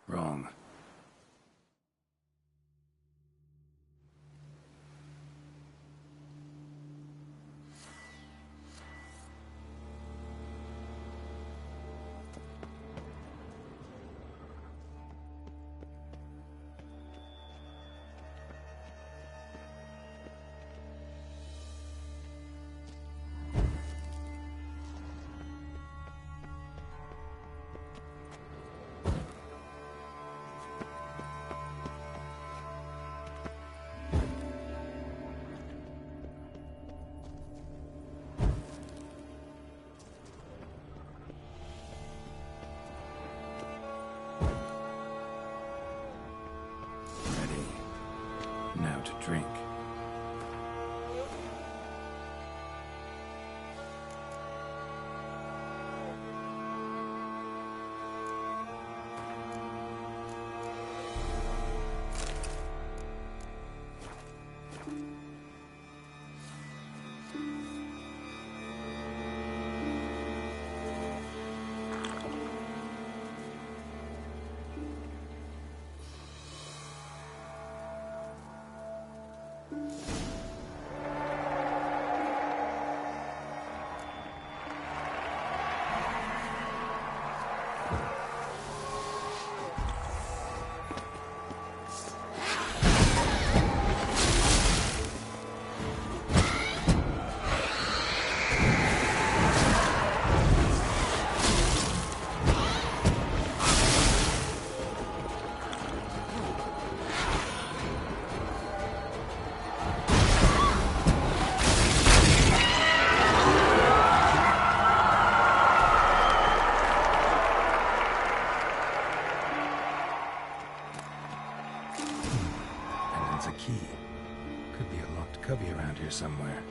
Wrong. Now to drink. A key. Could be a locked cubby around here somewhere.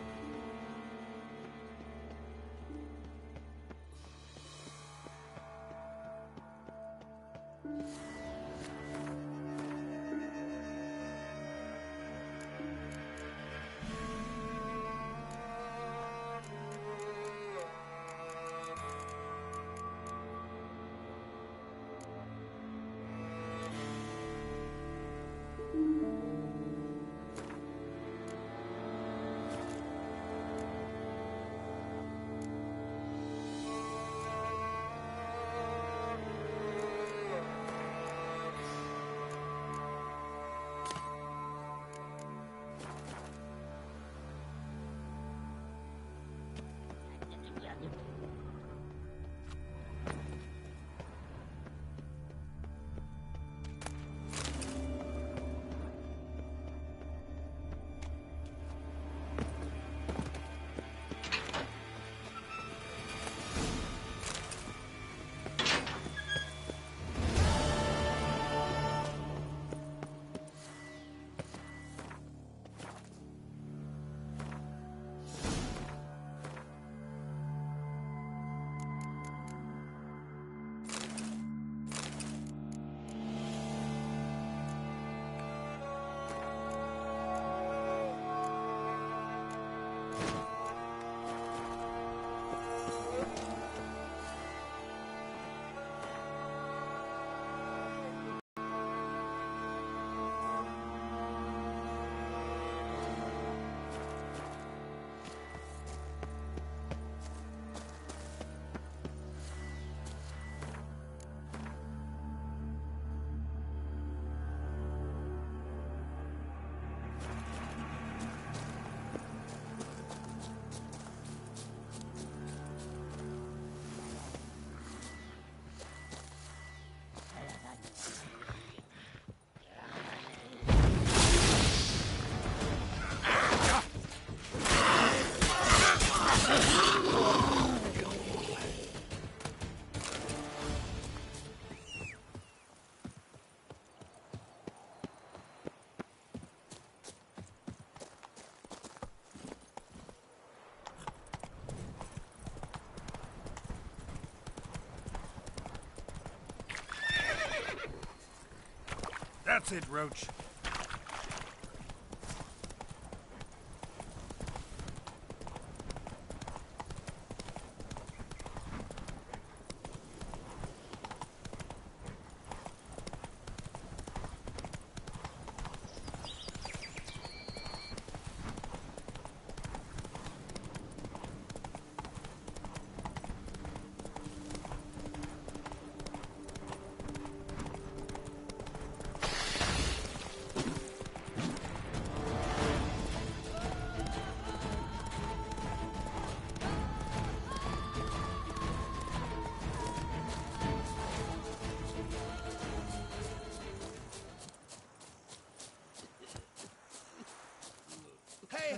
That's it, Roach.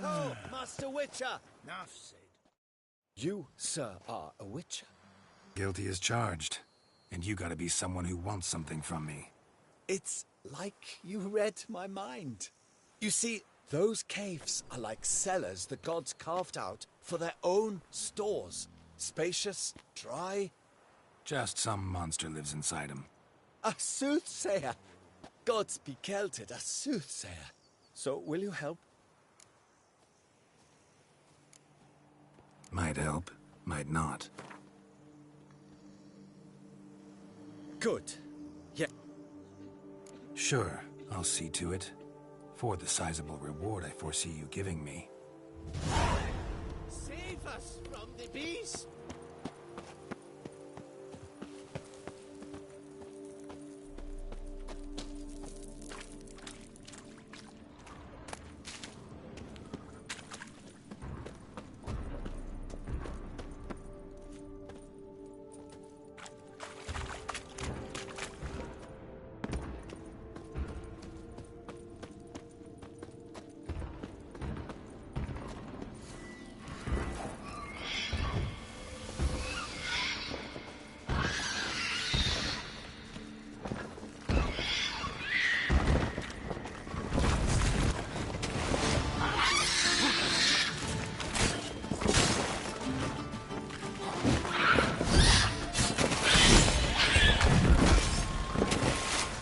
ho, Master Witcher! Enough said. You, sir, are a witcher. Guilty as charged. And you gotta be someone who wants something from me. It's like you read my mind. You see, those caves are like cellars the gods carved out for their own stores. Spacious, dry. Just some monster lives inside him. A soothsayer. Gods be kelted, a soothsayer. So, will you help? Might help, might not. Good. Yeah. Sure, I'll see to it. For the sizable reward I foresee you giving me. Save us from the beast!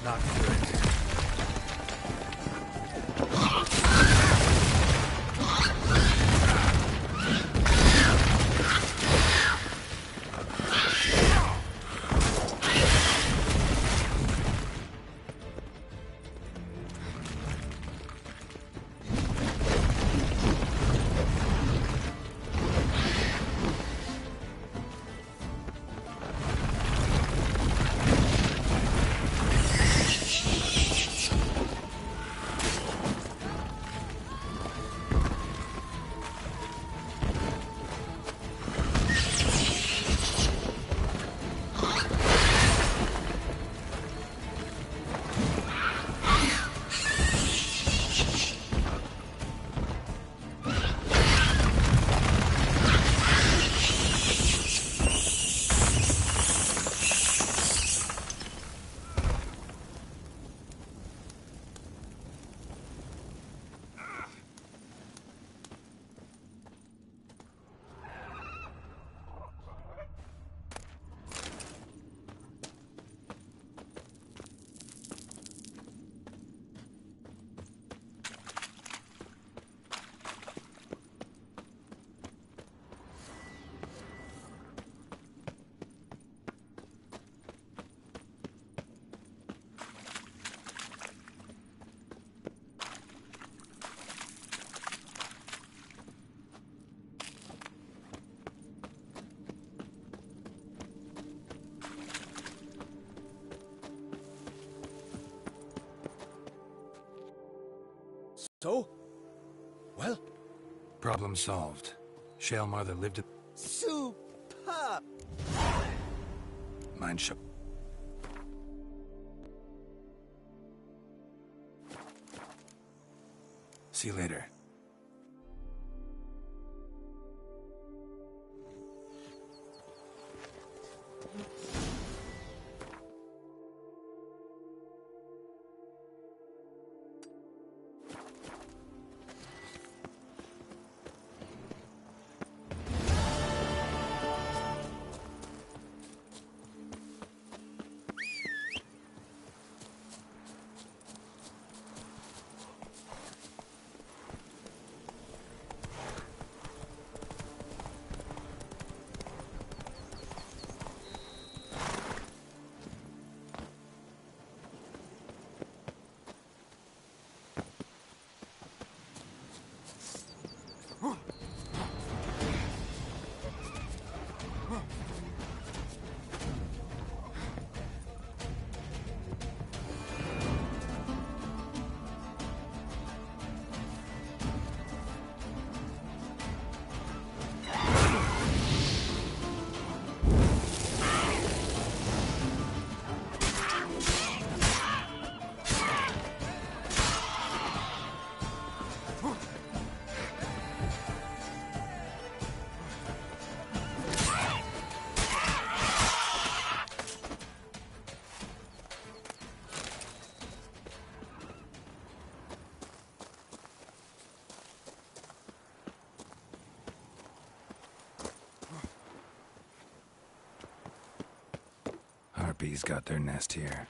Not good. So? Well? Problem solved. Shaelmar that lived at... Superb! Mind shut. See you later. harpies got their nest here.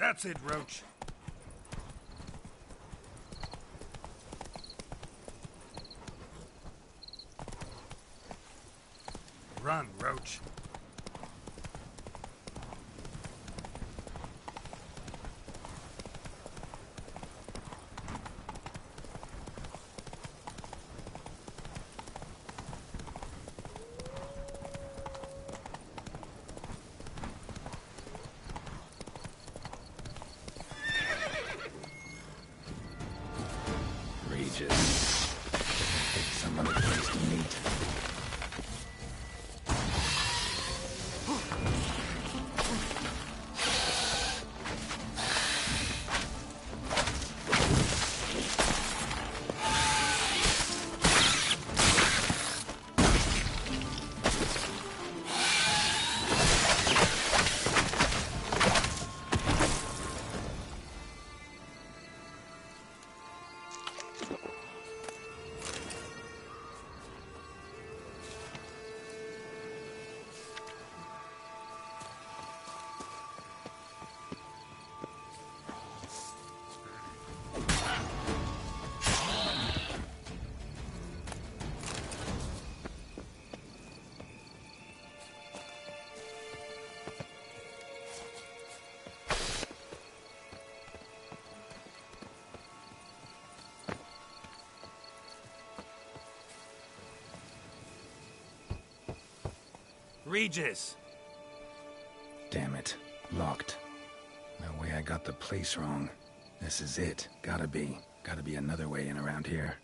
That's it, Roach. Run, Roach. Regis! Damn it. Locked. No way I got the place wrong. This is it. Gotta be. Gotta be another way in around here.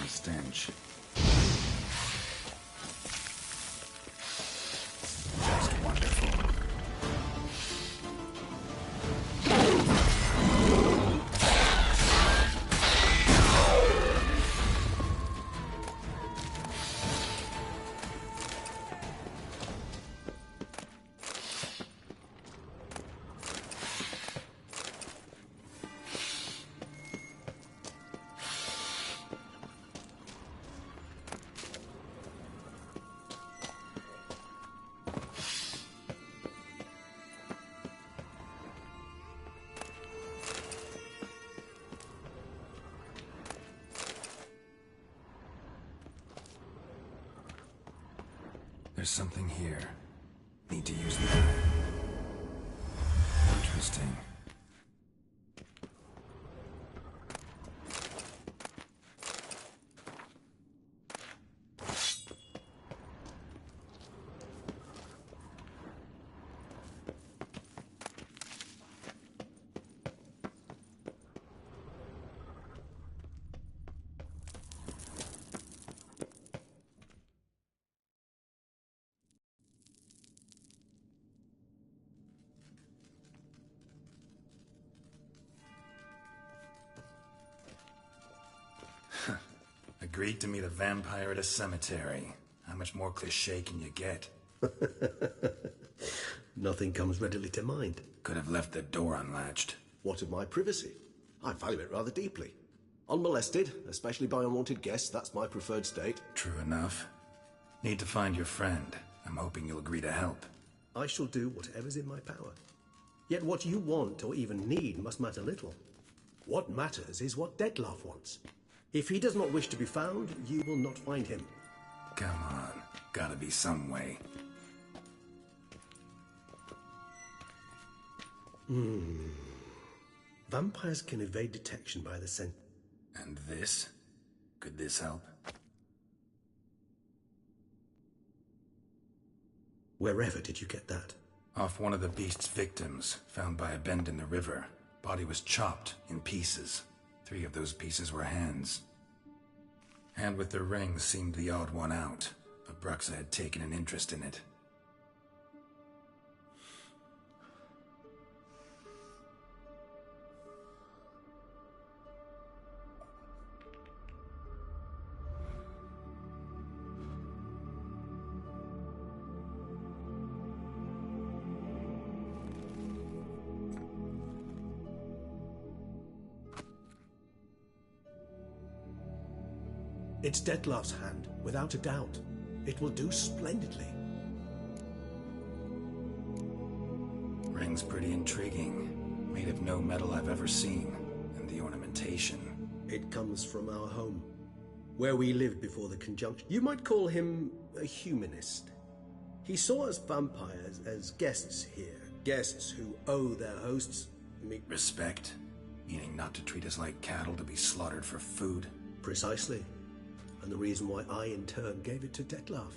Stench. Just wonderful. There's something here. Need to use the eye. Interesting. Agreed to meet a vampire at a cemetery. How much more cliché can you get? Nothing comes readily to mind. Could have left the door unlatched. What of my privacy? I value it rather deeply. Unmolested, especially by unwanted guests, that's my preferred state. True enough. Need to find your friend. I'm hoping you'll agree to help. I shall do whatever's in my power. Yet what you want or even need must matter little. What matters is what Dettlaff wants. If he does not wish to be found, you will not find him. Come on. Gotta be some way. Vampires can evade detection by the scent. And this? Could this help? Wherever did you get that? Off one of the beast's victims, found by a bend in the river. Body was chopped in pieces. 3 of those pieces were hands. Hand with the ring seemed the odd one out, but Bruxa had taken an interest in it. It's Dettlaff's hand, without a doubt. It will do splendidly. Ring's pretty intriguing. Made of no metal I've ever seen. And the ornamentation. It comes from our home, where we lived before the conjunction. You might call him a humanist. He saw us vampires as guests here. Guests who owe their hosts respect? Meaning not to treat us like cattle to be slaughtered for food? Precisely. And the reason why I, in turn, gave it to Dettlaff.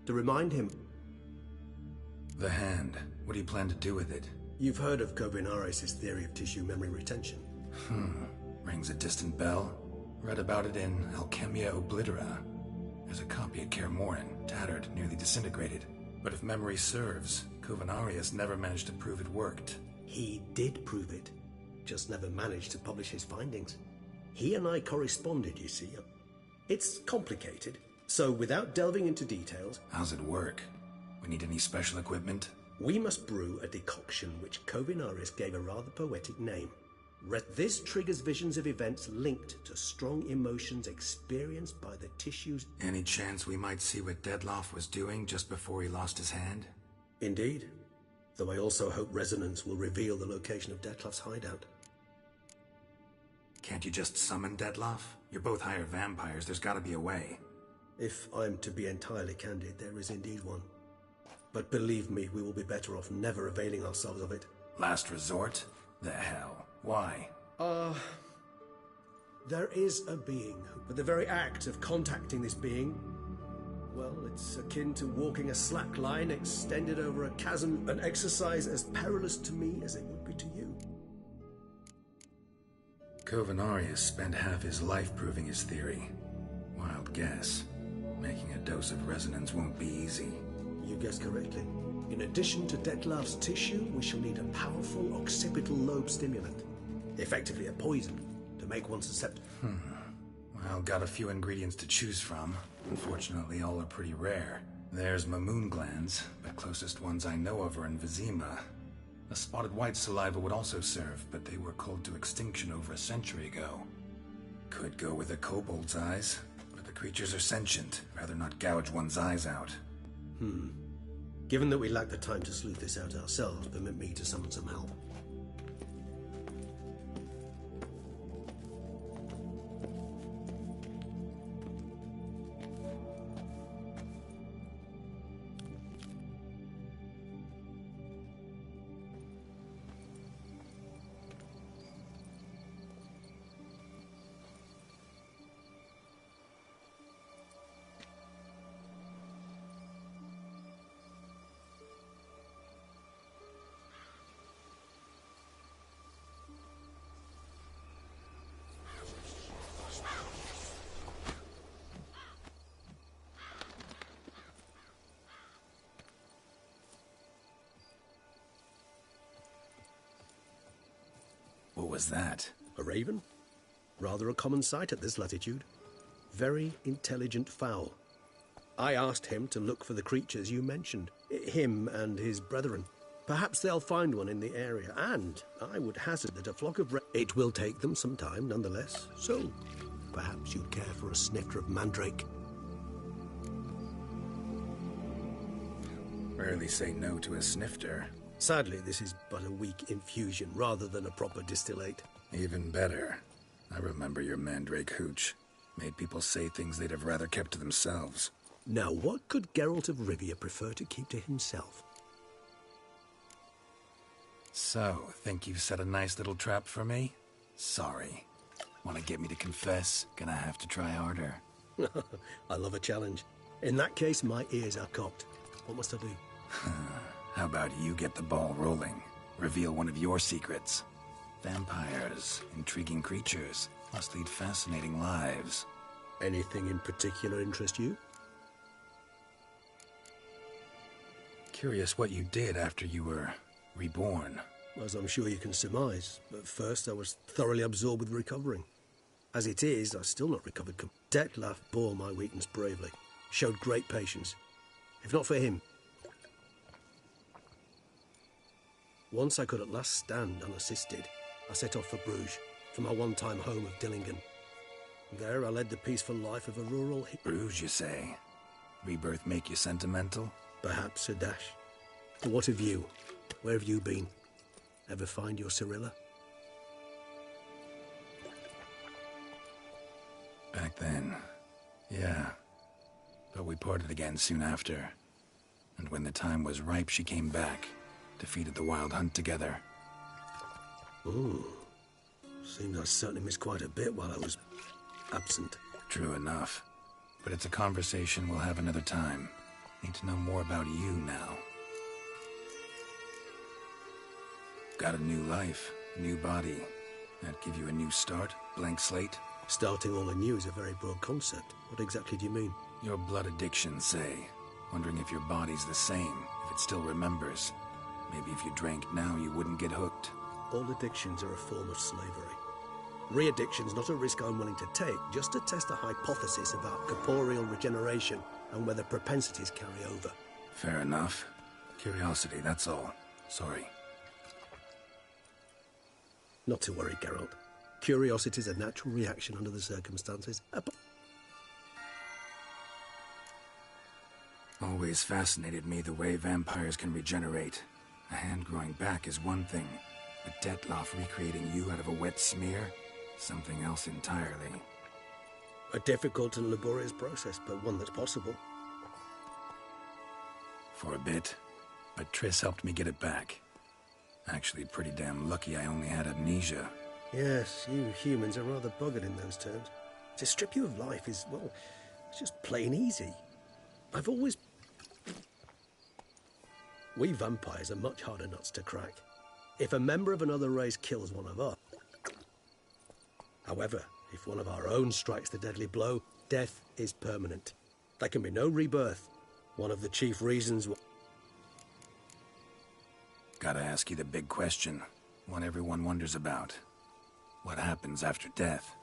To remind him. The hand. What do you plan to do with it? You've heard of Kovinares' theory of tissue memory retention. Rings a distant bell. Read about it in Alchemia Oblitera. There's a copy at Kaer Morhen, tattered, nearly disintegrated. But if memory serves, Kovinares never managed to prove it worked. He did prove it, just never managed to publish his findings. He and I corresponded, you see. It's complicated, so without delving into details... How's it work? We need any special equipment? We must brew a decoction which Kovinaris gave a rather poetic name. This triggers visions of events linked to strong emotions experienced by the tissues. Any chance we might see what Dettlaff was doing just before he lost his hand? Indeed. Though I also hope resonance will reveal the location of Dettlaff's hideout. Can't you just summon Dettlaff? You're both higher vampires, there's gotta be a way. If I'm to be entirely candid, there is indeed one. But believe me, we will be better off never availing ourselves of it. Last resort? The hell? Why? There is a being, but the very act of contacting this being, well, it's akin to walking a slack line extended over a chasm, an exercise as perilous to me as it would be to you. Kovinaris spent half his life proving his theory. Wild guess. Making a dose of resonance won't be easy. You guessed correctly. In addition to Dettlaff's tissue, we shall need a powerful occipital lobe stimulant. Effectively a poison, to make one susceptible. Well, got a few ingredients to choose from. Unfortunately, all are pretty rare. There's Mamoon glands, but closest ones I know of are in Vizima. A spotted white saliva would also serve, but they were cold to extinction over a century ago. Could go with a kobold's eyes, but the creatures are sentient. Rather not gouge one's eyes out. Given that we lack the time to sleuth this out ourselves, permit me to summon some help. What was that? A raven? Rather a common sight at this latitude. Very intelligent fowl. I asked him to look for the creatures you mentioned. Him and his brethren. Perhaps they'll find one in the area, and I would hazard that a flock of it will take them some time, nonetheless. So, perhaps you'd care for a snifter of mandrake. Rarely say no to a snifter. Sadly, this is but a weak infusion rather than a proper distillate. Even better. I remember your mandrake hooch. Made people say things they'd have rather kept to themselves. Now, what could Geralt of Rivia prefer to keep to himself? So, think you've set a nice little trap for me? Sorry. Want to get me to confess? Gonna have to try harder. I love a challenge. In that case, my ears are cocked. What must I do? How about you get the ball rolling? Reveal one of your secrets. Vampires, intriguing creatures, must lead fascinating lives. Anything in particular interest you? Curious what you did after you were reborn. As I'm sure you can surmise. At first, I was thoroughly absorbed with recovering. As it is, I've still not recovered. Dettlaff bore my weakness bravely. Showed great patience. If not for him. Once I could at last stand unassisted, I set off for Bruges, for my one-time home of Dillingen. There I led the peaceful life of a rural... Bruges, you say? Rebirth make you sentimental? Perhaps a dash. But what of you? Where have you been? Ever find your Cyrilla? Back then, yeah. But we parted again soon after. And when the time was ripe, she came back. Defeated the Wild Hunt together. Ooh. Seems I certainly missed quite a bit while I was absent. True enough. But it's a conversation we'll have another time. Need to know more about you now. Got a new life, new body. That give you a new start? Blank slate? Starting all anew is a very broad concept. What exactly do you mean? Your blood addiction, say. Wondering if your body's the same, if it still remembers. Maybe if you drank now, you wouldn't get hooked. All addictions are a form of slavery. Re-addiction's not a risk I'm willing to take, just to test a hypothesis about corporeal regeneration and whether propensities carry over. Fair enough. Curiosity, that's all. Sorry. Not to worry, Geralt. Curiosity is a natural reaction under the circumstances. Always fascinated me the way vampires can regenerate. A hand growing back is one thing, but Detloff recreating you out of a wet smear? Something else entirely. A difficult and laborious process, but one that's possible. For a bit, but Triss helped me get it back. Actually, pretty damn lucky I only had amnesia. Yes, you humans are rather buggered in those terms. To strip you of life is, well, it's just plain easy. I've always... We vampires are much harder nuts to crack. If a member of another race kills one of us... However, if one of our own strikes the deadly blow, death is permanent. There can be no rebirth. One of the chief reasons... Gotta ask you the big question. One everyone wonders about. What happens after death?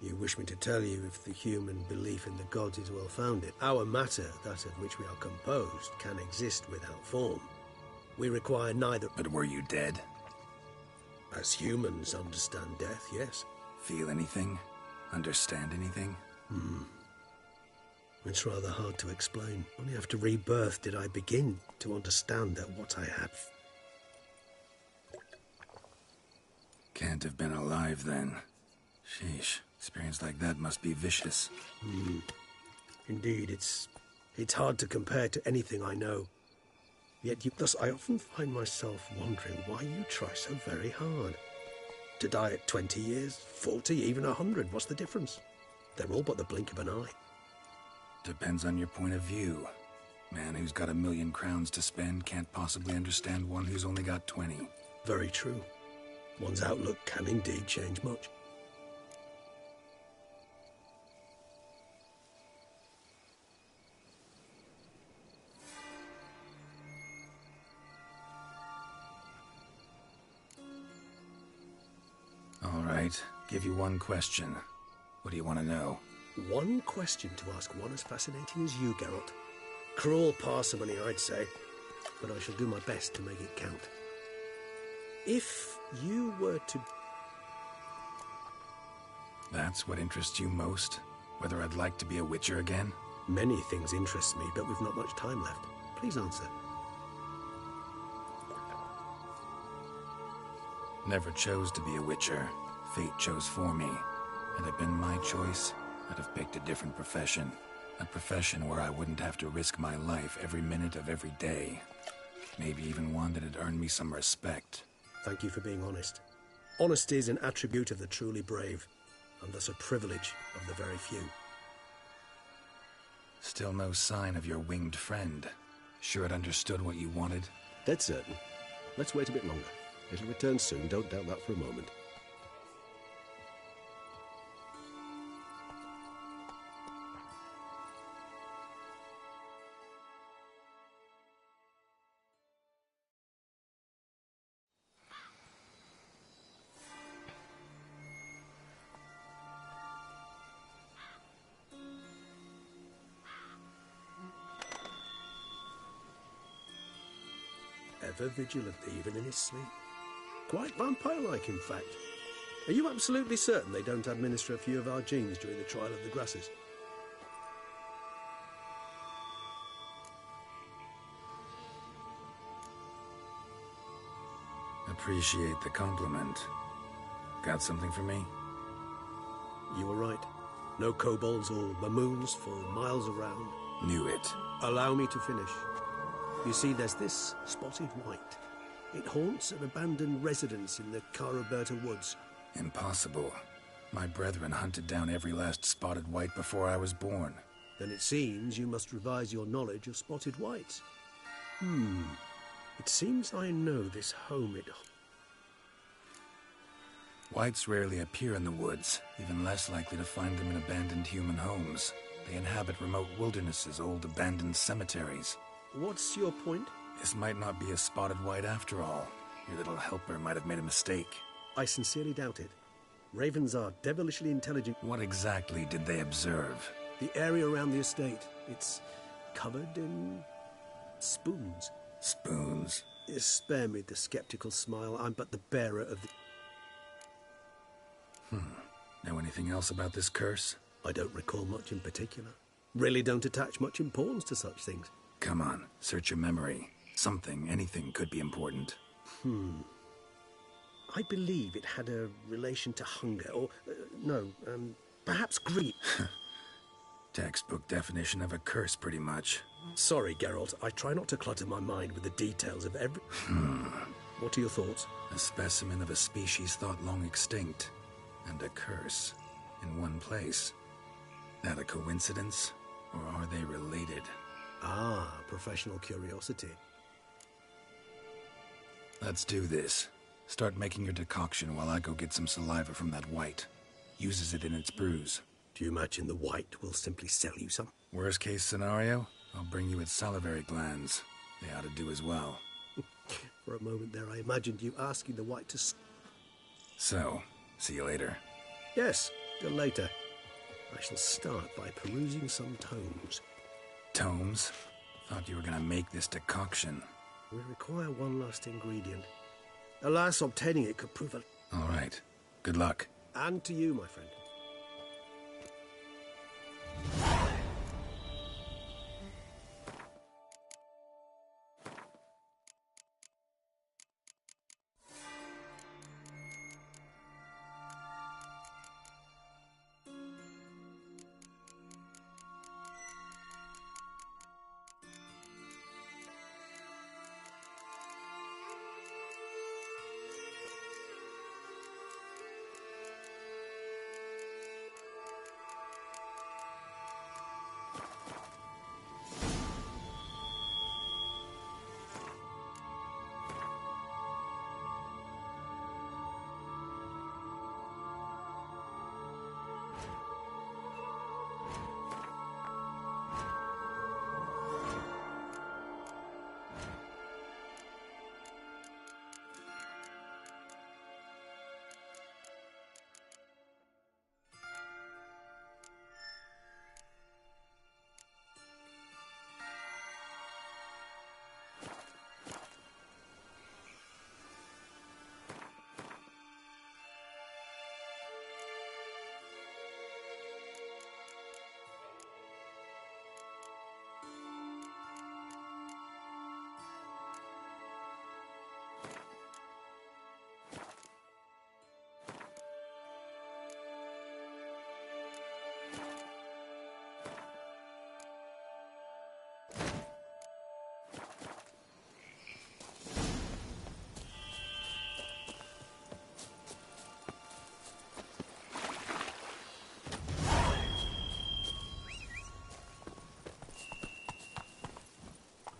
You wish me to tell you if the human belief in the gods is well founded. Our matter, that of which we are composed, can exist without form. We require neither... But were you dead? As humans understand death, yes. Feel anything? Understand anything? It's rather hard to explain. Only after rebirth did I begin to understand that what I had... Can't have been alive then. Sheesh. Experience like that must be vicious. Indeed, it's hard to compare to anything I know. Yet thus I often find myself wondering why you try so very hard. To die at 20 years, 40, even 100, what's the difference? They're all but the blink of an eye. Depends on your point of view. Man who's got 1,000,000 crowns to spend can't possibly understand one who's only got 20. Very true. One's outlook can indeed change much. All right, give you one question. What do you want to know? One question to ask one as fascinating as you, Geralt. Cruel parsimony, I'd say, but I shall do my best to make it count. If you were to... That's what interests you most? Whether I'd like to be a witcher again? Many things interest me, but we've not much time left. Please answer. Never chose to be a witcher. Fate chose for me. Had it been my choice, I'd have picked a different profession. A profession where I wouldn't have to risk my life every minute of every day. Maybe even one that had earned me some respect. Thank you for being honest. Honesty is an attribute of the truly brave, and thus a privilege of the very few. Still no sign of your winged friend. Sure it understood what you wanted? Dead certain. Let's wait a bit longer. It'll return soon, don't doubt that for a moment. Ever vigilant, even in his sleep. Quite vampire-like, in fact. Are you absolutely certain they don't administer a few of our genes during the trial of the grasses? Appreciate the compliment. Got something for me? You were right. No kobolds or mamoons for miles around. Knew it. Allow me to finish. You see, there's this spotted white. It haunts an abandoned residence in the Caraberta woods. Impossible. My brethren hunted down every last spotted white before I was born. Then it seems you must revise your knowledge of spotted whites. It seems I know this home it... Whites rarely appear in the woods, even less likely to find them in abandoned human homes. They inhabit remote wildernesses, old abandoned cemeteries. What's your point? This might not be a spotted white after all. Your little helper might have made a mistake. I sincerely doubt it. Ravens are devilishly intelligent. What exactly did they observe? The area around the estate. It's covered in spoons. Spoons. Spare me the skeptical smile. I'm but the bearer of the... Know anything else about this curse? I don't recall much in particular. Really don't attach much importance to such things. Come on, search your memory. Something, anything could be important. I believe it had a relation to hunger, or, perhaps greed. Textbook definition of a curse, pretty much. Sorry, Geralt, I try not to clutter my mind with the details of every... What are your thoughts? A specimen of a species thought long extinct, and a curse in one place. That a coincidence, or are they related? Ah, professional curiosity. Let's do this. Start making your decoction while I go get some saliva from that white. Uses it in its brews. Do you imagine the white will simply sell you some? Worst case scenario, I'll bring you its salivary glands. They ought to do as well. For a moment there, I imagined you asking the white to... So, see you later. Yes, till later. I shall start by perusing some tomes. Tomes? Thought you were gonna make this decoction. We require one last ingredient. Alas, obtaining it could prove a... All right. Good luck. And to you, my friend.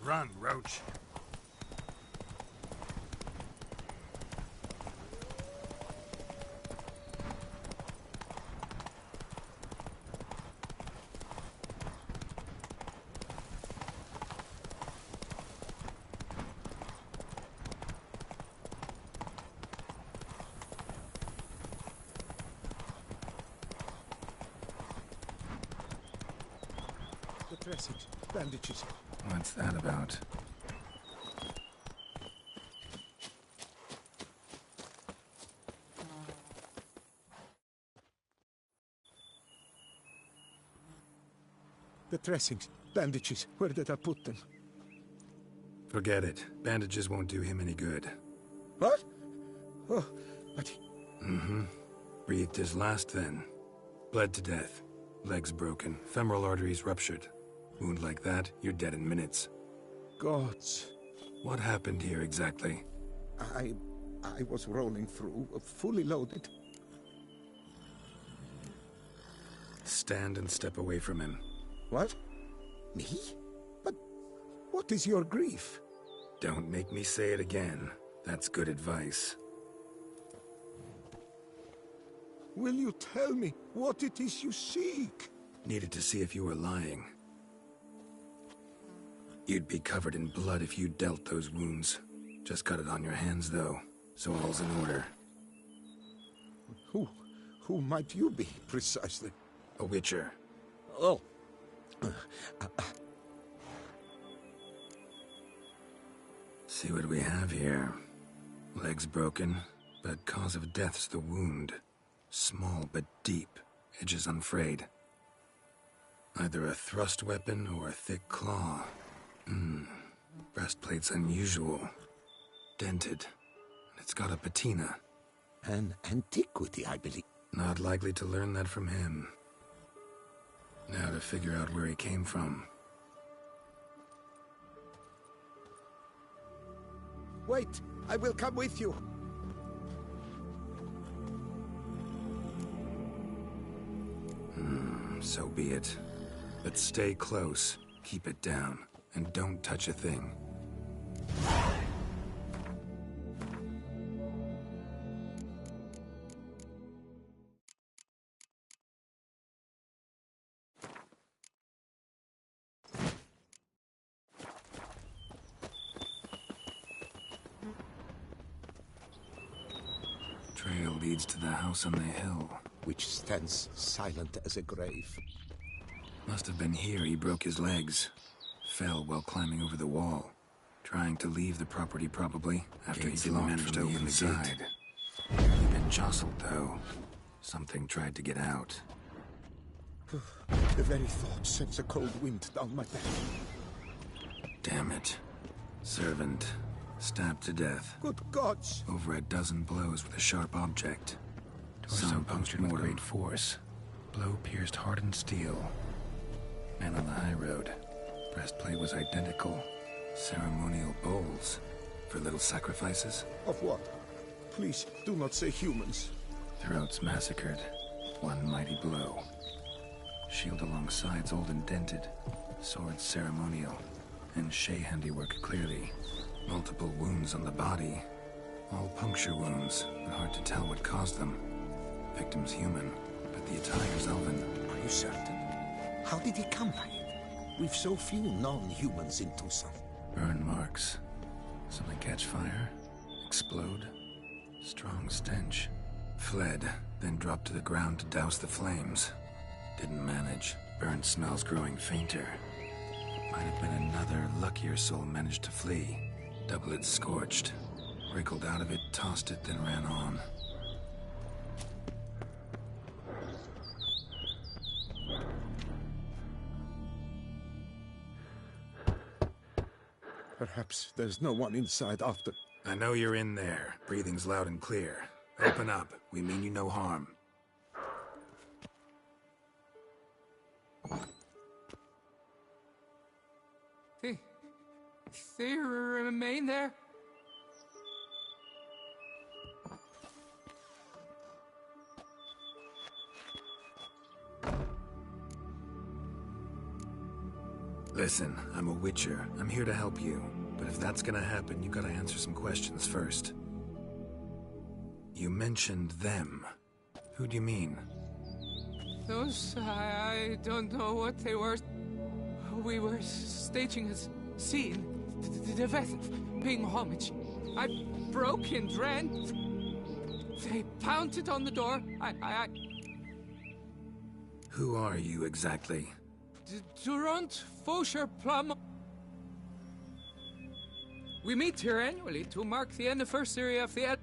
Run, Roach. The dressings, bandages. What's that about? The dressings, bandages. Where did I put them? Forget it. Bandages won't do him any good. What? Oh, but... Breathed his last then. Bled to death. Legs broken. Femoral arteries ruptured. Wound like that, you're dead in minutes. Gods. What happened here exactly? I was rolling through, fully loaded. Stand and step away from him. What? Me? But what is your grief? Don't make me say it again. That's good advice. Will you tell me what it is you seek? Needed to see if you were lying. You'd be covered in blood if you dealt those wounds. Just got it on your hands, though, so all's in order. Who might you be, precisely? A witcher. Oh. See what we have here. Legs broken, but cause of death's the wound. Small but deep, edges unfrayed. Either a thrust weapon or a thick claw. Breastplate's unusual. Dented. It's got a patina. An antiquity, I believe. Not likely to learn that from him. Now to figure out where he came from. Wait, I will come with you. So be it. But stay close, keep it down, and don't touch a thing. Trail leads to the house on the hill. Which stands silent as a grave. Must have been here he broke his legs. Fell while climbing over the wall. Trying to leave the property probably, after he didn't manage to open the gate. He'd been jostled though. Something tried to get out. The very thought sends a cold wind down my back. Damn it. Servant. Stabbed to death. Good gods! Over a dozen blows with a sharp object. Torso punctured with great force. Blow pierced hardened steel. Man on the high road. Breastplate was identical. Ceremonial bowls. For little sacrifices? Of what? Please, do not say humans. Throats massacred. One mighty blow. Shield along sides old and dented. Sword ceremonial. And Shay handiwork clearly. Multiple wounds on the body. All puncture wounds, but hard to tell what caused them. Victim's human, but the attire's elven. Are you certain? How did he come by it? We've so few non-humans in Tucson. Burn marks. Something catch fire? Explode? Strong stench. Fled, then dropped to the ground to douse the flames. Didn't manage. Burn smells growing fainter. Might have been another luckier soul managed to flee. Doublet scorched. Wriggled out of it, tossed it, then ran on. Perhaps there's no one inside after. I know you're in there. Breathing's loud and clear. Open up. We mean you no harm. They remain there? Listen, I'm a witcher. I'm here to help you. But if that's gonna happen, you gotta answer some questions first. You mentioned them. Who do you mean? Those, I don't know what they were. We were staging a scene. The death of paying homage. I broke and ran. They pounded on the door. Who are you exactly? Durant Fosher Plum. We meet here annually to mark the anniversary of the...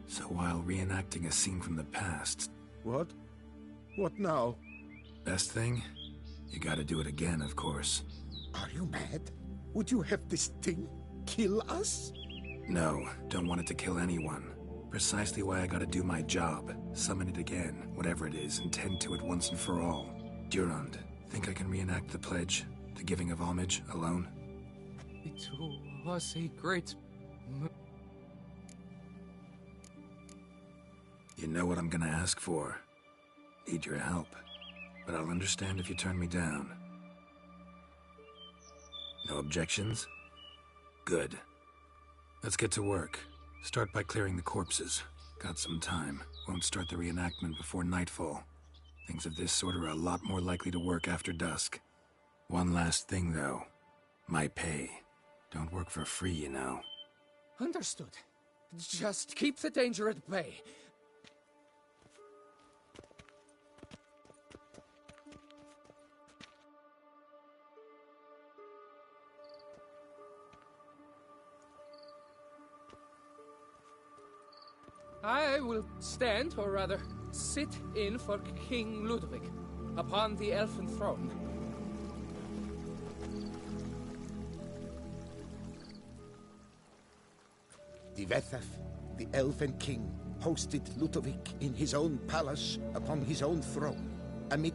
So while reenacting a scene from the past... What? What now? Best thing? You gotta do it again, of course. Are you mad? Would you have this thing kill us? No, don't want it to kill anyone. Precisely why I gotta do my job. Summon it again, whatever it is, and tend to it once and for all. Durand, think I can reenact the pledge? The giving of homage, alone? It was a great... You know what I'm gonna ask for. Need your help. But I'll understand if you turn me down. No objections? Good. Let's get to work. Start by clearing the corpses. Got some time. Won't start the reenactment before nightfall. Things of this sort are a lot more likely to work after dusk. One last thing, though. My pay. Don't work for free, you know. Understood. Just keep the danger at bay. I will stand, or rather, sit in for King Ludwig upon the elfin throne. Divethef, the elven king, hosted Ludovic in his own palace upon his own throne, amid...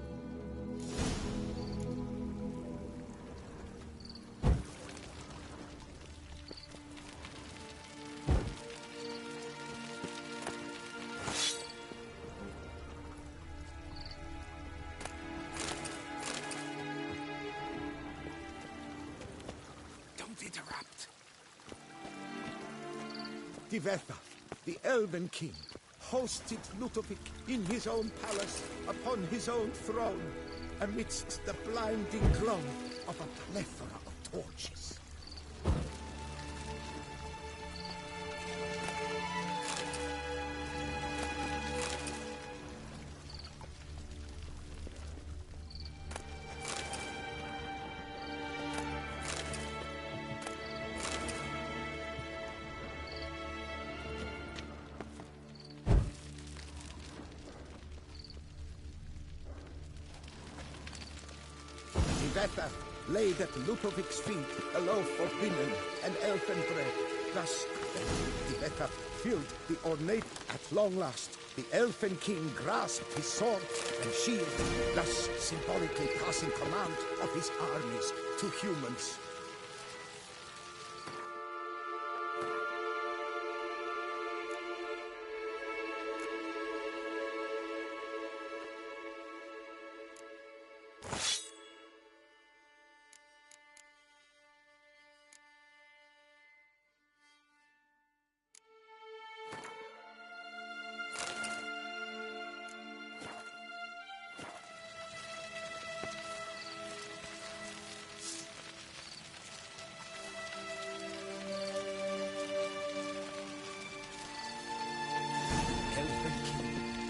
Don't interrupt. Divethef, the elven king, hosted Ludovic in his own palace upon his own throne, amidst the blinding glow of a plethora of torches. Divethef laid at Ludovic's feet a loaf of linen and elfin bread. Thus, Divethef filled the ornate at long last. The elfin king grasped his sword and shield, thus symbolically passing command of his armies to humans.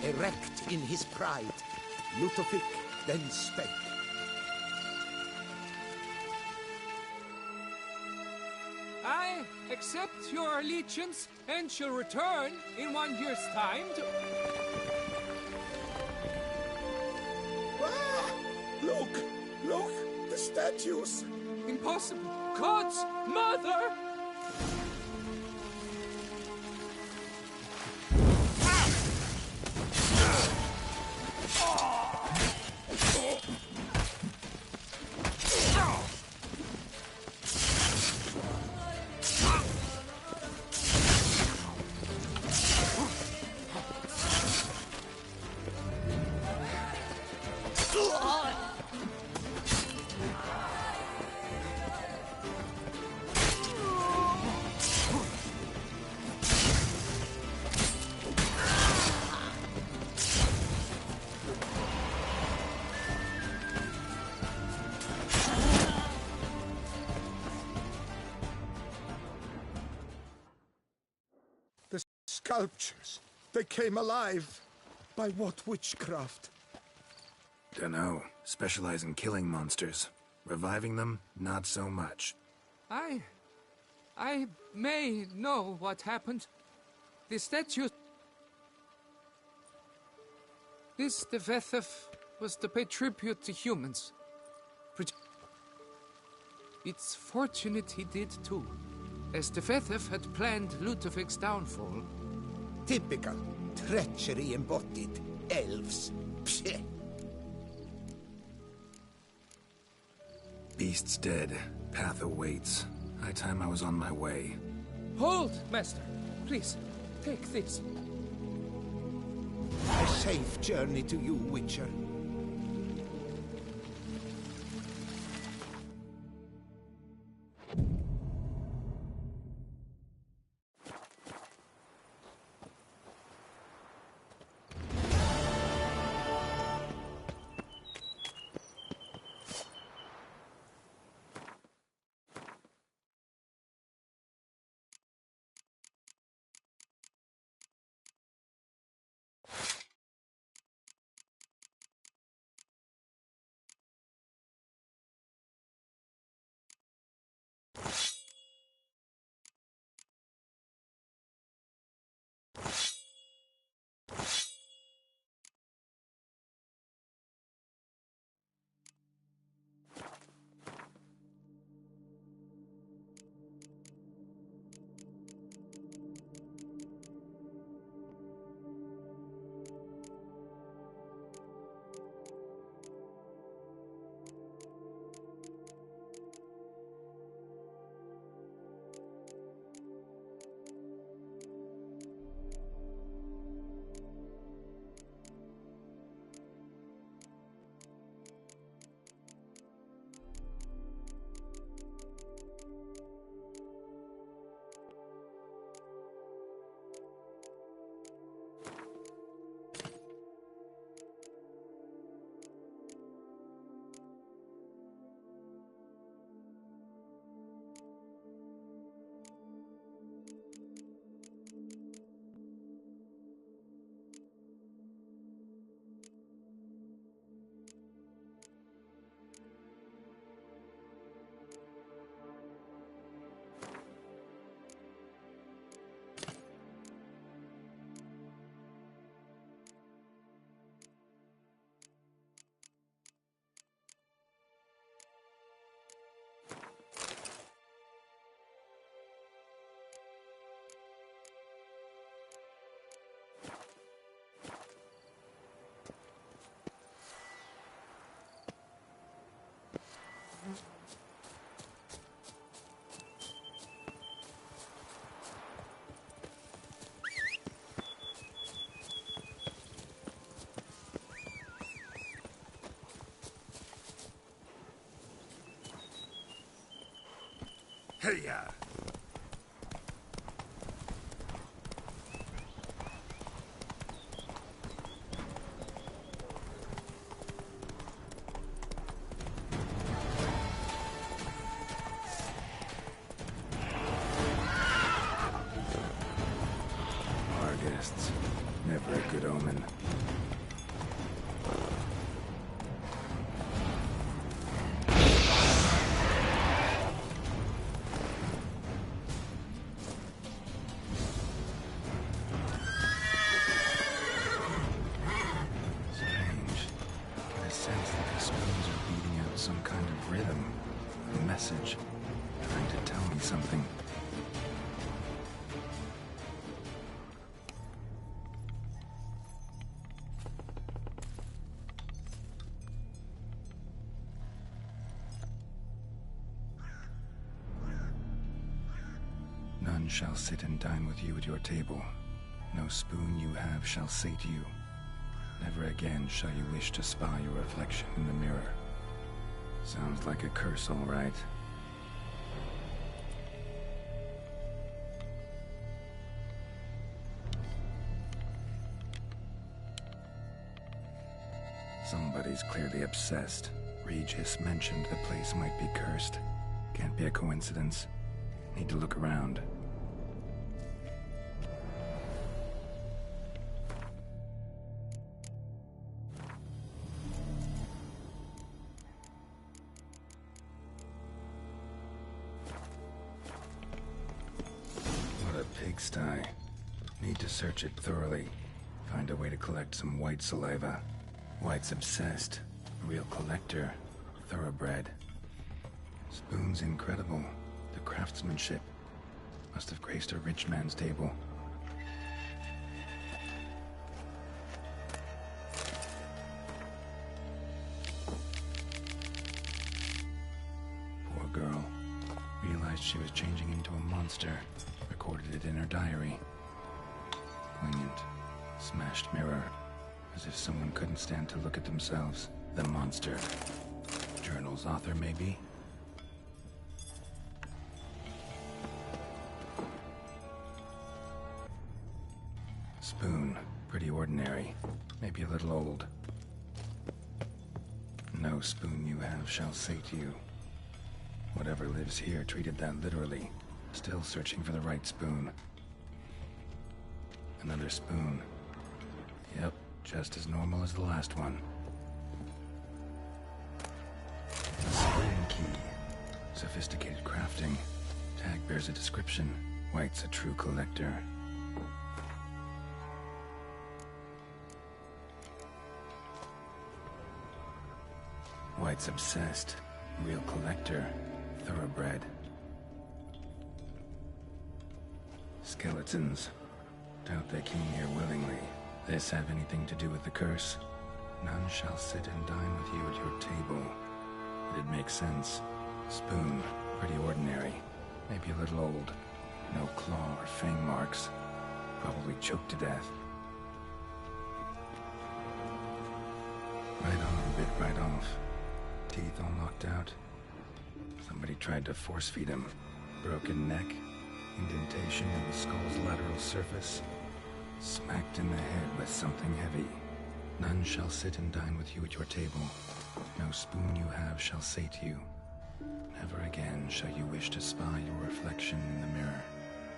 Erect in his pride, Ludovic then spake. I accept your allegiance and shall return in 1 year's time to... Ah! Look! Look! The statues! Impossible! God's mother! The sculptures, they came alive. By what witchcraft? Dunno. Specialize in killing monsters. Reviving them, not so much. I may know what happened. The statue... This Divethef was to pay tribute to humans. It's fortunate he did too, as Divethef had planned Ludovic's downfall. Typical. Treachery embodied. Elves. Psheh. Beast's dead. Path awaits. High time I was on my way. Hold, Master. Please, take this. A safe journey to you, Witcher. to ya! Our guests. Never a good omen. Some kind of rhythm, a message, trying to tell me something. None shall sit and dine with you at your table. No spoon you have shall sate you. Never again shall you wish to spy your reflection in the mirror. Sounds like a curse, all right. Somebody's clearly obsessed. Regis mentioned the place might be cursed. Can't be a coincidence. Need to look around. Pigsty. Need to search it thoroughly. Find a way to collect some white saliva. White's obsessed. A real collector. Thoroughbred. Spoon's incredible. The craftsmanship. Must have graced a rich man's table. Poor girl. Realized she was changing into a monster. Recorded it in her diary. Poignant. Smashed mirror. As if someone couldn't stand to look at themselves. The monster. Journal's author, maybe? Spoon. Pretty ordinary. Maybe a little old. No spoon you have shall sate you. Whatever lives here treated that literally. Still searching for the right spoon. Another spoon. Yep, just as normal as the last one. A spring key. Sophisticated crafting. Tag bears a description. White's a true collector. White's obsessed. Real collector. Thoroughbred. Skeletons. Doubt they came here willingly. This have anything to do with the curse? None shall sit and dine with you at your table. It'd make sense. Spoon. Pretty ordinary. Maybe a little old. No claw or fang marks. Probably choked to death. Right on, bit right off. Teeth all knocked out. Somebody tried to force feed him. Broken neck. Indentation in the skull's lateral surface. Smacked in the head with something heavy. None shall sit and dine with you at your table. No spoon you have shall sate you. Never again shall you wish to spy your reflection in the mirror.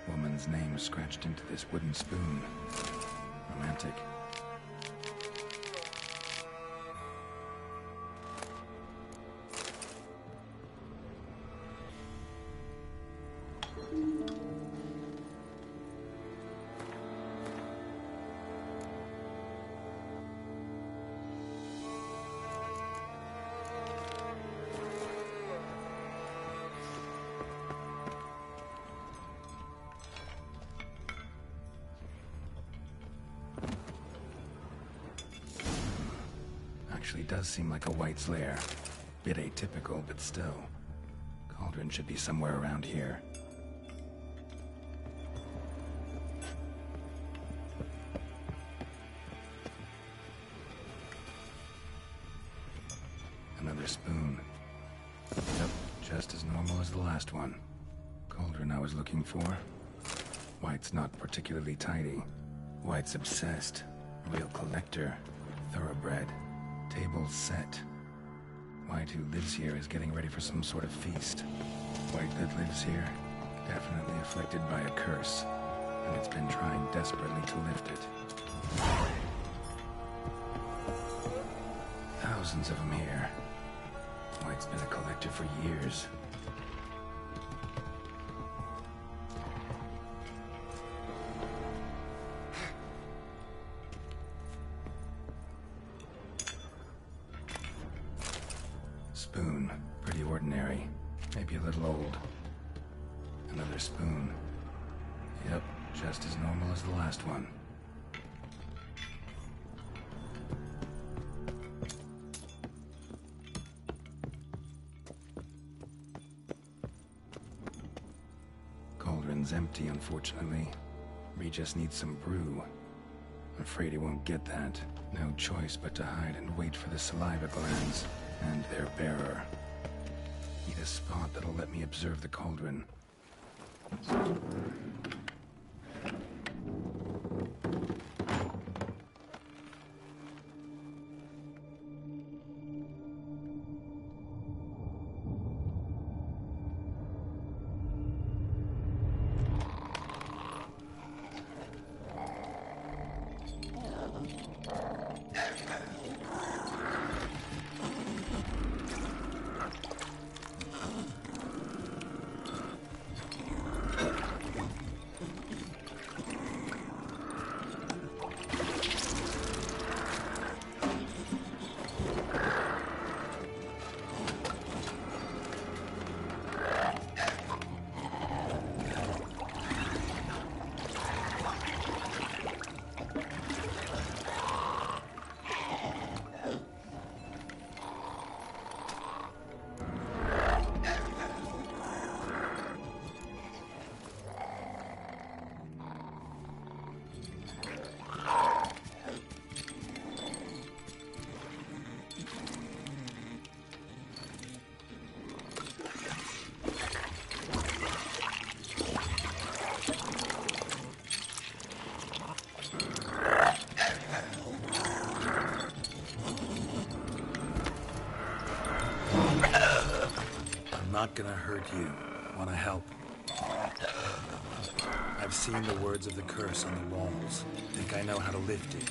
Woman's name scratched into this wooden spoon. Romantic. Actually does seem like a White's lair. Bit atypical, but still. Cauldron should be somewhere around here. Another spoon. Yep, just as normal as the last one. Cauldron I was looking for. White's not particularly tidy. White's obsessed. Real collector. Thoroughbred. Table set. White who lives here is getting ready for some sort of feast. White that lives here, definitely afflicted by a curse, and it's been trying desperately to lift it. Thousands of them here. White's been a collector for years. Spoon. Pretty ordinary. Maybe a little old. Another spoon. Yep, just as normal as the last one. Cauldron's empty, unfortunately. We just need some brew. I'm afraid he won't get that. No choice but to hide and wait for the saliva glands and their bearer. Need a spot that'll let me observe the cauldron. Not gonna hurt you. Wanna help? I've seen the words of the curse on the walls. Think I know how to lift it.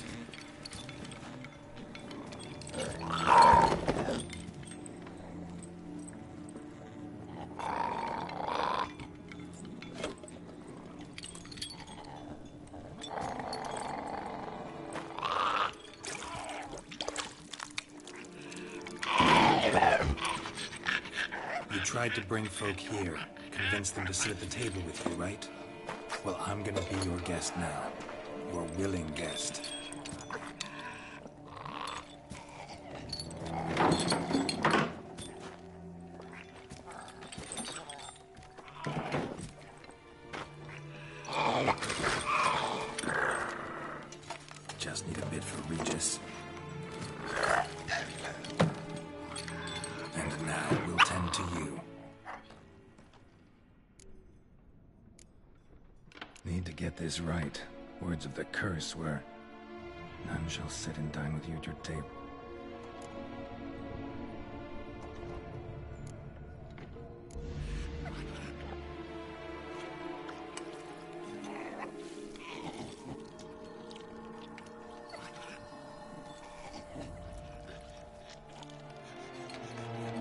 Tried to bring folk here, convince them to sit at the table with you, right? Well, I'm gonna be your guest now. Your willing guest. Just need a bit for Regis. And now we'll tend to you. Need to get this right. Words of the curse were, none shall sit and dine with you at your table.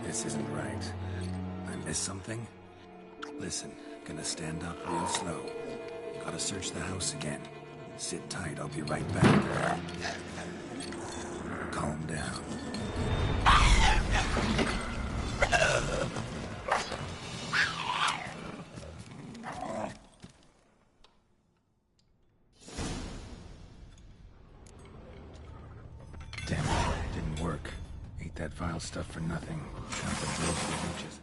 This isn't right. I missed something? Listen, gonna stand up real slow. Gotta search the house again. Sit tight, I'll be right back. Calm down. Damn it, didn't work. Ate that vile stuff for nothing. Not the blow for the Regis.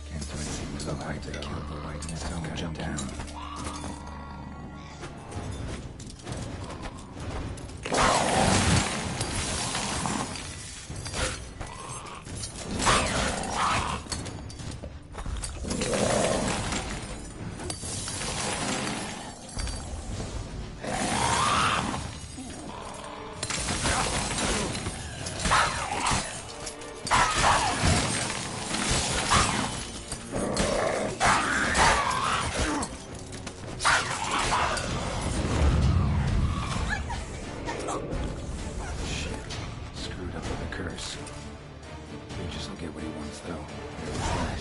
Can't do anything without high to kill the white and so jump down. worse. Regis will get what he wants, though. There's that.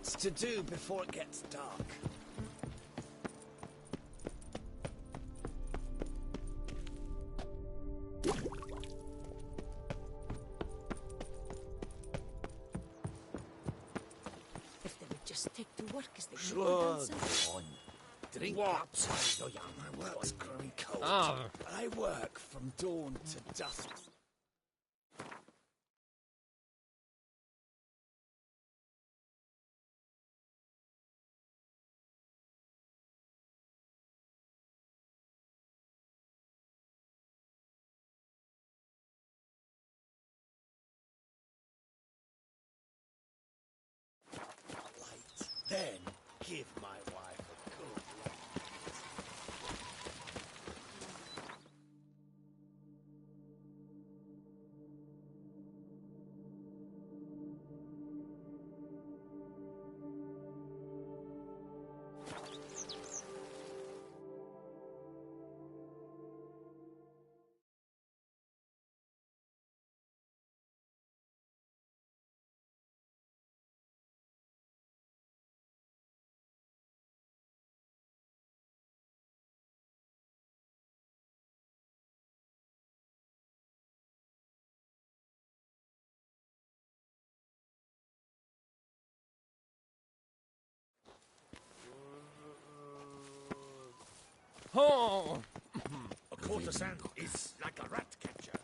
lots to do before it gets dark. If they would just take to work as they Slow would. on. Drink What? outside, oh young. My work's growing cold. Ah. I work from dawn to dusk. Then give my wife a good light. Oh! A courtesan is like a rat catcher.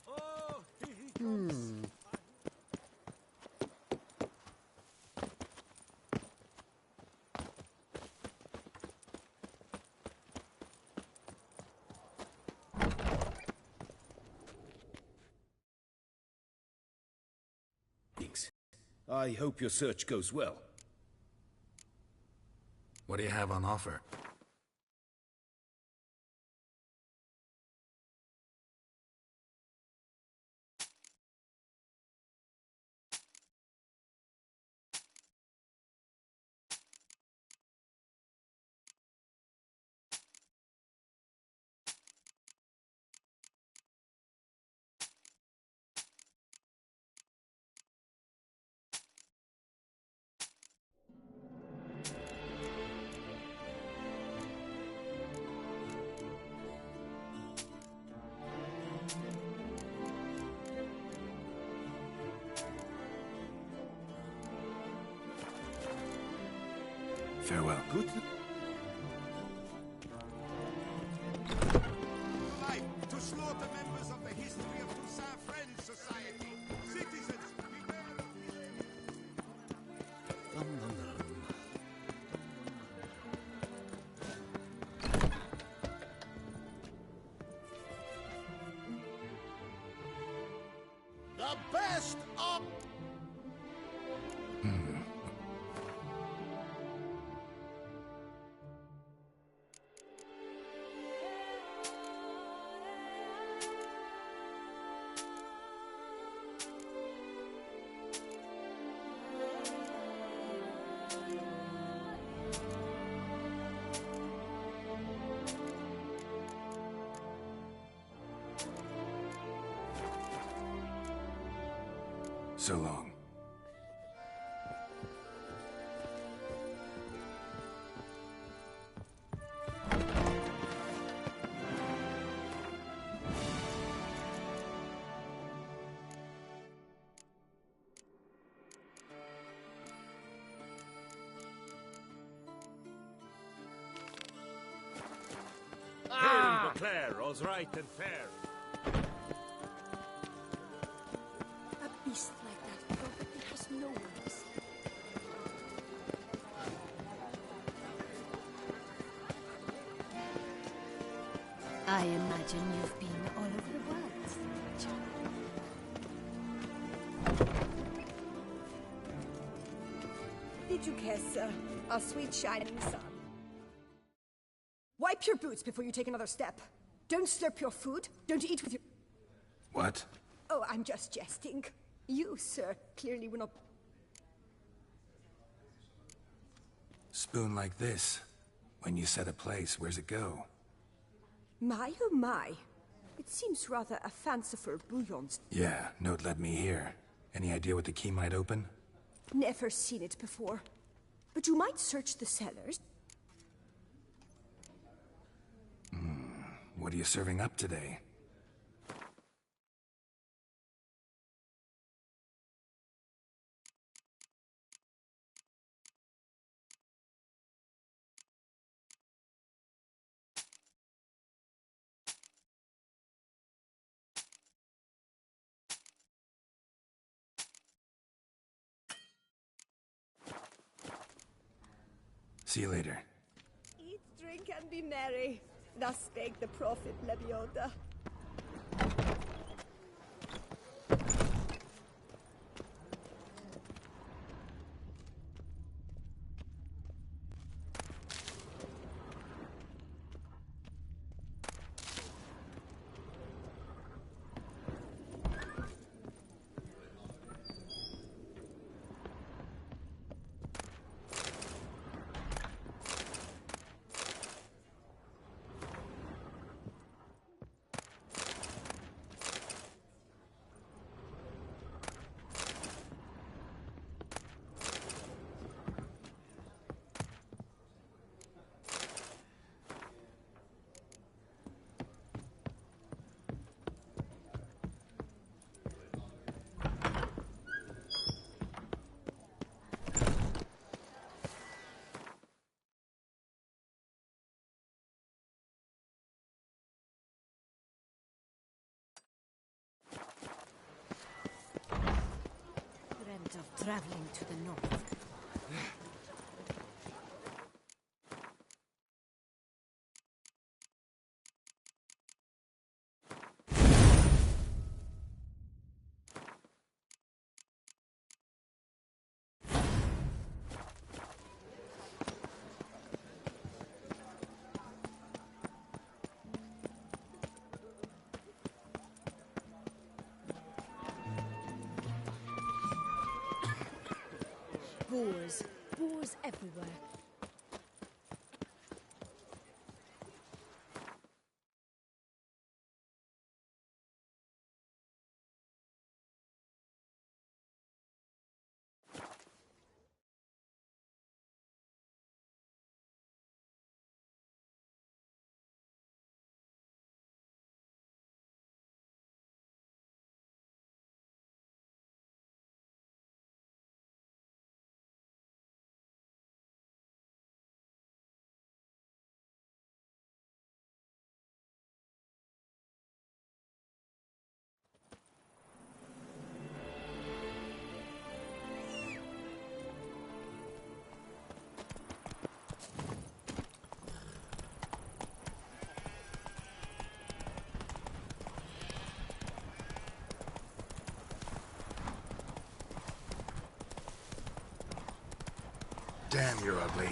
Oh, here he comes. I hope your search goes well. What do you have on offer? Farewell. Good. Life to slaughter members of the History of Toussaint Friends Society. Citizens, beware of The best of... So long. Hail Beauclair, all's right and fair. A beast like that probably has no wings. I imagine you've been all over the world. Did you care, sir? Our sweet shining sun. Wipe your boots before you take another step. Don't slurp your food. Don't eat with your... What? Oh, I'm just jesting. You, sir, clearly were not... Spoon like this. When you set a place, where's it go? My oh my. It seems rather a fanciful bouillon. Yeah, note led me here. Any idea what the key might open? Never seen it before. But you might search the cellars. What are you serving up today? See you later. Eat, drink, and be merry. Thus spake the prophet Lebioda. Dreamt of traveling to the north. Boars. Boars everywhere. Damn, you're ugly.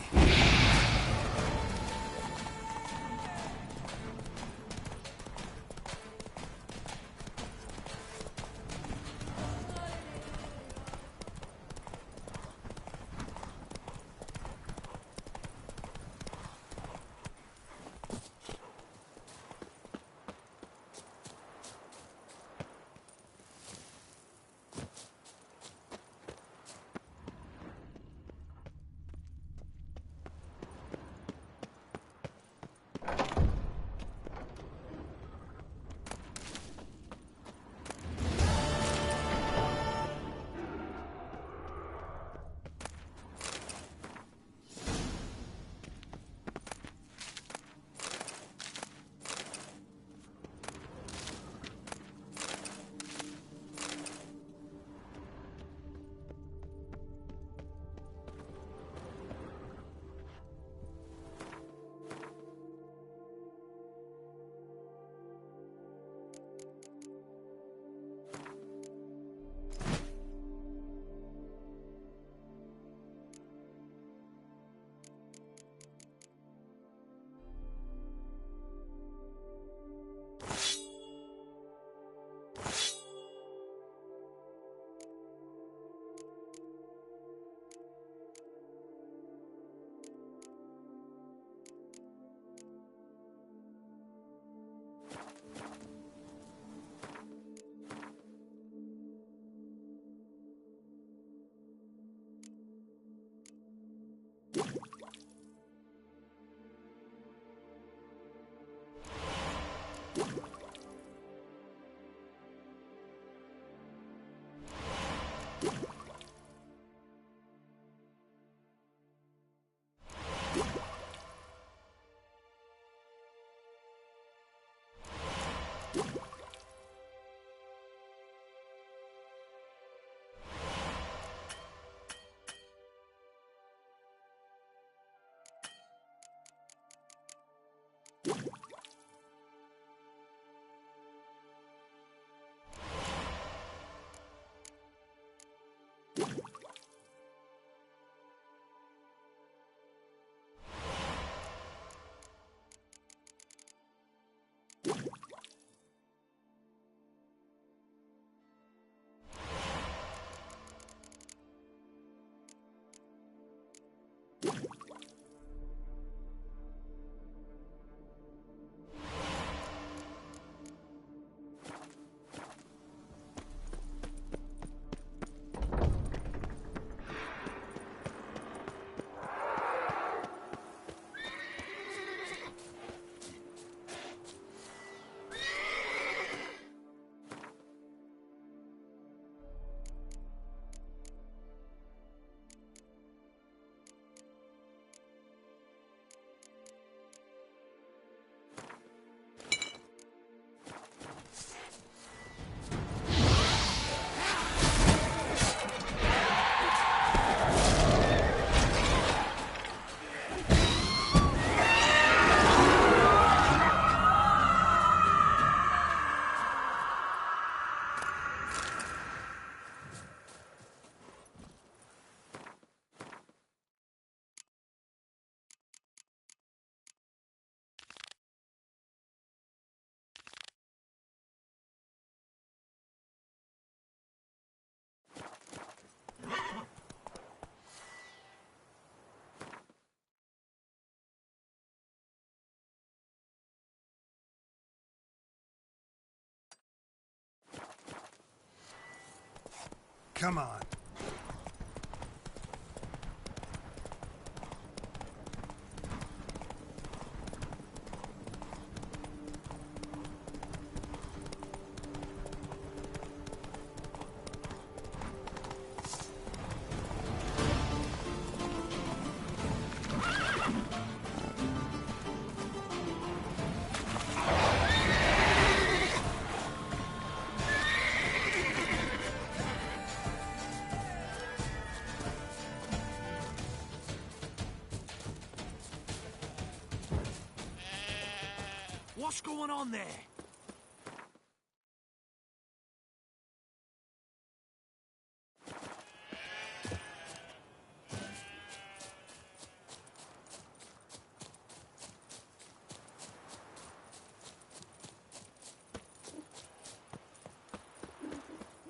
Come on. What's going on there?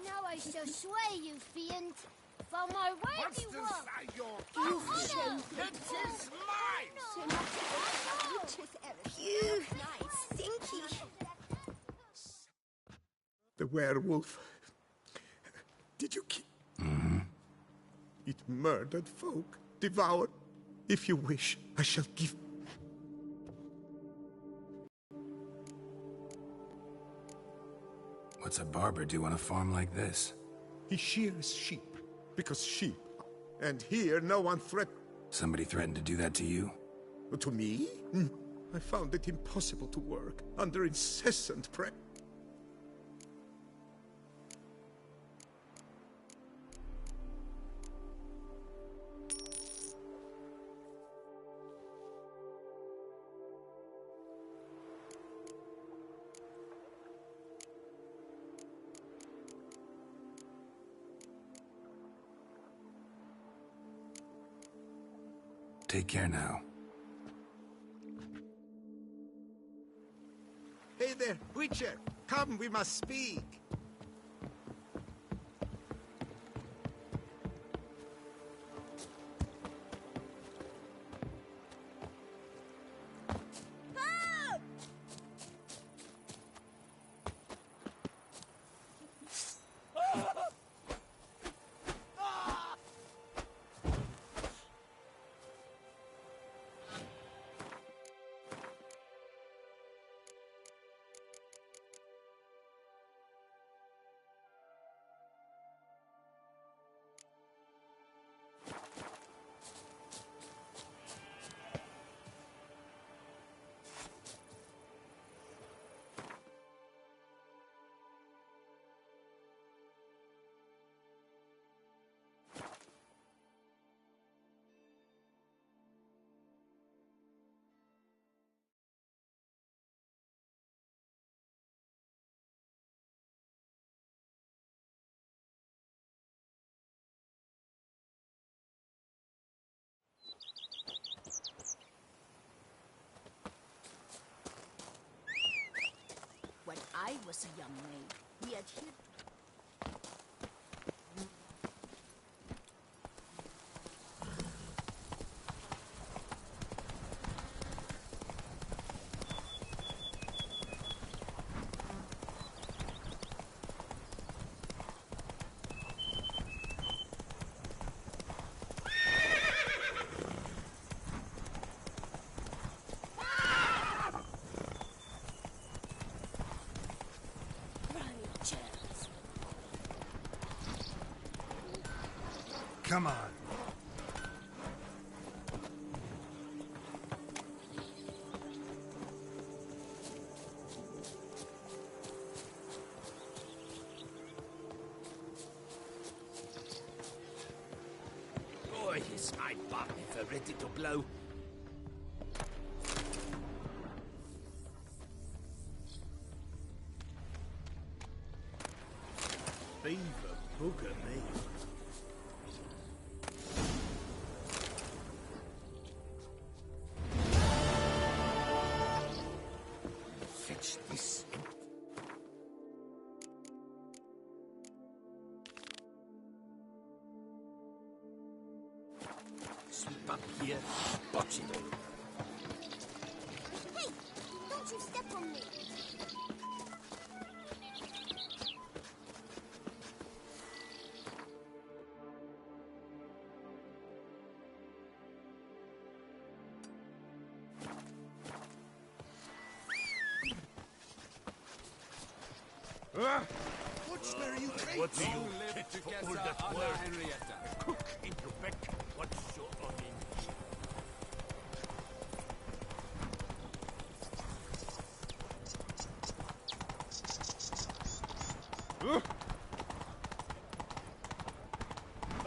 Now I shall sway you, fiend. For my worthy work. You it is mine! You stinky. The werewolf. Did you kill? It murdered folk, devoured. If you wish, I shall give. What's a barber do on a farm like this? He shears sheep, because sheep. And here no one Somebody threatened to do that to you? To me? I found it impossible to work under incessant pressure. Take care now. Hey there, Witcher! Come, we must speak! I was a young maid, we adhered. Come on. Oh, yes, my bum if I'm ready to blow. Beaver booger me. Fetch this. Sweep up here, botch it all. Hey! Don't you step on me! What's where you train? What do you live get to for get all that Anna work? Henrietta. A cook in Quebec. What's your name?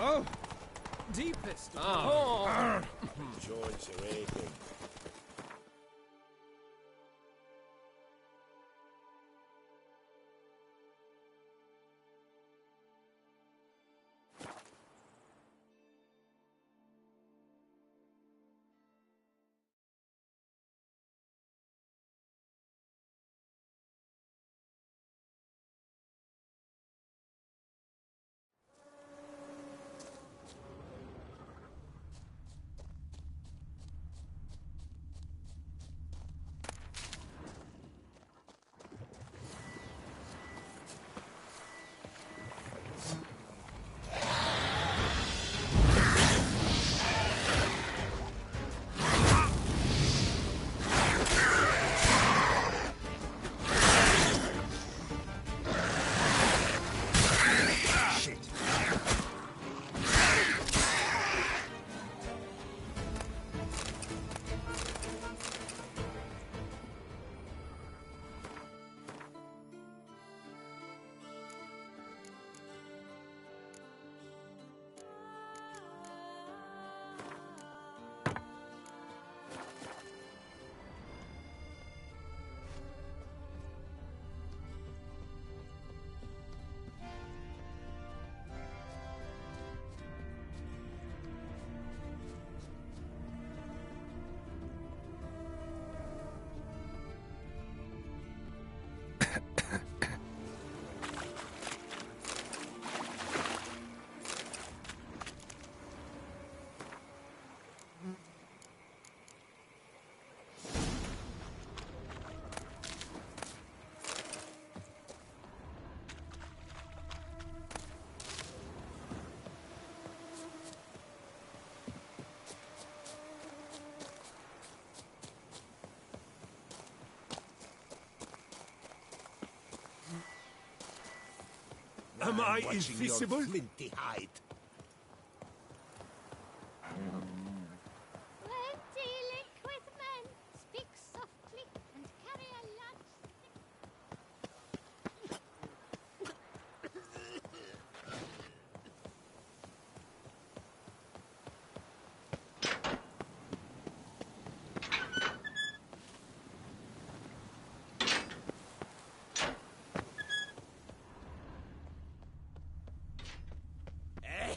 Oh! Deepest. Joints are aching. Am I Watching invisible? your flinty hide. Plenty liquid men. Speak softly and carry a large Eh?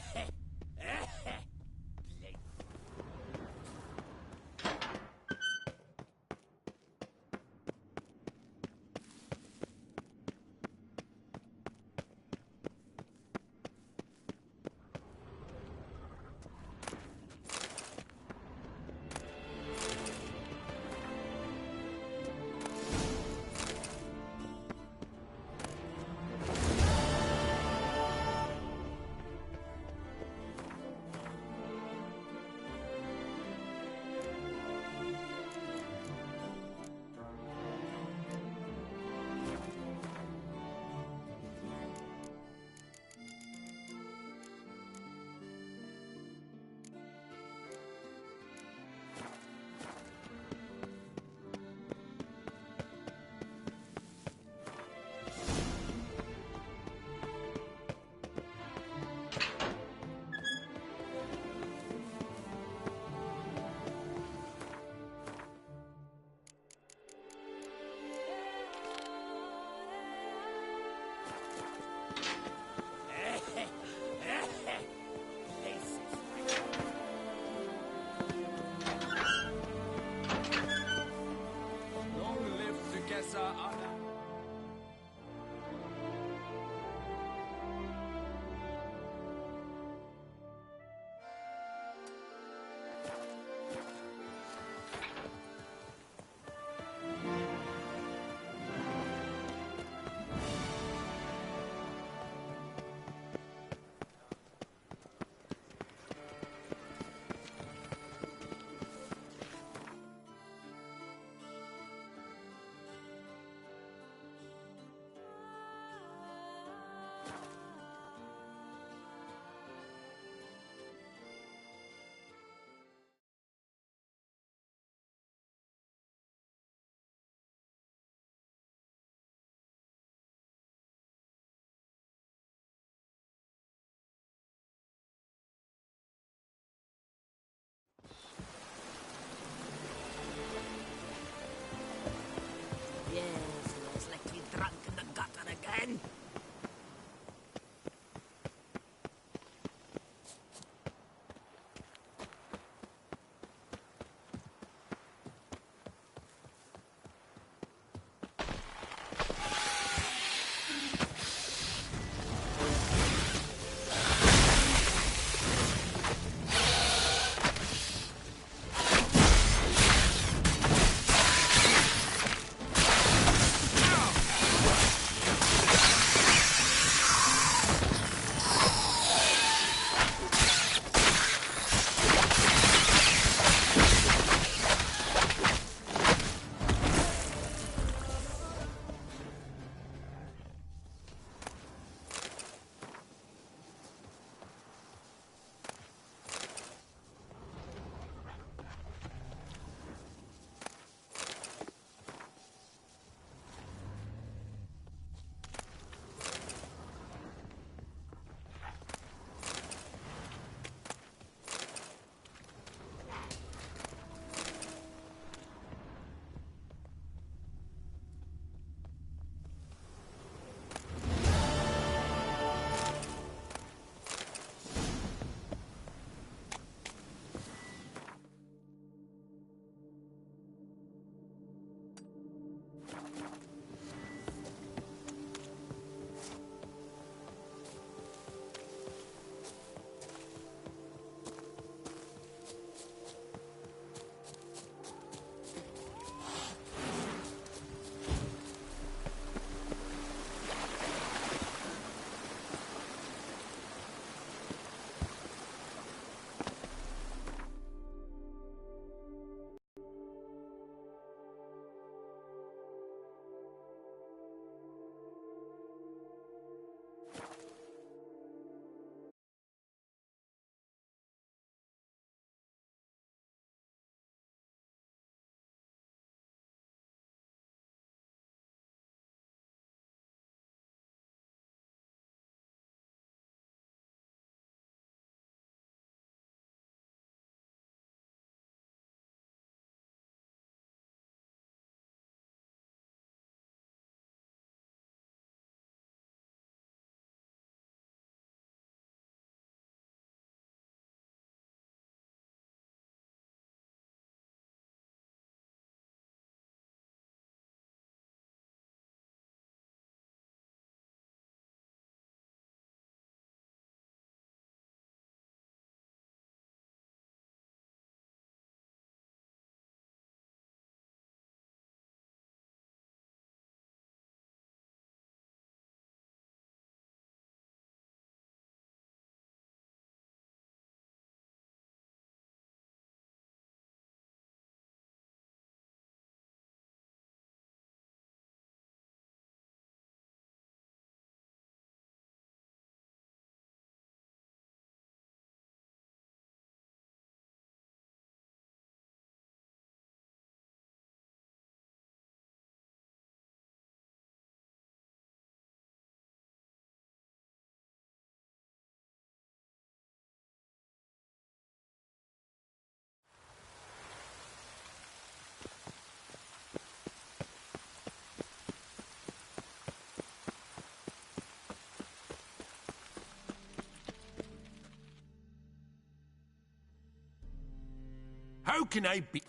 How can I be...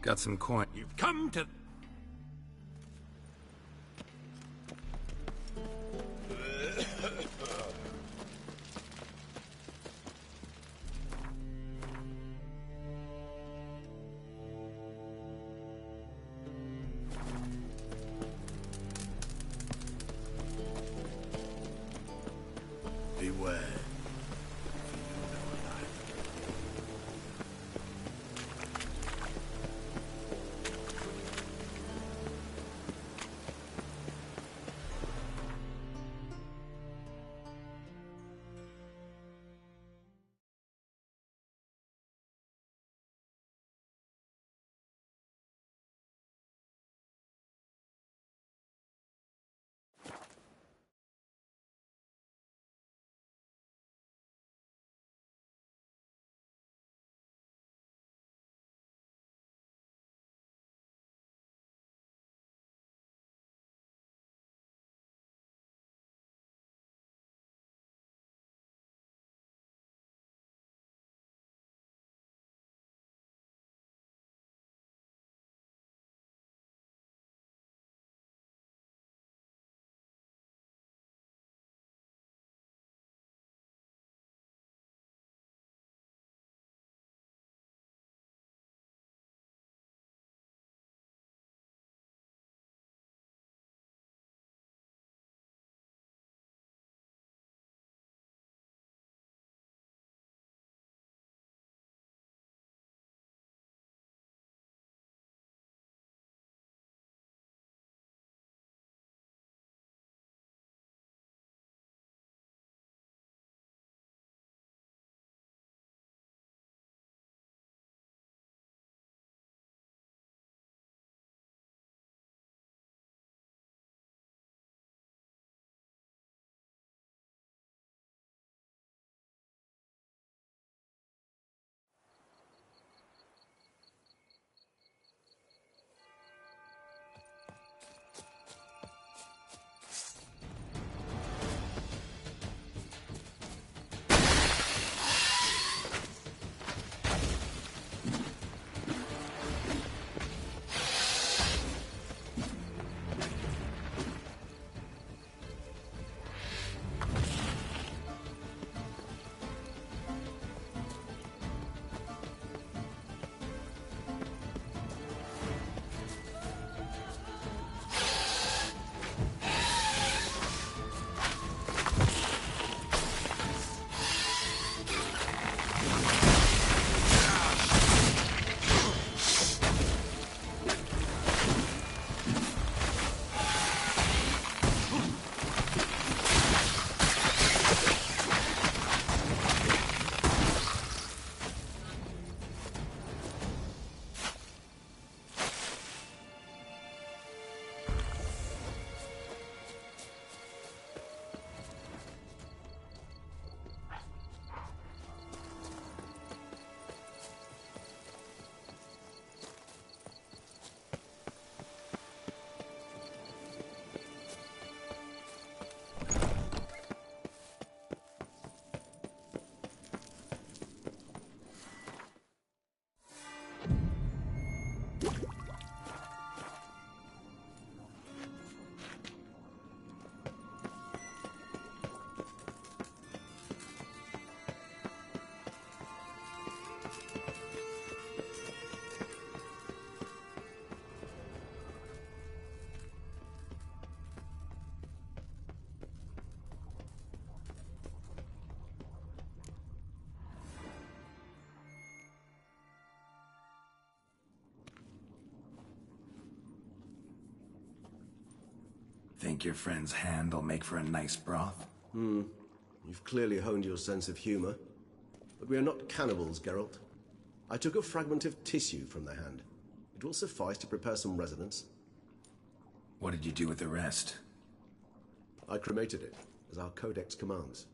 Got some coin. You've come to... Beware. Think your friend's hand will make for a nice broth? You've clearly honed your sense of humor. But we are not cannibals, Geralt. I took a fragment of tissue from the hand. It will suffice to prepare some resonance. What did you do with the rest? I cremated it, as our codex commands.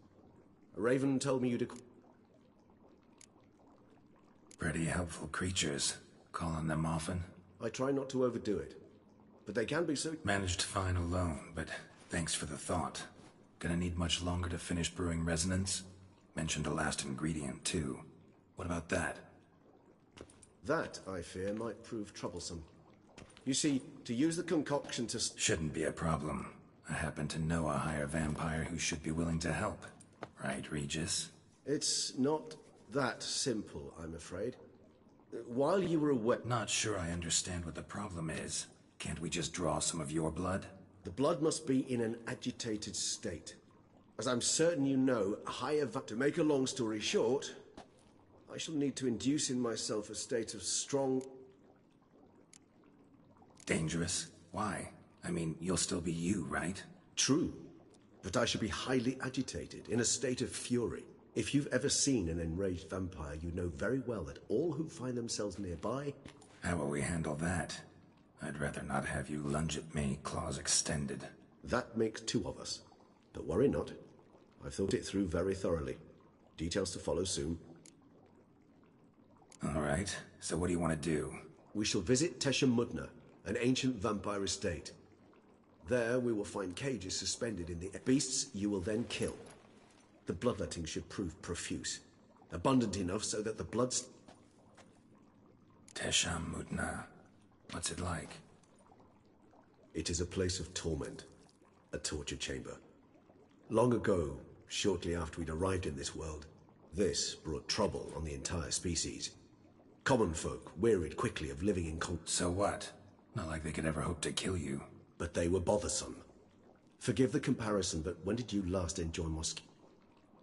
A raven told me you'd... Pretty helpful creatures. Call on them often? I try not to overdo it. But they can be so... Managed fine alone, but thanks for the thought. Gonna need much longer to finish brewing resonance? Mentioned a last ingredient, too. What about that? That, I fear, might prove troublesome. You see, to use the concoction to... Shouldn't be a problem. I happen to know a higher vampire who should be willing to help. Right, Regis? It's not that simple, I'm afraid. While you were away... Not sure I understand what the problem is. Can't we just draw some of your blood? The blood must be in an agitated state. As I'm certain you know, a higher to make a long story short, I shall need to induce in myself a state of strong... Dangerous? Why? I mean, you'll still be you, right? True. But I shall be highly agitated, in a state of fury. If you've ever seen an enraged vampire, you know very well that all who find themselves nearby... How will we handle that? I'd rather not have you lunge at me, claws extended. That makes two of us. But worry not. I've thought it through very thoroughly. Details to follow soon. All right. So what do you want to do? We shall visit Teshamudna, an ancient vampire estate. There we will find cages suspended in the beasts you will then kill. The bloodletting should prove profuse. Abundant enough so that the bloods... Teshamudna. What's it like? It is a place of torment. A torture chamber. Long ago, shortly after we'd arrived in this world, this brought trouble on the entire species. Common folk wearied quickly of living in So what? Not like they could ever hope to kill you. But they were bothersome. Forgive the comparison, but when did you last enjoy mosque?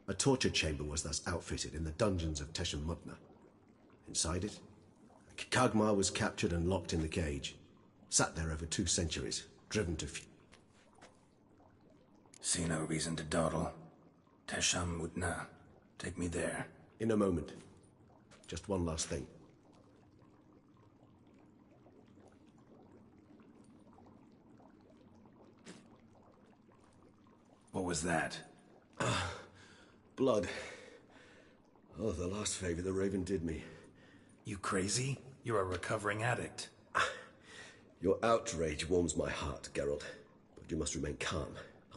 A torture chamber was thus outfitted in the dungeons of Teshamudna. Inside it, Kagmar was captured and locked in the cage. Sat there over 2 centuries, driven to... See no reason to dawdle. Teshamudna. Take me there. In a moment. Just one last thing. What was that? Blood. Oh, the last favor the Raven did me. You crazy? You're a recovering addict. Your outrage warms my heart, Geralt. But you must remain calm.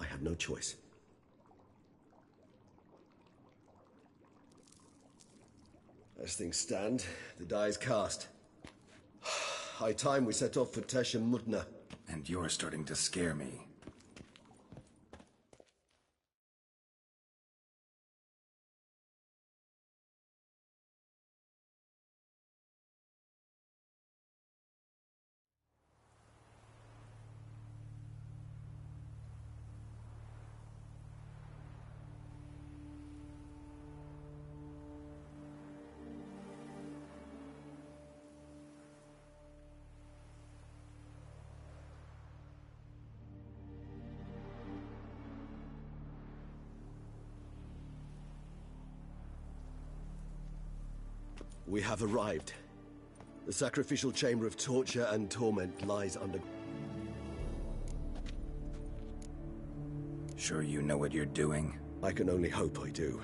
I have no choice. As things stand, the die is cast. High time we set off for Teshamudna. And you're starting to scare me. We have arrived. The sacrificial chamber of torture and torment lies under... Sure you know what you're doing? I can only hope I do.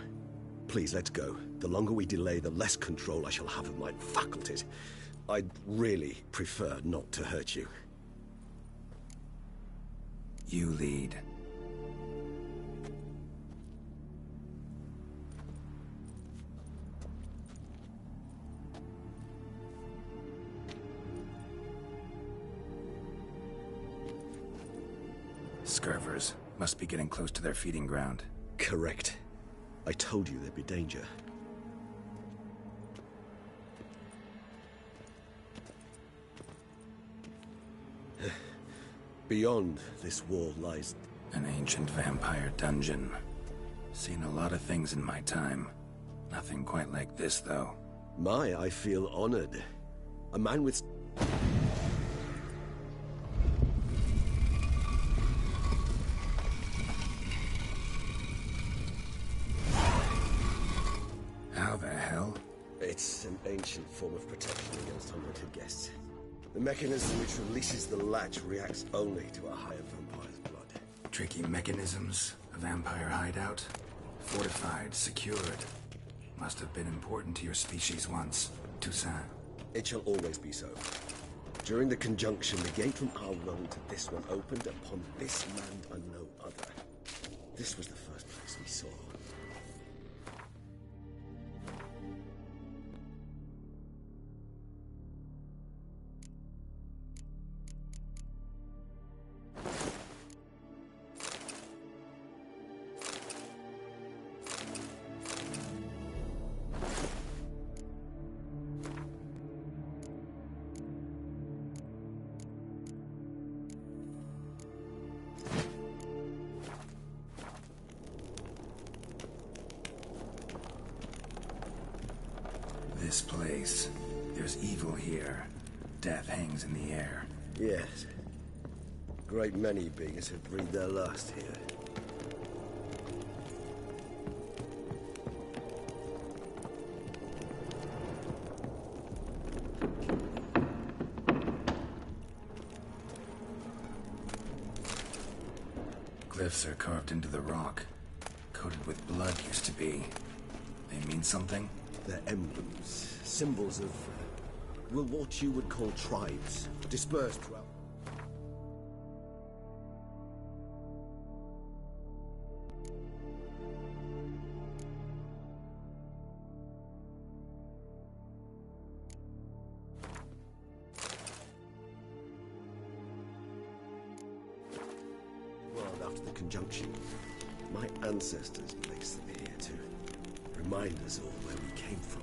Please, let's go. The longer we delay, the less control I shall have of my faculties. I'd really prefer not to hurt you. You lead. Scurvers. Must be getting close to their feeding ground. Correct. I told you there'd be danger. Beyond this wall lies... An ancient vampire dungeon. Seen a lot of things in my time. Nothing quite like this, though. I feel honored. A man with... How the hell? It's an ancient form of protection against unwanted guests. The mechanism which releases the latch reacts only to a higher vampire's blood. Tricky mechanisms. A vampire hideout. Fortified, secured. Must have been important to your species once. Toussaint. It shall always be so. During the conjunction, the gate from our realm to this one opened upon this land and no other. This was the first place we saw. This place. There's evil here. Death hangs in the air. Yes. Great many beings have breathed their last here. Glyphs are carved into the rock. Coated with blood used to be. They mean something? They're emblems, symbols of, well, what you would call tribes, dispersed throughout. Well, after the conjunction, my ancestors placed them here to remind us all where we came from.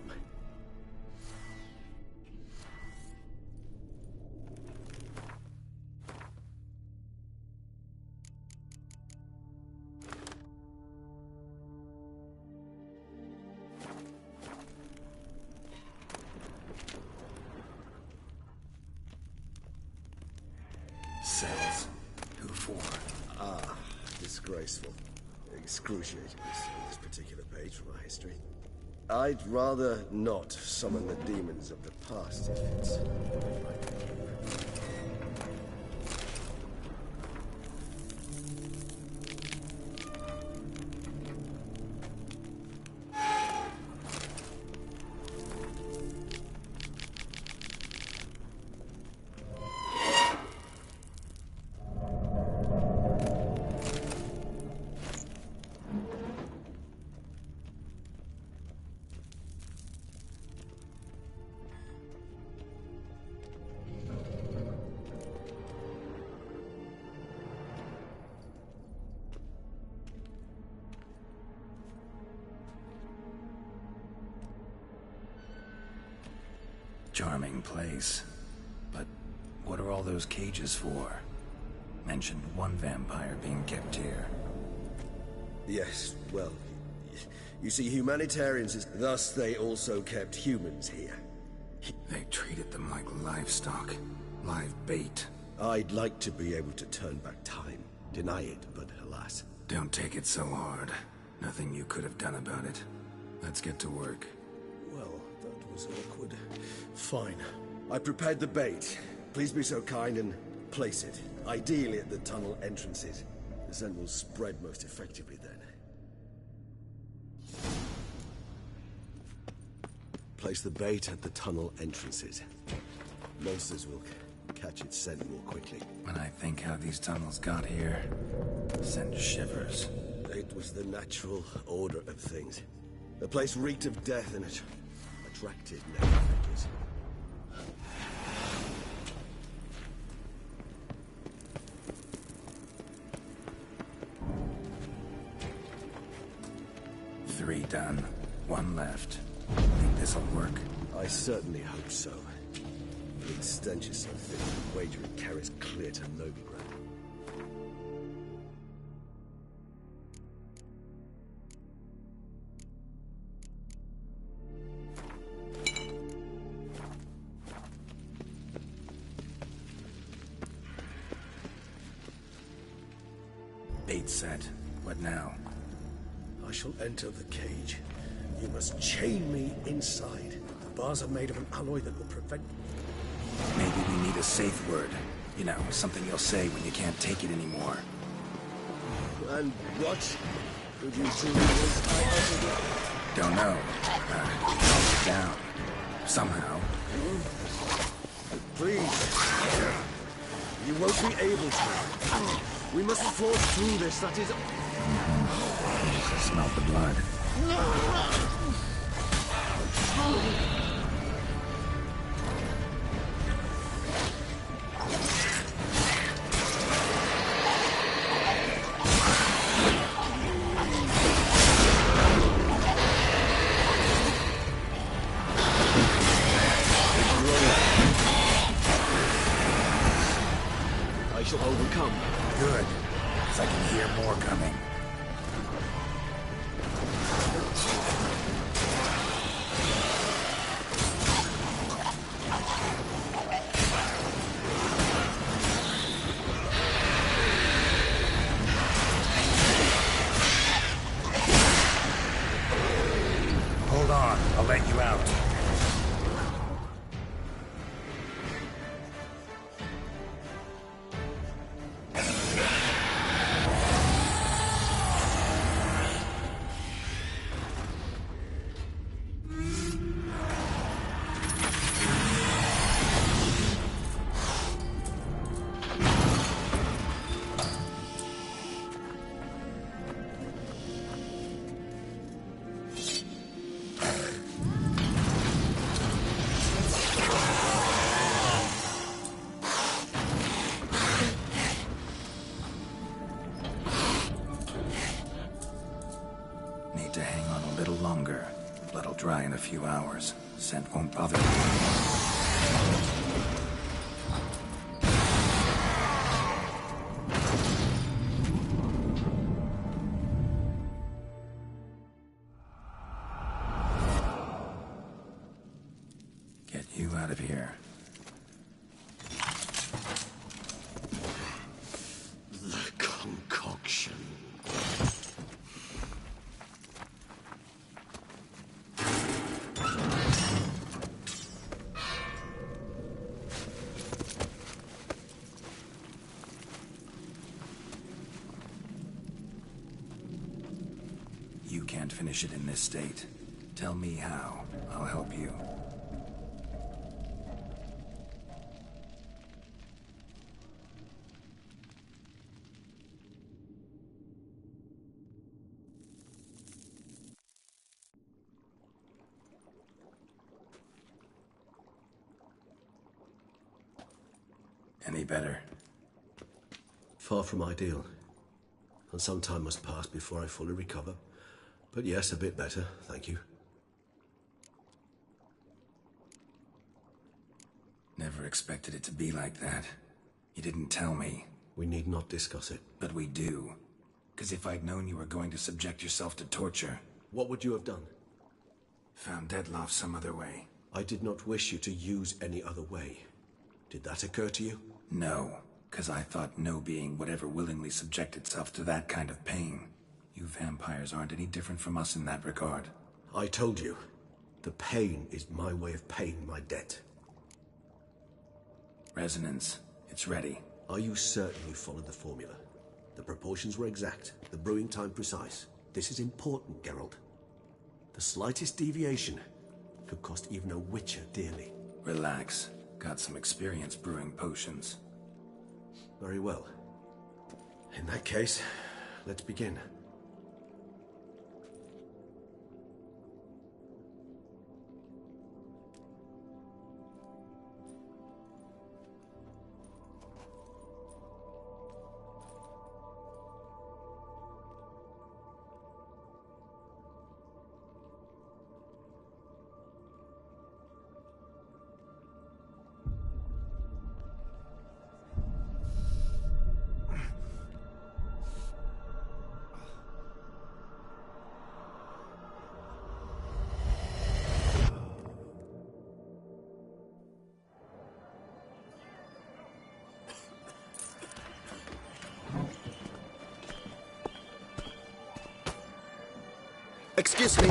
Cells. Who for? Ah, disgraceful. Excruciating this particular page from our history. I'd rather not summon the demons of the past if it's... Charming place. But what are all those cages for? Mentioned one vampire being kept here. Yes, well, you see, humanitarians, thus they also kept humans here. They treated them like livestock. Live bait. I'd like to be able to turn back time. Deny it, but alas. Don't take it so hard. Nothing you could have done about it. Let's get to work. Well, that was awkward. Fine. I prepared the bait. Please be so kind and place it. Ideally at the tunnel entrances. The scent will spread most effectively then. Place the bait at the tunnel entrances. Monsters will catch its scent more quickly. When I think how these tunnels got here, send shivers. It was the natural order of things. The place reeked of death and it attracted negative figures. Three done. One left. Think this'll work? I certainly hope so. The stench is so thick, the wager it carries clear to Novigrad. Bait set. What now? I shall enter the cage. You must chain me inside. The bars are made of an alloy that will prevent... Maybe we need a safe word. You know, something you'll say when you can't take it anymore. And what would you do if I uttered it? Don't know. Calm it down. Somehow. Please. You won't be able to. We must force through this, that is... Smell the blood. I shall overcome. Good. 'Cause I can hear more coming. I'll let you out. Need to hang on a little longer. Blood'll dry in a few hours. Scent won't bother me. Get you out of here. The concoction. You can't finish it in this state. Tell me how. I'll help you. Any better? Far from ideal. And some time must pass before I fully recover. But yes, a bit better, thank you. Never expected it to be like that. You didn't tell me. We need not discuss it. But we do. Because if I'd known you were going to subject yourself to torture... What would you have done? Found Dettlaff some other way. I did not wish you to use any other way. Did that occur to you? No, because I thought no being would ever willingly subject itself to that kind of pain. You vampires aren't any different from us in that regard. I told you, the pain is my way of paying my debt. Resonance, it's ready. Are you certain you followed the formula? The proportions were exact, the brewing time precise. This is important, Geralt. The slightest deviation could cost even a witcher dearly. Relax. Got some experience brewing potions. Very well. In that case, let's begin. Excuse me.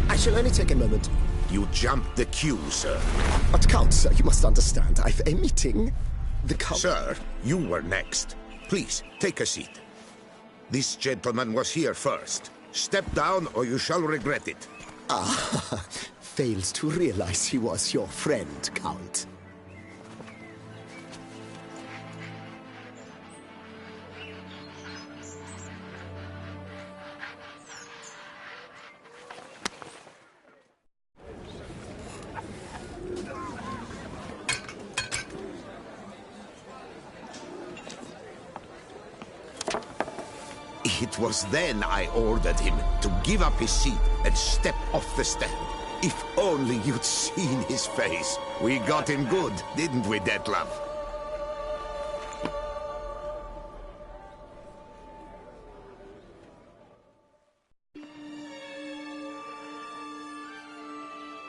I shall only take a moment. You jumped the queue, sir. But Count, sir, you must understand. I've a meeting. The Count... Sir, you were next. Please, take a seat. This gentleman was here first. Step down or you shall regret it. Ah, fails to realize he was your friend, Count. It was then I ordered him to give up his seat and step off the stand. If only you'd seen his face. We got him good, didn't we, Dettlaff?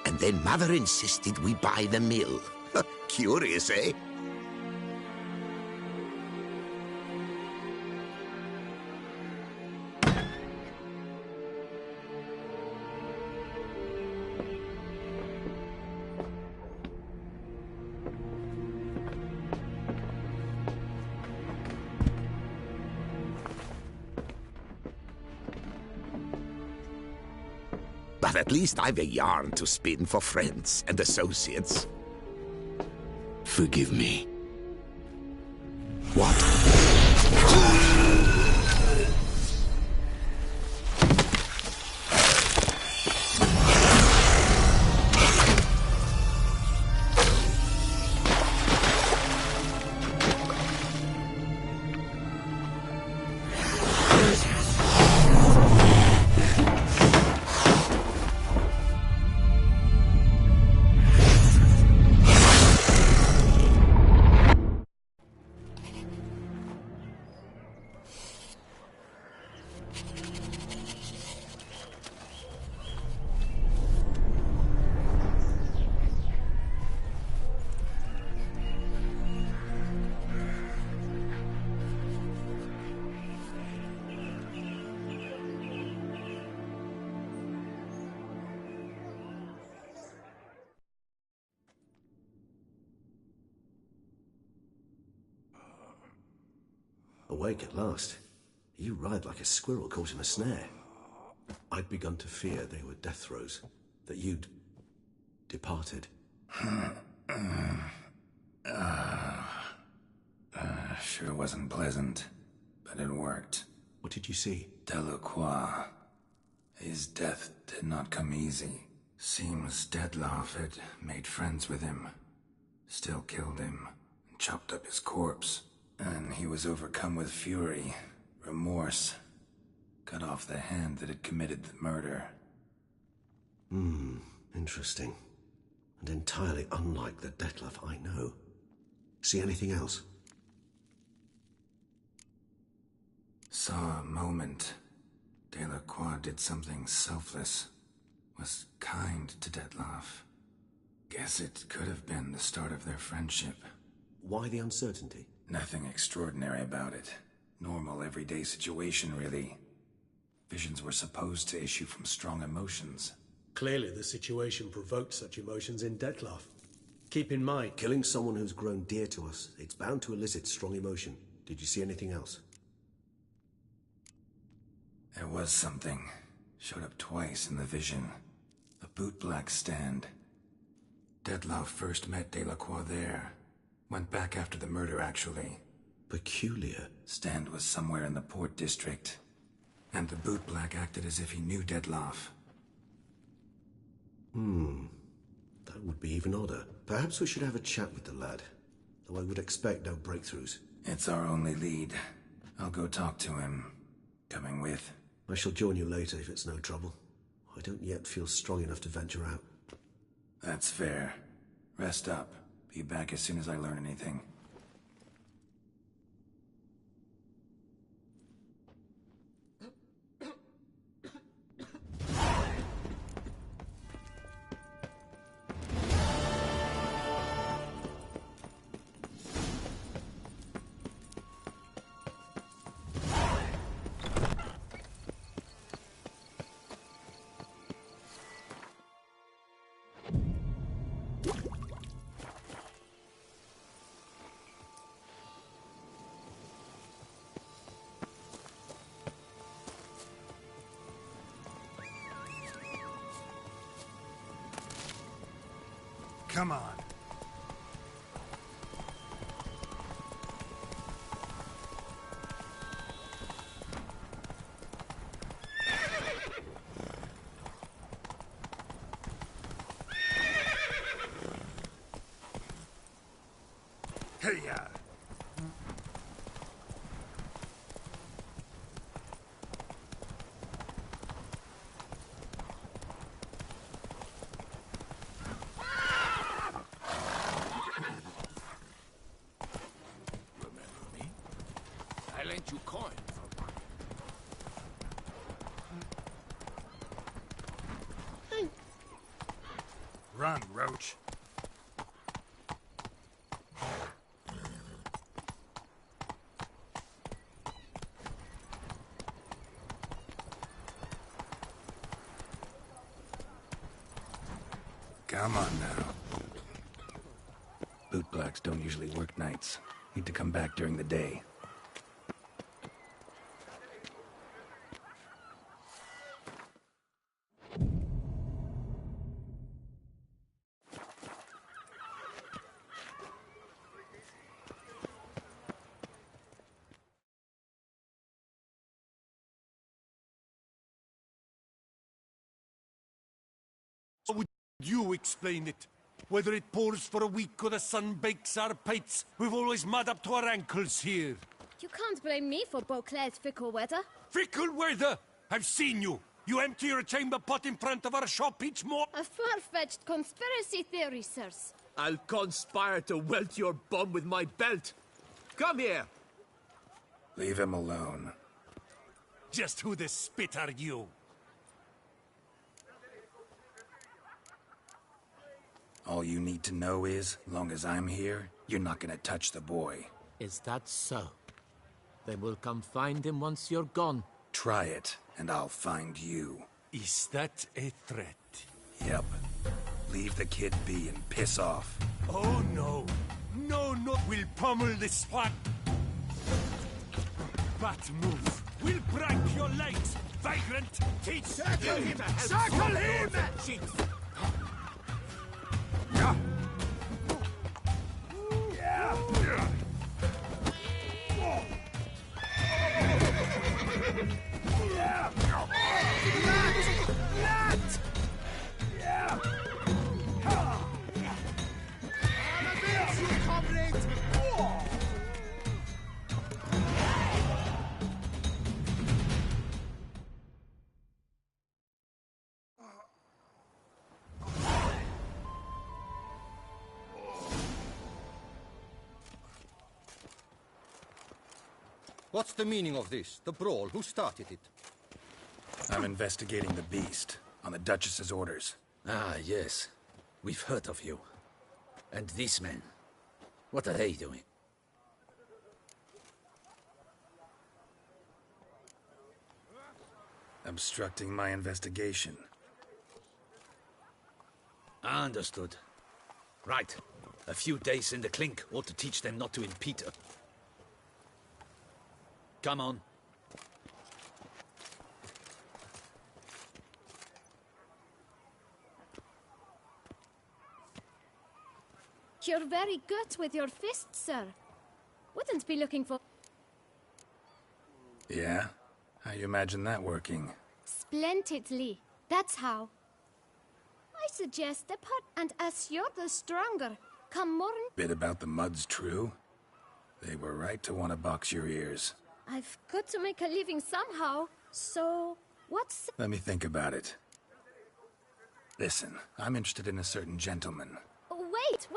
And then Mother insisted we buy the mill. Curious, eh? But at least I've a yarn to spin for friends and associates. Forgive me. What? Awake at last. You ride like a squirrel caught in a snare. I'd begun to fear they were death throes, that you'd departed. Sure wasn't pleasant, but it worked. What did you see? Delacroix. His death did not come easy. Seems Dettlaff had made friends with him, still killed him, and chopped up his corpse. And he was overcome with fury, remorse, cut off the hand that had committed the murder. Interesting. And entirely unlike the Dettlaff I know. See anything else? Saw a moment. Delacroix did something selfless. Was kind to Dettlaff. Guess it could have been the start of their friendship. Why the uncertainty? Nothing extraordinary about it. Normal, everyday situation, really. Visions were supposed to issue from strong emotions. Clearly the situation provoked such emotions in Dettlaff. Keep in mind, killing someone who's grown dear to us, it's bound to elicit strong emotion. Did you see anything else? There was something. Showed up twice in the vision. A bootblack stand. Dettlaff first met Delacroix there. Went back after the murder, actually. Peculiar. Stand was somewhere in the port district. And the bootblack acted as if he knew Dettlaff. That would be even odder. Perhaps we should have a chat with the lad. Though I would expect no breakthroughs. It's our only lead. I'll go talk to him. Coming with? I shall join you later if it's no trouble. I don't yet feel strong enough to venture out. That's fair. Rest up. Be back as soon as I learn anything. Come on. Hey-ya. I lent you coin for mine. Run, Roach. Come on now. Bootblacks don't usually work nights. Need to come back during the day. How would you explain it? Whether it pours for a week or the sun bakes our pates, we've always mud up to our ankles here. You can't blame me for Beauclair's fickle weather. Fickle weather! I've seen you! You empty your chamber pot in front of our shop each morning. A far-fetched conspiracy theory, sirs. I'll conspire to welt your bum with my belt. Come here. Leave him alone. Just who the spit are you? All you need to know is, long as I'm here, you're not gonna touch the boy. Is that so? They will come find him once you're gone. Try it, and I'll find you. Is that a threat? Yep. Leave the kid be and piss off. Oh no! No, we'll pummel this swat! Bat move! We'll break your legs, vagrant! Teach Circle him! Circle him! Yeah. What's the meaning of this? The brawl? Who started it? I'm investigating the beast, on the Duchess's orders. Ah, yes. We've heard of you. And these men, what are they doing? Obstructing my investigation. Understood. Right. A few days in the clink ought to teach them not to impede her. Come on. You're very good with your fists, sir. Wouldn't be looking for... Yeah? How you imagine that working? Splendidly. That's how. I suggest depart, and as you're the stronger, come more... Bit about the mud's true? They were right to want to box your ears. I've got to make a living somehow, so... what's... Let me think about it. Listen, I'm interested in a certain gentleman. Wait!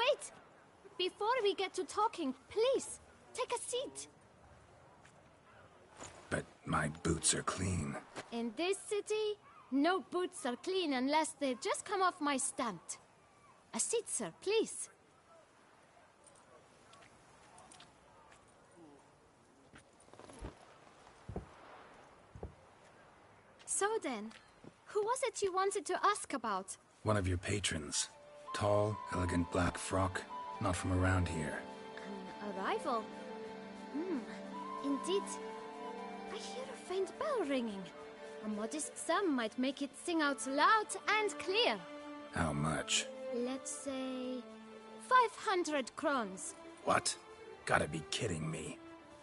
Before we get to talking, please, take a seat. But my boots are clean. In this city, no boots are clean unless they just come off my stand. A seat, sir, please. So then, who was it you wanted to ask about? One of your patrons. Tall, elegant black frock. Not from around here. An arrival? Indeed. I hear a faint bell ringing. A modest sum might make it sing out loud and clear. How much? Let's say... 500 crowns. What? Gotta be kidding me.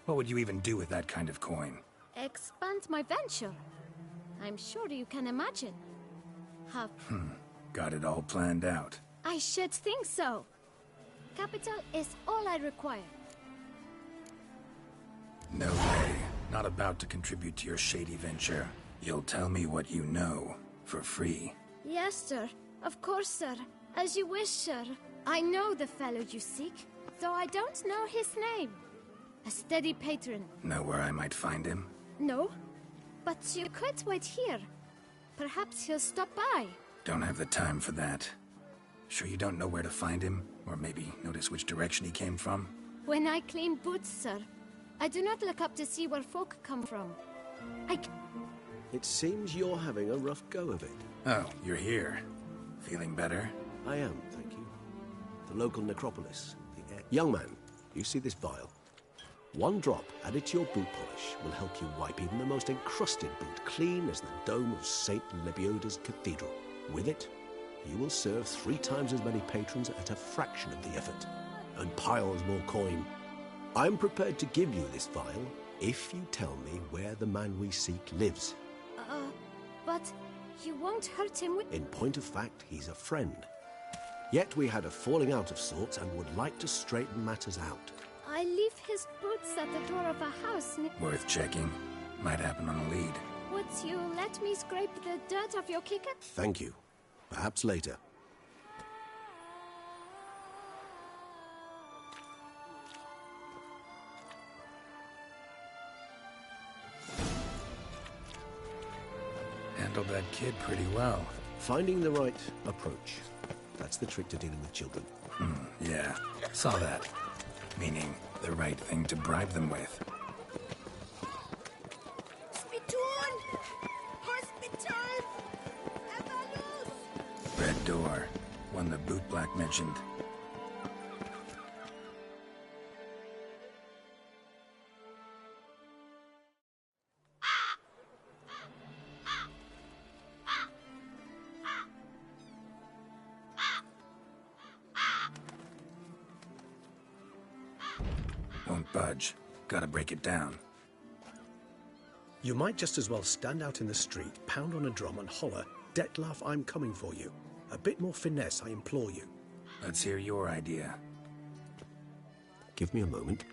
What would you even do with that kind of coin? Expand my venture. I'm sure you can imagine. Have... Got it all planned out. I should think so. Capital is all I require. No way. Not about to contribute to your shady venture. You'll tell me what you know, for free. Yes, sir. Of course, sir. As you wish, sir. I know the fellow you seek, though I don't know his name. A steady patron. Know where I might find him? No, but you could wait here. Perhaps he'll stop by. Don't have the time for that. Sure you don't know where to find him? Or maybe notice which direction he came from? When I clean boots, sir, I do not look up to see where folk come from. It seems you're having a rough go of it. Oh, you're here. Feeling better? I am, thank you. The local necropolis. Young man, you see this vial? One drop added to your boot polish will help you wipe even the most encrusted boot clean as the dome of St. Lebioda's cathedral. With it, you will serve 3 times as many patrons at a fraction of the effort, and piles more coin. I'm prepared to give you this vial if you tell me where the man we seek lives. But You won't hurt him with... In point of fact, he's a friend. Yet we had a falling out of sorts and would like to straighten matters out. I leave his boots at the door of a house. Worth checking. Might happen on a lead. Would you let me scrape the dirt off your kicker? Thank you. Perhaps later. Handled that kid pretty well. Finding the right approach. That's the trick to dealing with children. Yeah, saw that. Meaning, the right thing to bribe them with. Spittoon! Hospital! Evalus! Red door. One the bootblack mentioned. Won't budge. Gotta break it down. You might just as well stand out in the street, pound on a drum and holler, "Detlef, I'm coming for you." A bit more finesse, I implore you. Let's hear your idea. Give me a moment.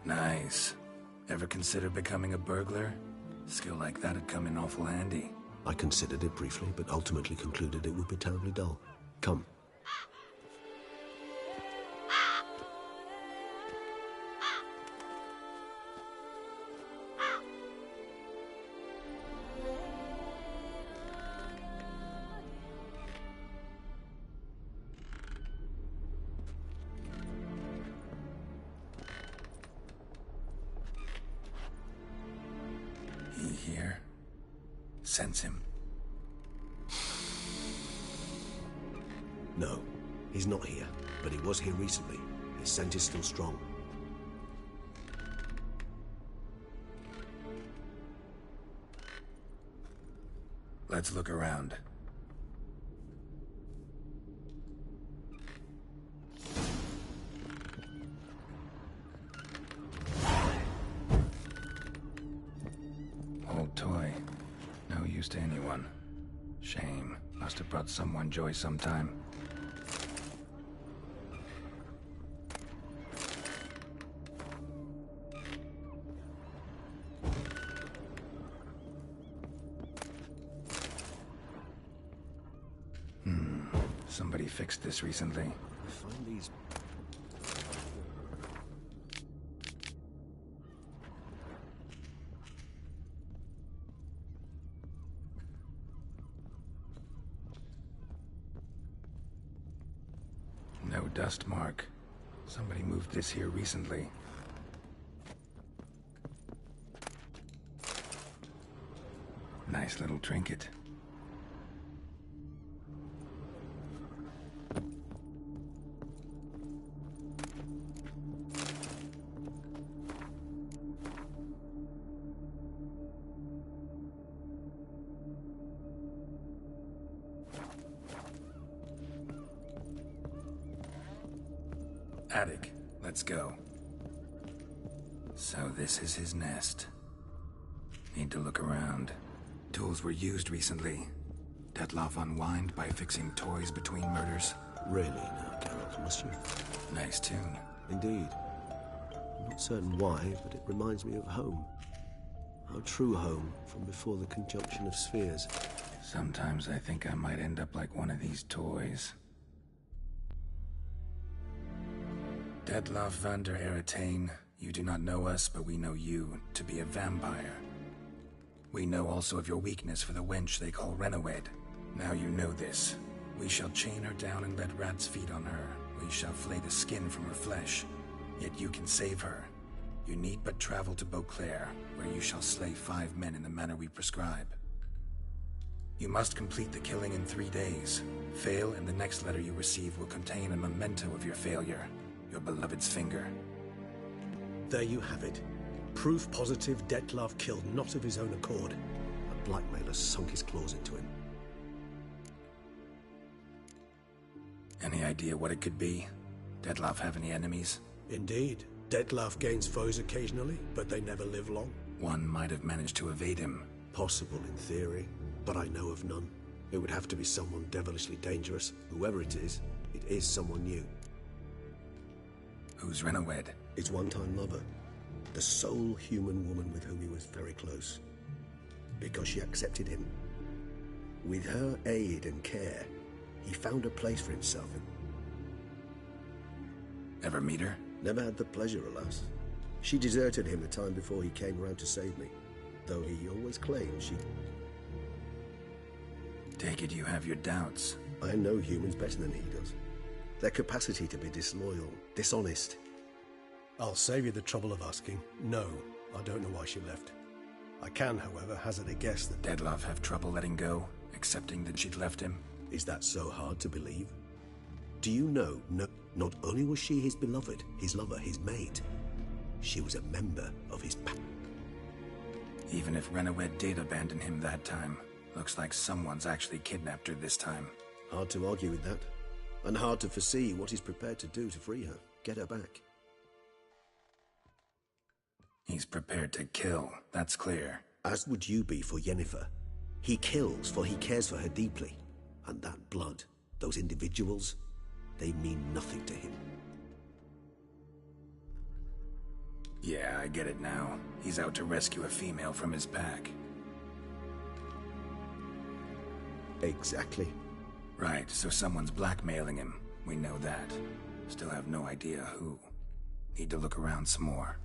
Nice. Ever consider becoming a burglar? Skill like that'd come in awful handy. I considered it briefly, but ultimately concluded it would be terribly dull. Come. He here? Sense him? No, he's not here, but he was here recently. His scent is still strong. Let's look around. Old toy. No use to anyone. Shame. Must have brought someone joy sometime. Somebody fixed this recently. I find these... No dust mark. Somebody moved this here recently. Nice little trinket. Attic. Let's go. So this is his nest. Need to look around. Tools were used recently. Detlef unwind by fixing toys between murders. Really now, Geralt, must you? Nice tune. Indeed. I'm not certain why, but it reminds me of home. Our true home from before the conjunction of spheres. Sometimes I think I might end up like one of these toys. Detlef van der Eretane, you do not know us, but we know you to be a vampire. We know also of your weakness for the wench they call Renawed. Now you know this. We shall chain her down and let rats feed on her. We shall flay the skin from her flesh. Yet you can save her. You need but travel to Beauclair, where you shall slay 5 men in the manner we prescribe. You must complete the killing in 3 days. Fail, and the next letter you receive will contain a memento of your failure. Your beloved's finger. There you have it. Proof positive Detlef killed not of his own accord. A blackmailer sunk his claws into him. Any idea what it could be? Dettlaff have any enemies? Indeed. Dettlaff gains foes occasionally, but they never live long. One might have managed to evade him. Possible in theory, but I know of none. It would have to be someone devilishly dangerous. Whoever it is someone new. Who's Renawed? His one-time lover. The sole human woman with whom he was very close. Because she accepted him. With her aid and care, he found a place for himself in... Ever meet her? Never had the pleasure, alas. She deserted him a time before he came around to save me. Though he always claimed she... Take it you have your doubts. I know humans better than he does. Their capacity to be disloyal, dishonest. I'll save you the trouble of asking. No, I don't know why she left. I can, however, hazard a guess that... Dettlaff have trouble letting go, accepting that she'd left him? Is that so hard to believe? Do you know, not only was she his beloved, his lover, his mate, she was a member of his pack. Even if Renawed did abandon him that time, looks like someone's actually kidnapped her this time. Hard to argue with that. And hard to foresee what he's prepared to do to free her, get her back. He's prepared to kill, that's clear. As would you be for Yennefer. He kills for he cares for her deeply. And that blood, those individuals, they mean nothing to him. Yeah, I get it now. He's out to rescue a female from his pack. Exactly. Right, so someone's blackmailing him. We know that. Still have no idea who. Need to look around some more.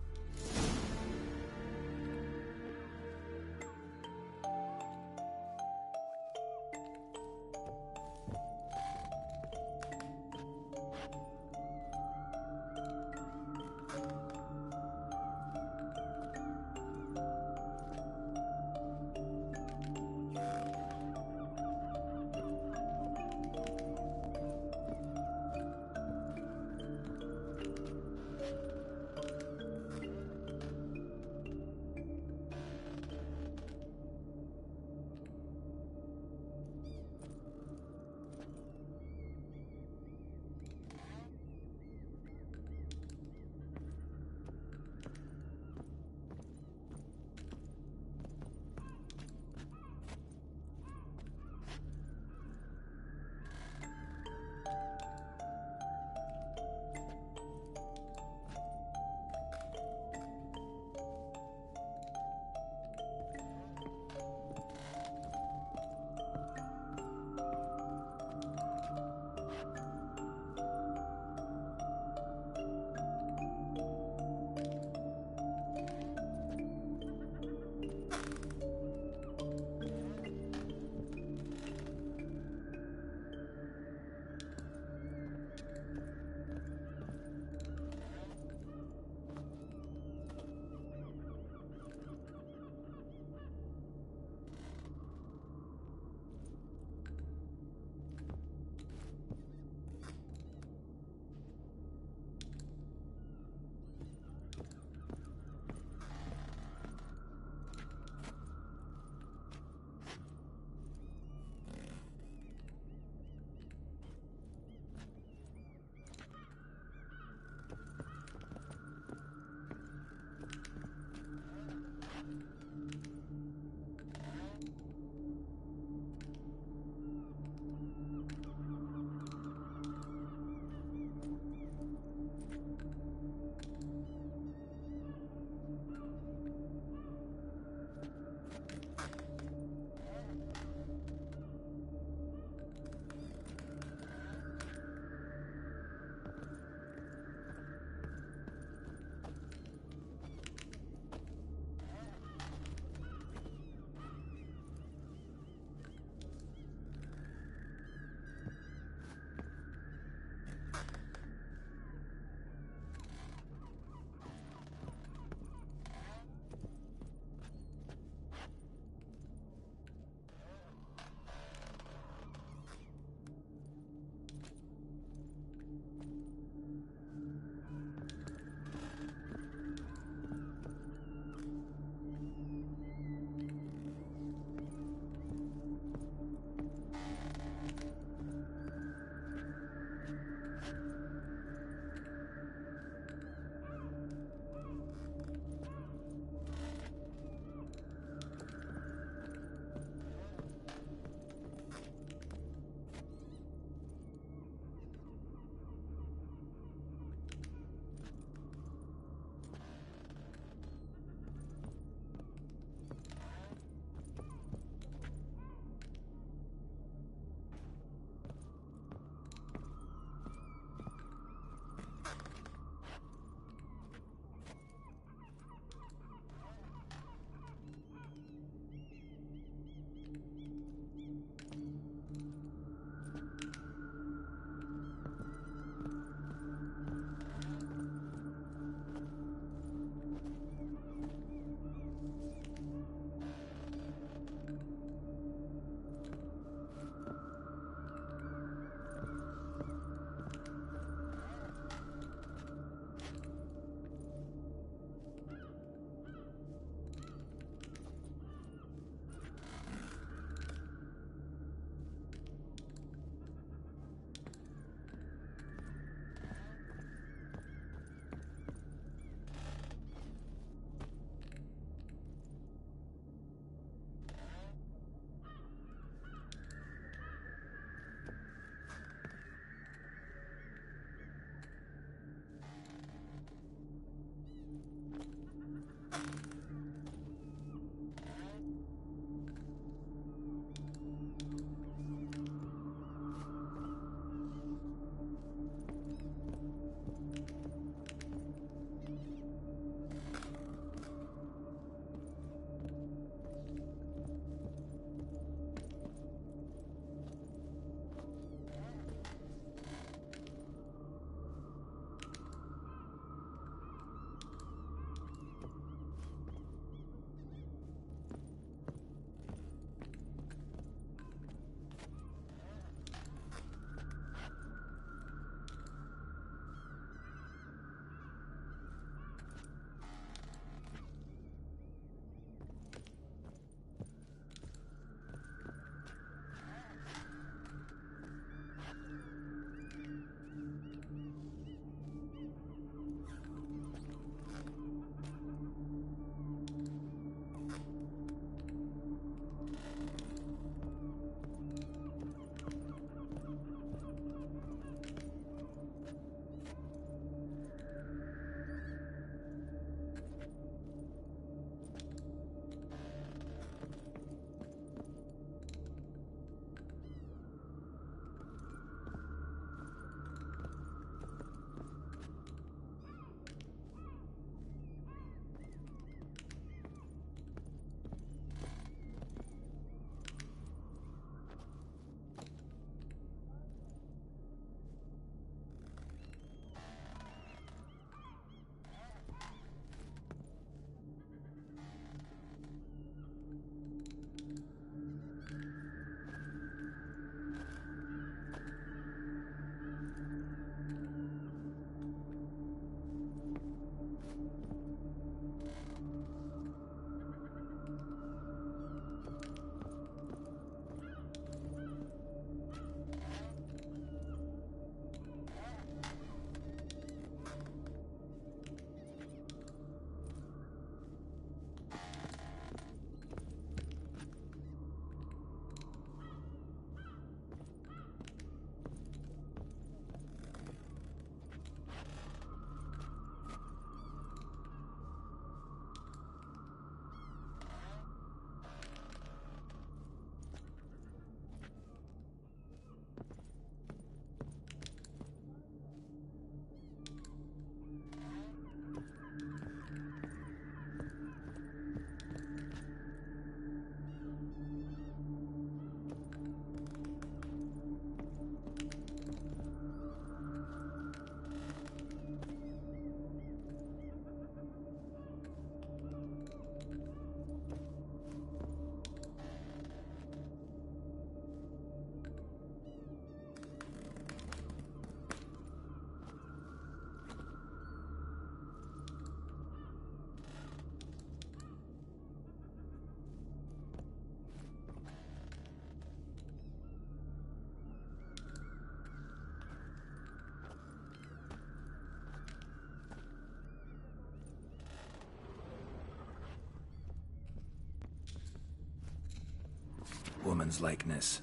Woman's likeness.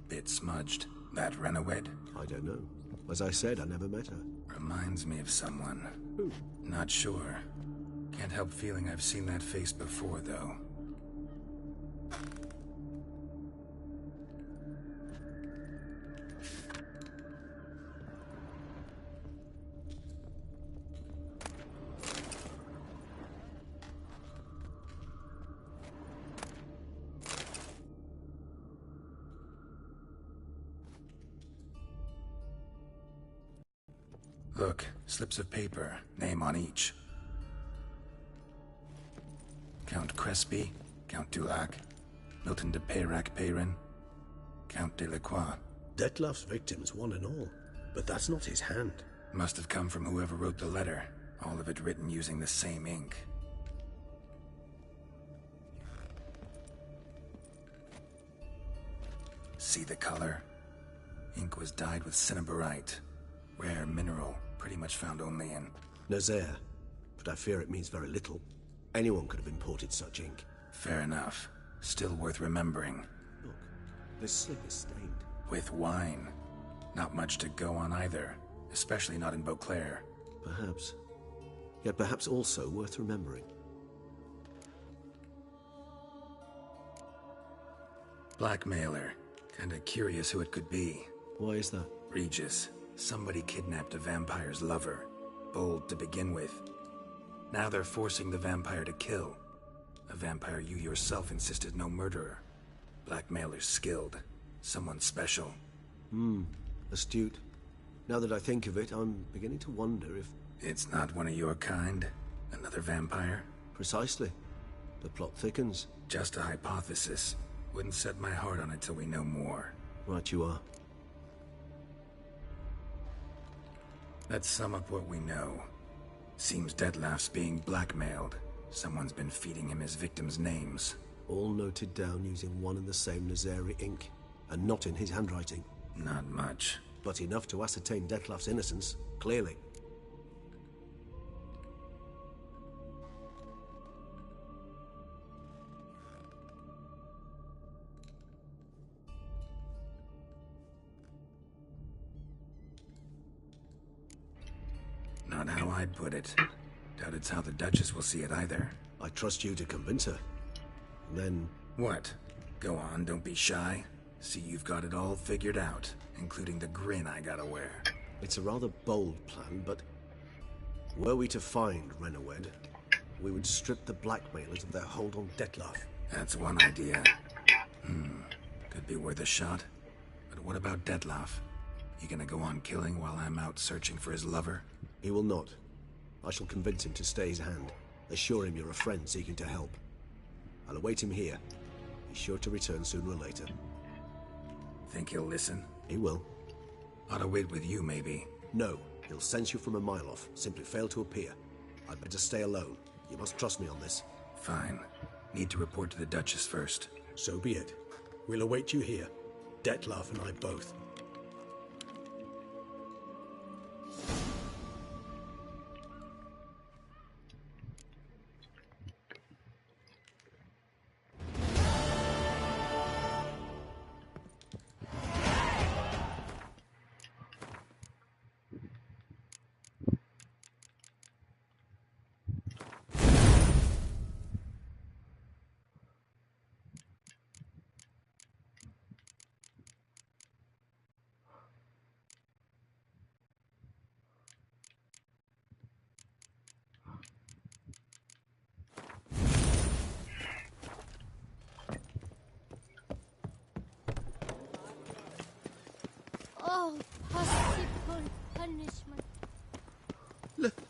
Bit smudged. That Renowed? I don't know. As I said, I never met her. Reminds me of someone. Who? Not sure. Can't help feeling I've seen that face before, though. Look, slips of paper, name on each. Count Crespi, Count Dulac, Milton de Peyrac-Peyrin, Count Delacroix. Detlef's victims, one and all. But that's not his hand. Must have come from whoever wrote the letter. All of it written using the same ink. See the color? Ink was dyed with cinnabarite. Rare mineral, pretty much found only in Nazaire. But I fear it means very little. Anyone could have imported such ink. Fair enough. Still worth remembering. Look, this slip is stained. With wine. Not much to go on either. Especially not in Beauclair. Perhaps. Yet perhaps also worth remembering. Blackmailer. Kinda curious who it could be. Why is that? Regis. Somebody kidnapped a vampire's lover. Bold to begin with. Now they're forcing the vampire to kill. A vampire you yourself insisted no murderer. Blackmailer's skilled. Someone special. Astute. Now that I think of it, I'm beginning to wonder if... It's not one of your kind? Another vampire? Precisely. The plot thickens. Just a hypothesis. Wouldn't set my heart on it till we know more. Right you are. Let's sum up what we know. Seems Detlef's being blackmailed. Someone's been feeding him his victims' names. All noted down using one and the same Nazari ink, and not in his handwriting. Not much. But enough to ascertain Detlef's innocence, clearly. Not how I'd put it. Doubt it's how the Duchess will see it either. I trust you to convince her. Then... What? Go on, don't be shy. See you've got it all figured out, including the grin I gotta wear. It's a rather bold plan, but... Were we to find Renowed, we would strip the blackmailers of their hold on Detlef. That's one idea. Could be worth a shot. But what about Detlef? You gonna go on killing while I'm out searching for his lover? He will not. I shall convince him to stay his hand. Assure him you're a friend seeking to help. I'll await him here. He's sure to return sooner or later. Think he'll listen? He will. Ought to wait with you, maybe. No. He'll sense you from a mile off. Simply fail to appear. I'd better stay alone. You must trust me on this. Fine. Need to report to the Duchess first. So be it. We'll await you here. Detlef and I both. Oh, possible punishment. Let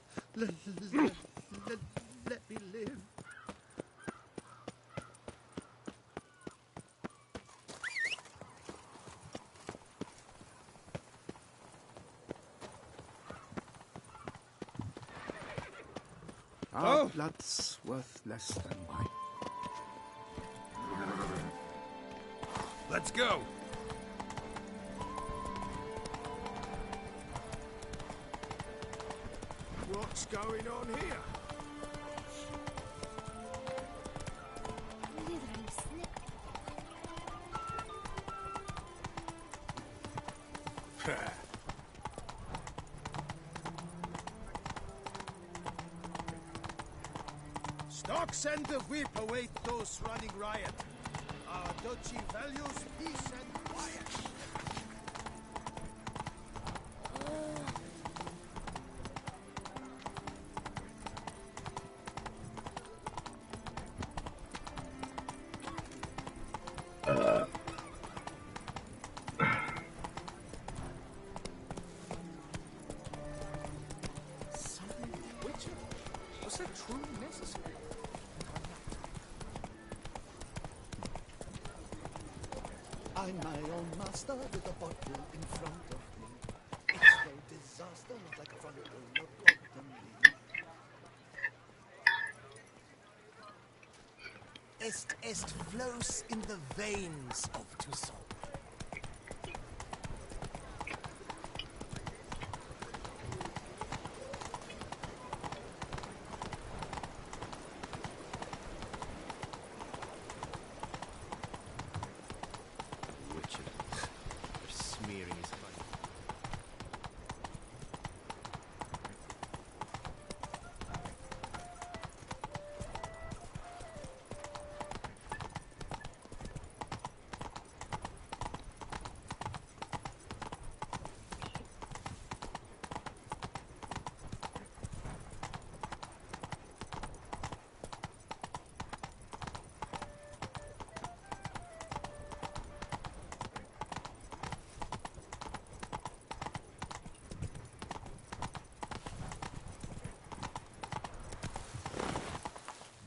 me live. Our blood's worth less than wine. Let's go. What's going on here? Little snip. Stocks and the whip await those running riot. Our duchy values peace and quiet. Was that truly necessary? I'm my own master with a bottle in front of me. It's no disaster, not like a frontal lobotomy. Est flows in the veins of Tucson.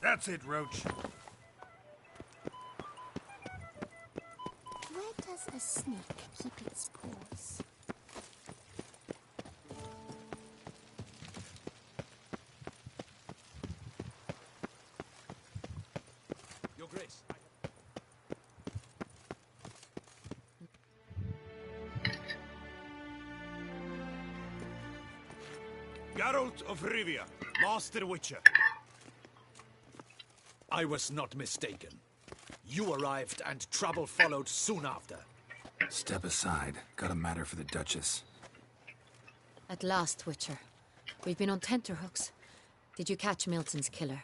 That's it, Roach. Where does a snake keep its paws? Your Grace. Geralt of Rivia, Master Witcher. I was not mistaken. You arrived and trouble followed soon after. Step aside. Got a matter for the Duchess. At last, Witcher. We've been on tenterhooks. Did you catch Milton's killer?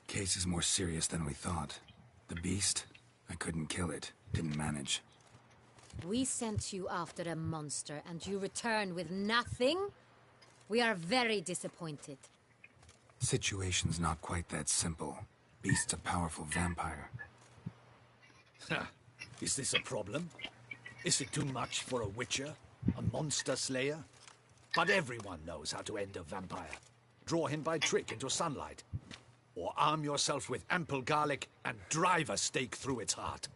Case is more serious than we thought. The beast? I couldn't kill it. Didn't manage. We sent you after a monster, and you return with nothing? We are very disappointed. Situation's not quite that simple. Beast's a powerful vampire. Is this a problem? Is it too much for a witcher? A monster slayer? But everyone knows how to end a vampire. Draw him by trick into sunlight. Or arm yourself with ample garlic and drive a stake through its heart.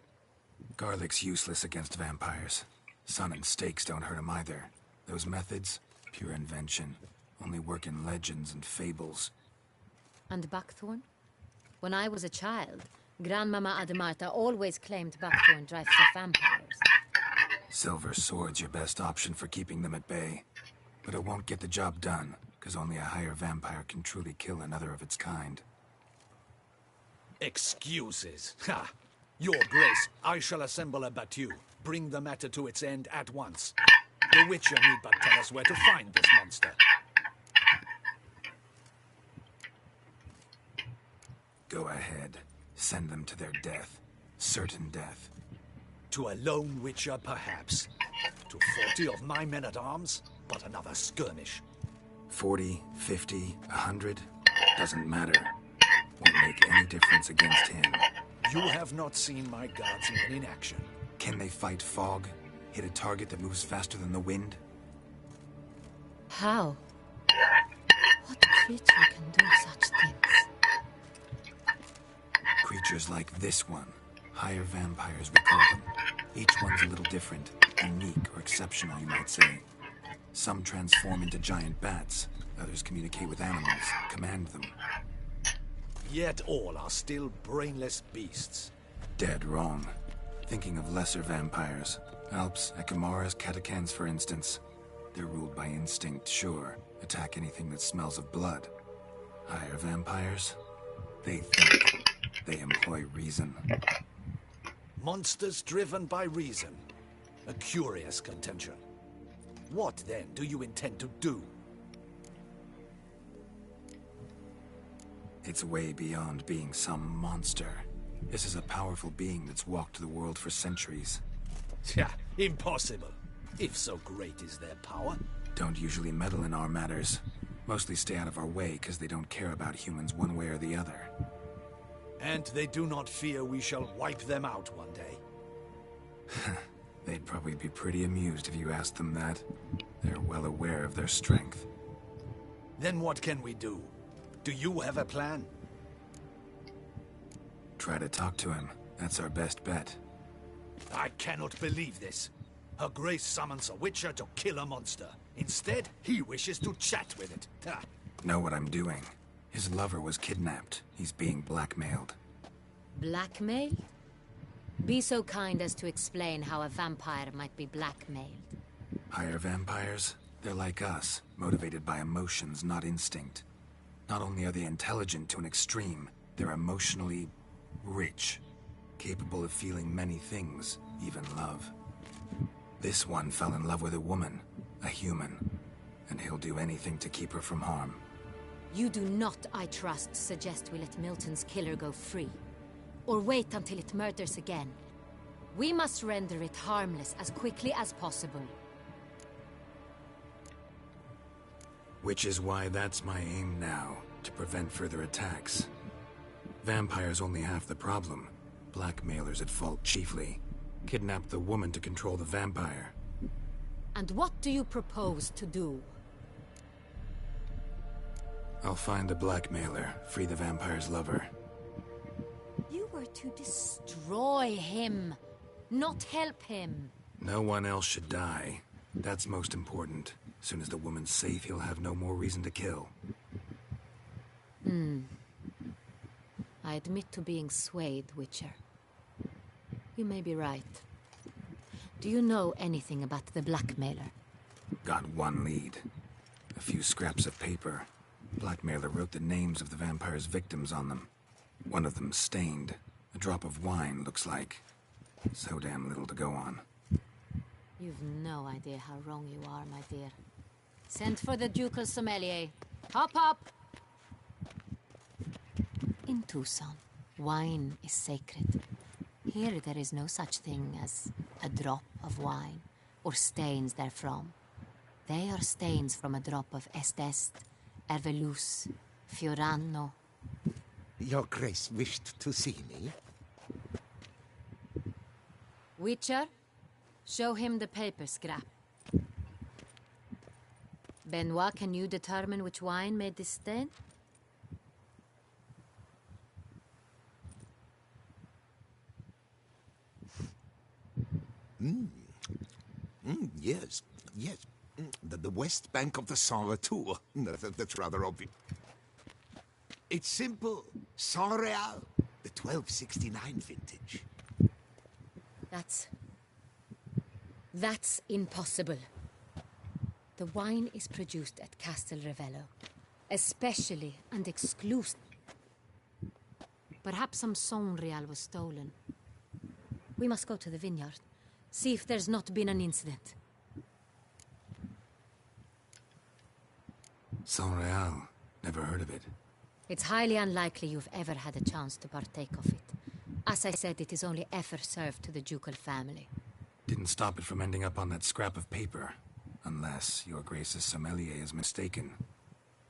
Garlic's useless against vampires. Sun and stakes don't hurt him either. Those methods, pure invention. Only work in legends and fables. And buckthorn? When I was a child, Grandmama Ademarta always claimed buckthorn drives off vampires. Silver sword's your best option for keeping them at bay. But it won't get the job done, because only a higher vampire can truly kill another of its kind. Excuses. Ha! Your Grace, I shall assemble a battue. Bring the matter to its end at once. The Witcher need but tell us where to find this monster. Go ahead. Send them to their death. Certain death. To a lone Witcher, perhaps. To 40 of my men-at-arms, but another skirmish. 40, 50, 100, doesn't matter. Won't make any difference against him. You have not seen my guards even in action. Can they fight fog? Hit a target that moves faster than the wind? How? What creature can do such things? Creatures like this one. Higher vampires, we call them. Each one's a little different. Unique or exceptional, you might say. Some transform into giant bats. Others communicate with animals, command them. Yet all are still brainless beasts. Dead wrong. Thinking of lesser vampires. Alps, Ekamaras, Catacans, for instance. They're ruled by instinct, sure. Attack anything that smells of blood. Higher vampires? They think. They employ reason. Monsters driven by reason. A curious contention. What, then, do you intend to do? It's way beyond being some monster. This is a powerful being that's walked the world for centuries. Yeah, impossible. If so great is their power. Don't usually meddle in our matters. Mostly stay out of our way because they don't care about humans one way or the other. And they do not fear we shall wipe them out one day. They'd probably be pretty amused if you asked them that. They're well aware of their strength. Then what can we do? Do you have a plan? Try to talk to him. That's our best bet. I cannot believe this. Her Grace summons a witcher to kill a monster. Instead, he wishes to chat with it. Ha. Know what I'm doing. His lover was kidnapped. He's being blackmailed. Blackmail? Be so kind as to explain how a vampire might be blackmailed. Higher vampires? They're like us, motivated by emotions, not instinct. Not only are they intelligent to an extreme, they're emotionally rich, capable of feeling many things, even love. This one fell in love with a woman, a human, and he'll do anything to keep her from harm. You do not, I trust, suggest we let Milton's killer go free. Or wait until it murders again. We must render it harmless as quickly as possible. Which is why that's my aim now, to prevent further attacks. Vampires only half the problem. Blackmailers at fault chiefly. Kidnapped the woman to control the vampire. And what do you propose to do? I'll find the blackmailer, free the vampire's lover. You were to destroy him, not help him. No one else should die. That's most important. As soon as the woman's safe, he'll have no more reason to kill. I admit to being swayed, Witcher. You may be right. Do you know anything about the blackmailer? Got one lead. A few scraps of paper. Blackmailer wrote the names of the vampire's victims on them. One of them stained. A drop of wine, looks like. So damn little to go on. You've no idea how wrong you are, my dear. Send for the ducal sommelier. Hop, hop! In Tucson, wine is sacred. Here there is no such thing as a drop of wine, or stains therefrom. They are stains from a drop of Est, Ervelus, Fiorano. Your Grace wished to see me? Witcher, show him the paper scrap. Benoit, can you determine which wine made this stain? Yes, yes. The west bank of the Saint Retour. That's rather obvious. It's simple. Saint Real, the 1269 vintage. That's impossible. The wine is produced at Castel Ravello, especially and exclusive. Perhaps some Saint Real was stolen. We must go to the vineyard. See if there's not been an incident. Saint Real. Never heard of it. It's highly unlikely you've ever had a chance to partake of it. As I said, it is only ever served to the ducal family. Didn't stop it from ending up on that scrap of paper. Unless your Grace's sommelier is mistaken.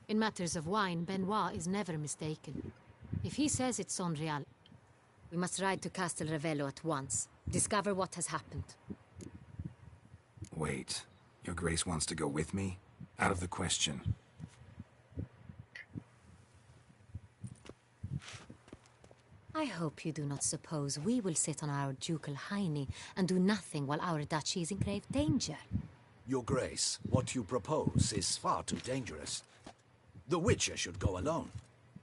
In matters of wine, Benoit is never mistaken. If he says it's Saint Real, we must ride to Castel Ravello at once. Discover what has happened. Wait. Your Grace wants to go with me? Out of the question. I hope you do not suppose we will sit on our ducal hiney and do nothing while our duchy is in grave danger. Your Grace, what you propose is far too dangerous. The Witcher should go alone.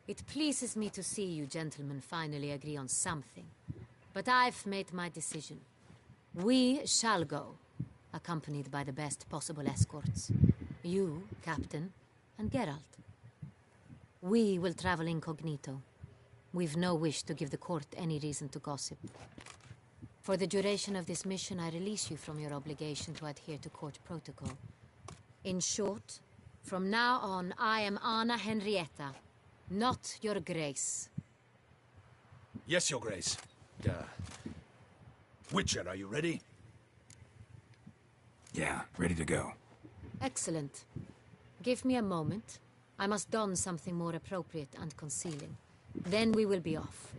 It pleases me to see you gentlemen finally agree on something. But I've made my decision. We shall go, accompanied by the best possible escorts. You, Captain, and Geralt. We will travel incognito. We've no wish to give the court any reason to gossip. For the duration of this mission, I release you from your obligation to adhere to court protocol. In short, from now on, I am Anna Henrietta, not your grace. Yes, your grace. Witcher, are you ready? Yeah, ready to go. Excellent. Give me a moment. I must don something more appropriate and concealing. Then we will be off.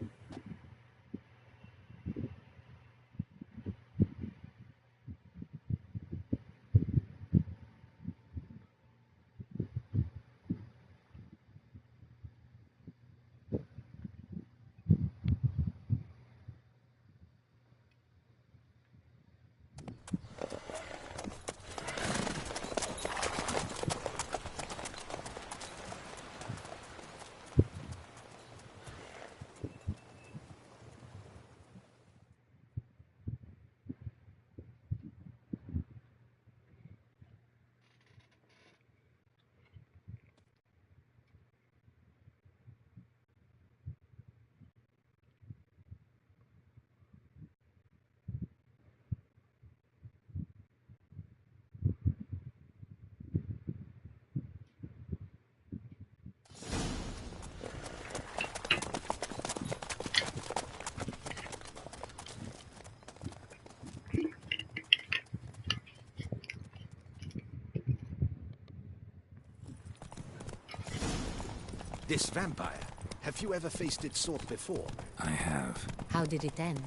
This vampire, have you ever faced its sort before? I have. How did it end?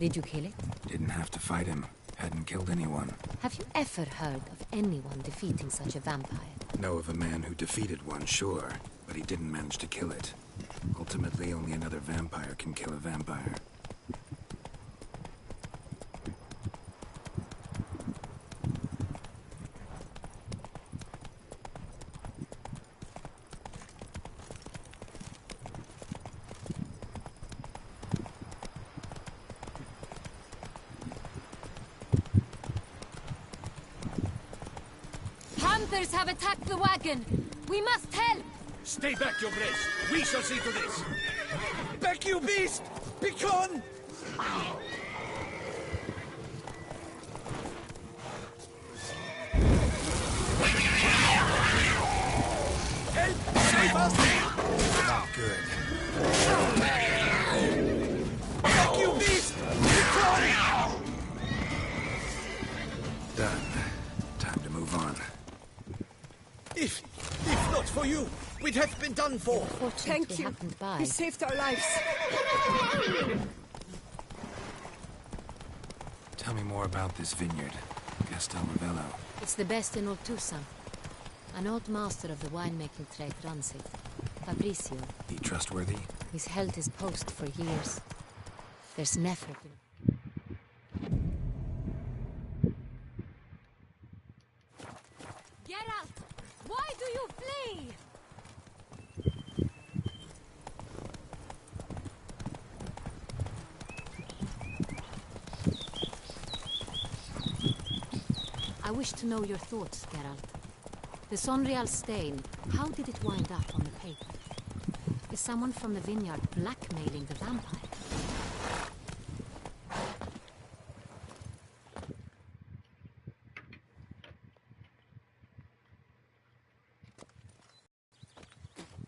Did you kill it? Didn't have to fight him. Hadn't killed anyone. Have you ever heard of anyone defeating such a vampire? Know of a man who defeated one, sure, but he didn't manage to kill it. Ultimately, only another vampire can kill a vampire. Hunters have attacked the wagon! We must help! Stay back, your grace! We shall see to this! Back, you beast! Begone! Help! Save us! Not good. Back, you beast! Begone! Done. Time to move on. If not for you, we'd have been done for. Thank you. You saved our lives. Tell me more about this vineyard, Castelnovello. It's the best in Oltusa. An old master of the winemaking trade runs it. Fabrizio. He trustworthy? He's held his post for years. There's never been... Why do you flee? I wish to know your thoughts, Geralt. The Sonreal stain, how did it wind up on the paper? Is someone from the vineyard blackmailing the vampire?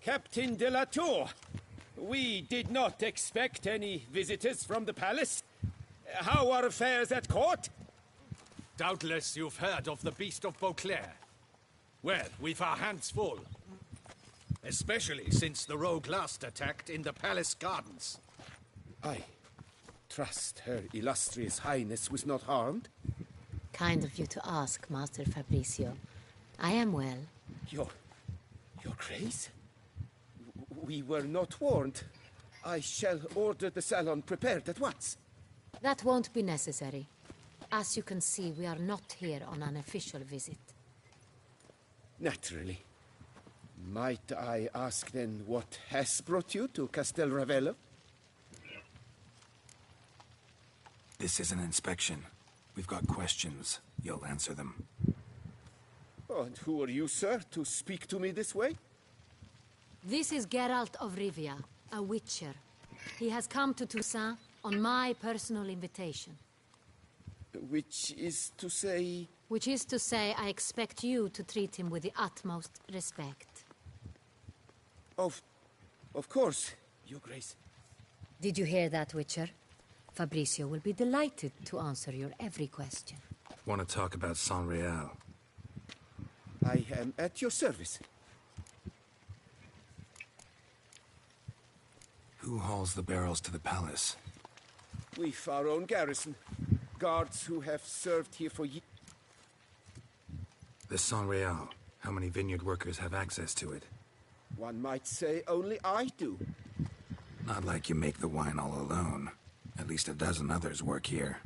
Captain de la Tour, we did not expect any visitors from the palace. How are affairs at court? Doubtless you've heard of the Beast of Beauclair. Well, we've our hands full. Especially since the rogue last attacked in the palace gardens. I trust Her Illustrious Highness was not harmed? Kind of you to ask, Master Fabrizio. I am well. Your Grace? We were not warned. I shall order the salon prepared at once. That won't be necessary. As you can see, we are not here on an official visit. Naturally. Might I ask then what has brought you to Castel Ravello? This is an inspection. We've got questions. You'll answer them. Oh, and who are you, sir, to speak to me this way? This is Geralt of Rivia, a witcher. He has come to Toussaint on my personal invitation. Which is to say... Which is to say, I expect you to treat him with the utmost respect. Of course, Your Grace. Did you hear that, Witcher? Fabrizio will be delighted to answer your every question. Want to talk about San Real? I am at your service. Who hauls the barrels to the palace? We've our own garrison. Guards who have served here for years. The San Real. How many vineyard workers have access to it? One might say only I do. Not like you make the wine all alone. At least a dozen others work here.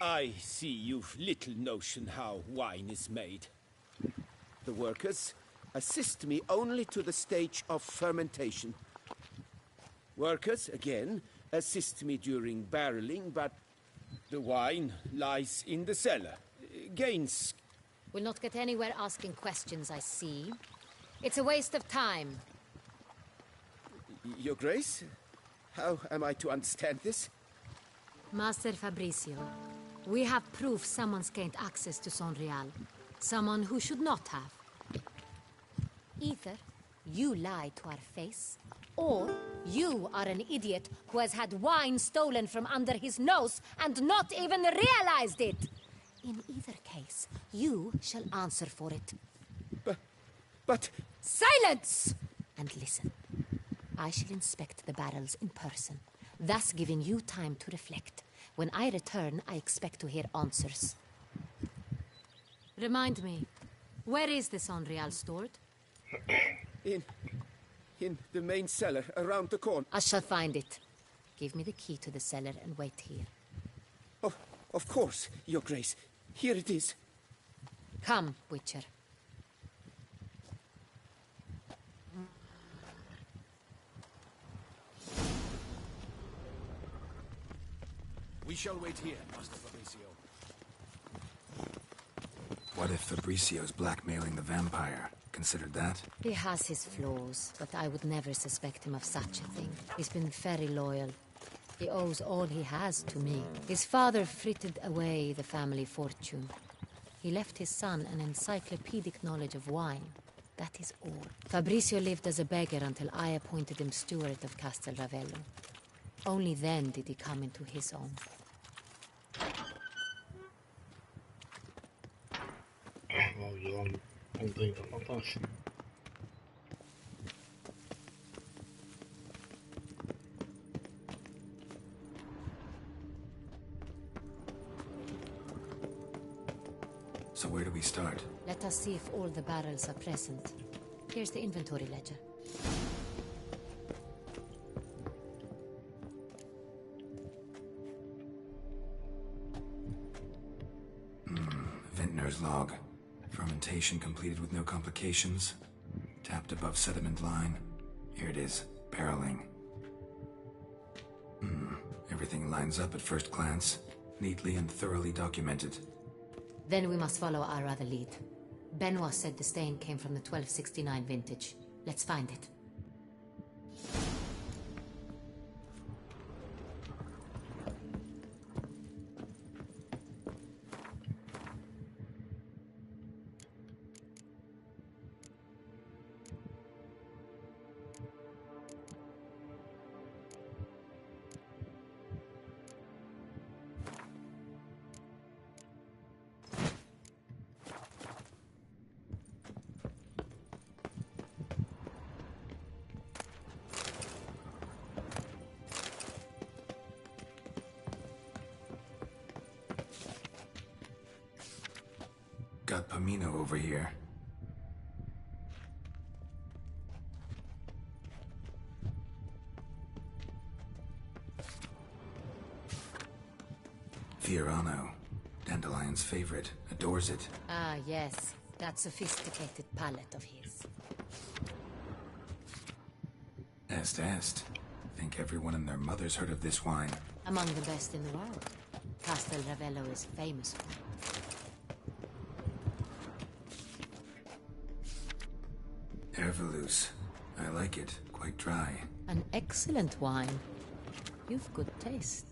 I see you've little notion how wine is made. The workers assist me only to the stage of fermentation. Workers, again, assist me during barreling, but the wine lies in the cellar. Gains. We'll not get anywhere asking questions, I see. It's a waste of time. Your Grace? How am I to understand this? Master Fabrizio, we have proof someone's gained access to San Real. Someone who should not have. Either you lie to our face, or you are an idiot who has had wine stolen from under his nose and not even realized it. In either case, you shall answer for it. But... Silence! And listen. I shall inspect the barrels in person, thus giving you time to reflect. When I return, I expect to hear answers. Remind me, where is the San Real stored? In the main cellar, around the corner. I shall find it. Give me the key to the cellar and wait here. Oh, of course, Your Grace. Here it is. Come, Witcher. We shall wait here, Master Fabrizio. What if Fabricio's blackmailing the vampire? Considered that? He has his flaws, but I would never suspect him of such a thing. He's been very loyal. He owes all he has to me. His father frittered away the family fortune. He left his son an encyclopedic knowledge of wine. That is all. Fabrizio lived as a beggar until I appointed him steward of Castel Ravello. Only then did he come into his own. So where do we start? Let us see if all the barrels are present. Here's the inventory ledger. Vintner's log. Fermentation completed with no complications. Tapped above sediment line. Here it is. Barreling. Everything lines up at first glance. Neatly and thoroughly documented. Then we must follow our other lead. Benoit said the stain came from the 1269 vintage. Let's find it. Got Pomino over here. Fiorano. Dandelion's favorite. Adores it. Ah, yes. That sophisticated palate of his. Est. Think everyone and their mother's heard of this wine. Among the best in the world. Castel Ravello is famous for it. Ervelus. I like it. Quite dry. An excellent wine. You've good taste.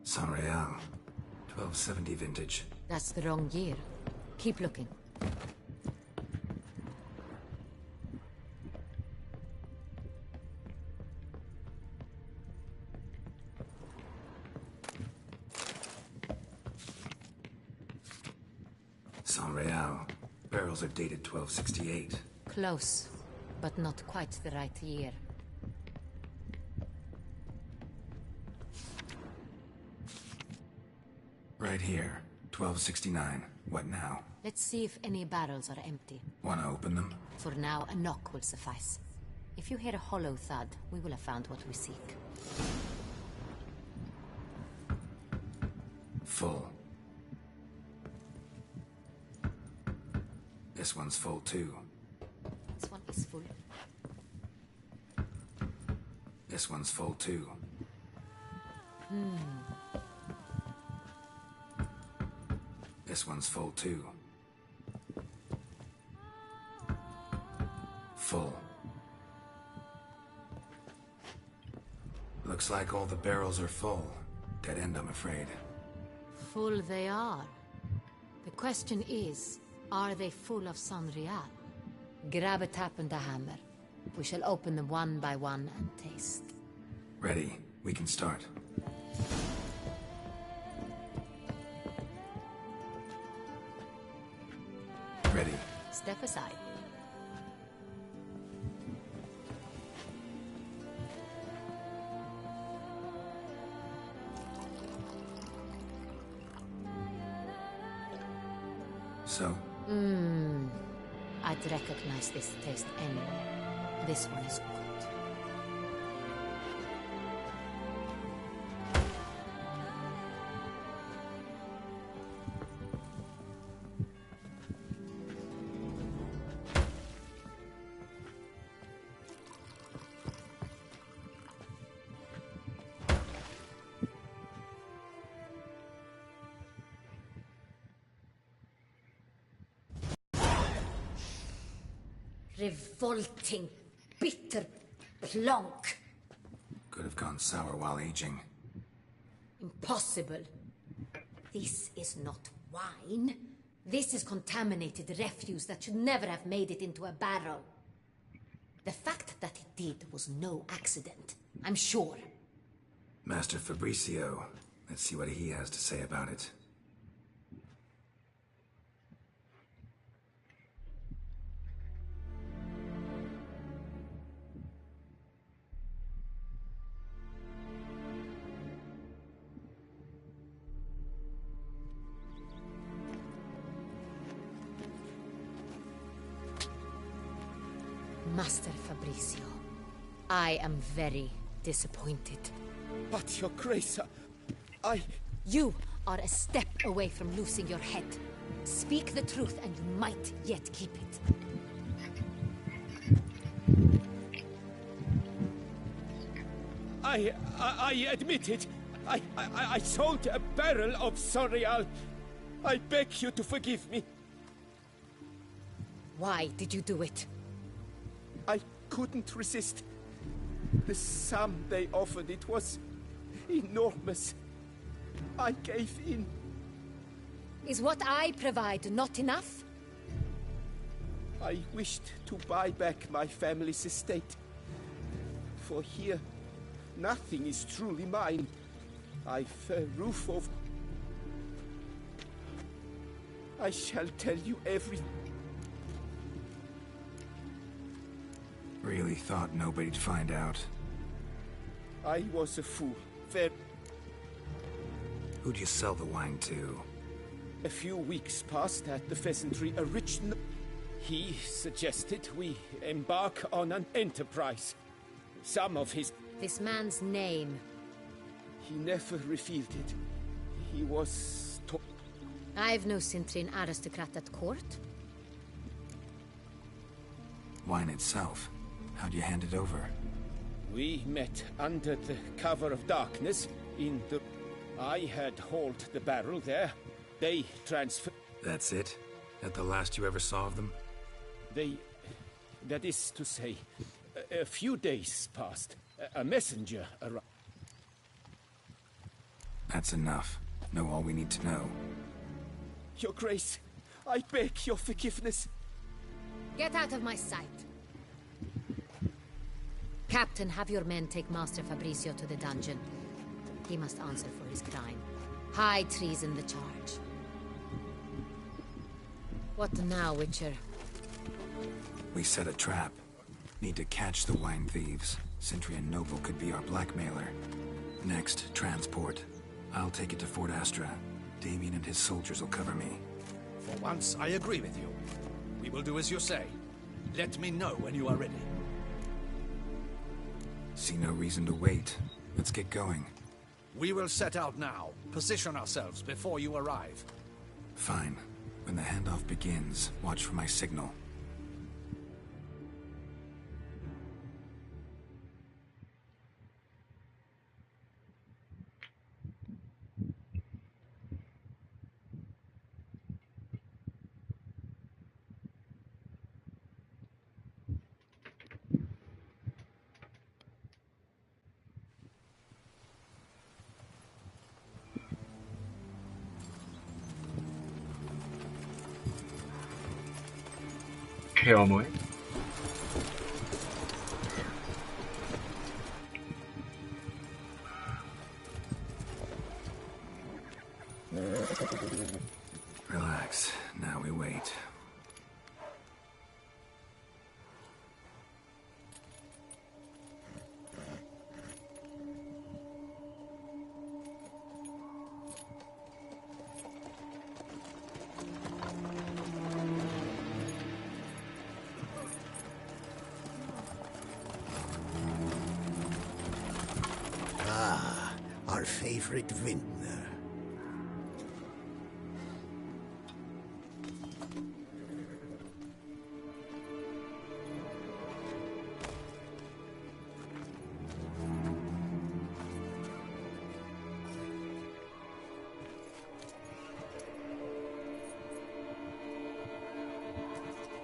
San Real. 1270 vintage. That's the wrong year. Keep looking. San Real. Barrels are dated 1268. Close, but not quite the right year. Right here. 1269. What now? Let's see if any barrels are empty. Wanna open them? For now, a knock will suffice. If you hear a hollow thud, we will have found what we seek. Full. This one's full too. This one is full. This one's full too. This one's full too. Full. Looks like all the barrels are full. Dead end, I'm afraid. Full they are. The question is, are they full of San Real? Grab a tap and a hammer. We shall open them one by one and taste. Ready. We can start. Ready. Step aside. So? I'd recognize this taste anywhere. This one is good. Revolting, bitter plonk. Could have gone sour while aging. Impossible. This is not wine. This is contaminated refuse that should never have made it into a barrel. The fact that it did was no accident, I'm sure. Master Fabricio. Let's see what he has to say about it. Master Fabricio, I am very disappointed. But, Your Grace, You are a step away from losing your head. Speak the truth and you might yet keep it. I admit it. I sold a barrel of San Real. I beg you to forgive me. Why did you do it? I couldn't resist. The sum they offered, it was enormous. I gave in. Is what I provide not enough? I wished to buy back my family's estate. For here, nothing is truly mine. I've a roof over... I shall tell you everything. Really thought nobody'd find out. I was a fool. Fair. Who'd you sell the wine to? A few weeks past at the pheasantry, a rich... He suggested we embark on an enterprise. Some of his... This man's name. He never revealed it. He was... I've no Cintrin aristocrat at court. Wine itself. How'd you hand it over? We met under the cover of darkness in the... I had hauled the barrel there. They transferred... That's it? That the last you ever saw of them? That is to say, a few days passed. A messenger arrived. That's enough. Know all we need to know. Your Grace, I beg your forgiveness. Get out of my sight. Captain, have your men take Master Fabricio to the dungeon. He must answer for his crime. High treason the charge. What now, Witcher? We set a trap. Need to catch the wine thieves. Sentry and Noble could be our blackmailer. Next, transport. I'll take it to Fort Astra. Damien and his soldiers will cover me. For once, I agree with you. We will do as you say. Let me know when you are ready. See no reason to wait. Let's get going. We will set out now. Position ourselves before you arrive. Fine. When the handoff begins, watch for my signal. 어머니? Relax. Now we wait. Our favorite vintner.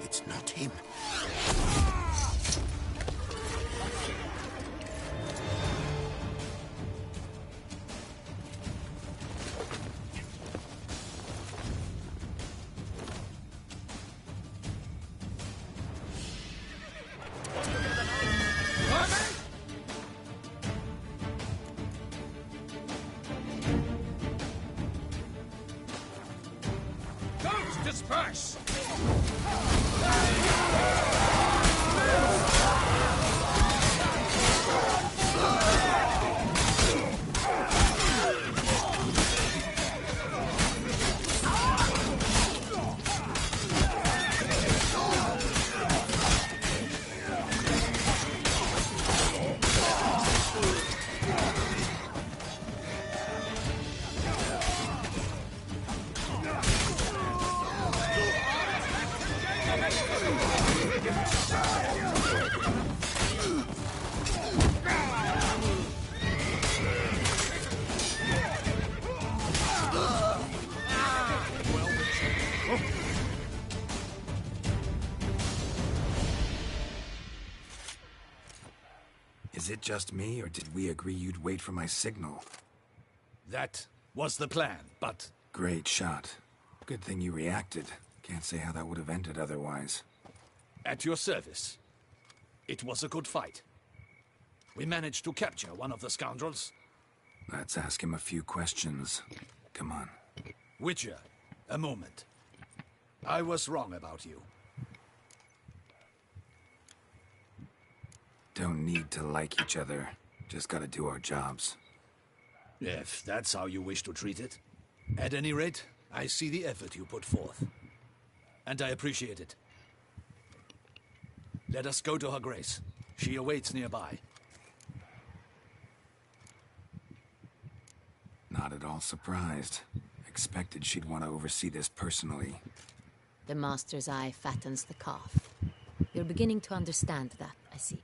It's not him. Disperse! Is it just me, or did we agree you'd wait for my signal? That was the plan, but... Great shot. Good thing you reacted. Can't say how that would have ended otherwise. At your service. It was a good fight. We managed to capture one of the scoundrels. Let's ask him a few questions. Come on. Witcher, a moment. I was wrong about you. Don't need to like each other. Just gotta do our jobs. If that's how you wish to treat it. At any rate, I see the effort you put forth. And I appreciate it. Let us go to her grace. She awaits nearby. Not at all surprised. Expected she'd want to oversee this personally. The master's eye fattens the calf. You're beginning to understand that, I see.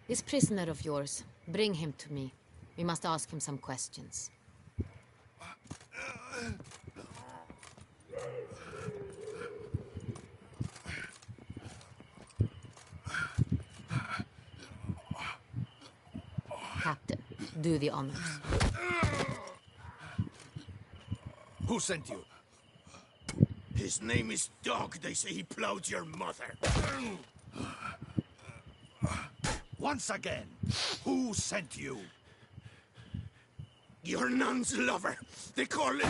This prisoner of yours, bring him to me. We must ask him some questions. Captain, do the honors. Who sent you? His name is Dog. They say he plowed your mother. Once again, who sent you? Your nun's lover. They call it...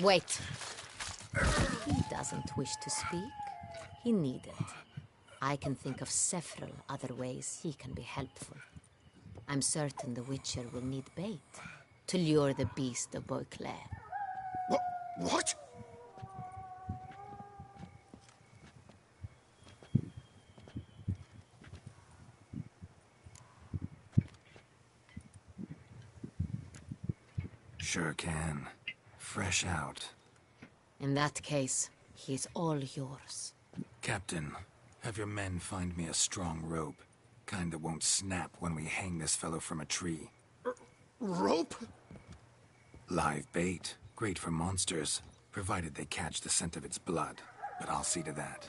Wait. He doesn't wish to speak. He needn't. I can think of several other ways he can be helpful. I'm certain the Witcher will need bait to lure the beast of Beauclair. What? Sure can. Fresh out. In that case, he's all yours. Captain, have your men find me a strong rope. Kind that won't snap when we hang this fellow from a tree. Rope? Live bait. Great for monsters, provided they catch the scent of its blood. But I'll see to that.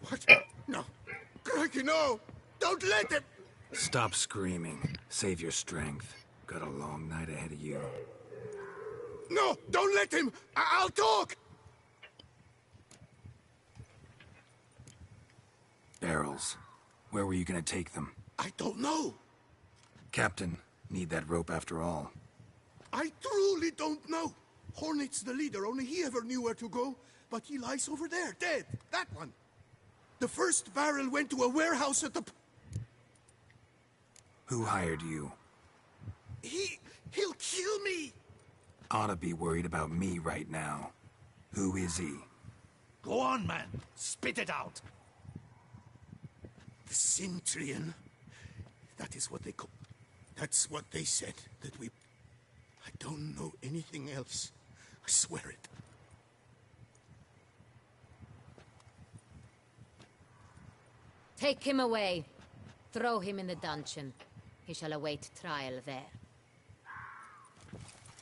What? No. Crikey, no! Don't let him! Stop screaming. Save your strength. Got a long night ahead of you. No! Don't let him! I'll talk! Barrels. Where were you gonna take them? I don't know. Captain, need that rope after all. I truly don't know. Hornet's the leader, only he ever knew where to go. But he lies over there, dead. That one. The first barrel went to a warehouse at the... Who hired you? He'll kill me! Oughta be worried about me right now. Who is he? Go on, man. Spit it out. The Cintrian. That is what they call... That's what they said, that we... I don't know anything else. I swear it. Take him away. Throw him in the dungeon. He shall await trial there.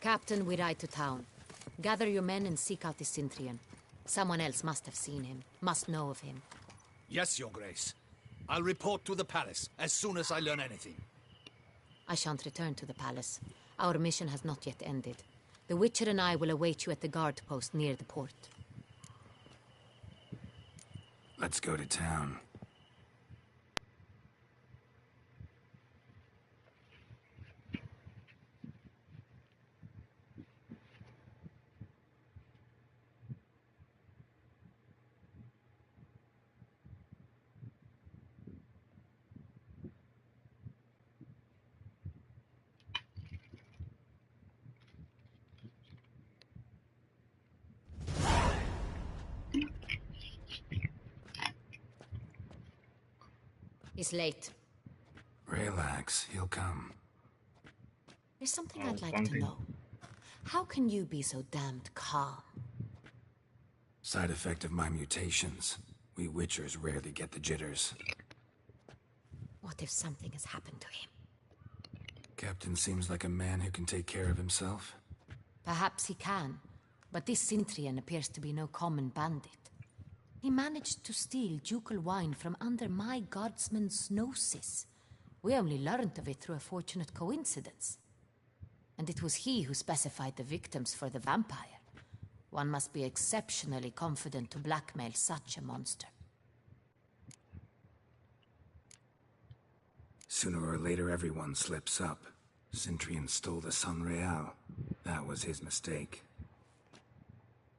Captain, we ride to town. Gather your men and seek out the Cintrian. Someone else must have seen him, must know of him. Yes, Your Grace. I'll report to the palace as soon as I learn anything. I shan't return to the palace. Our mission has not yet ended. The Witcher and I will await you at the guard post near the port. Let's go to town. He's late. Relax, he'll come. There's something I'd like to know. How can you be so damned calm? Side effect of my mutations. We Witchers rarely get the jitters. What if something has happened to him? Captain seems like a man who can take care of himself. Perhaps he can, but this Cintrian appears to be no common bandit. He managed to steal ducal wine from under my guardsman's noses. We only learned of it through a fortunate coincidence. And it was he who specified the victims for the vampire. One must be exceptionally confident to blackmail such a monster. Sooner or later, everyone slips up. Cintrian stole the Sun Real. That was his mistake.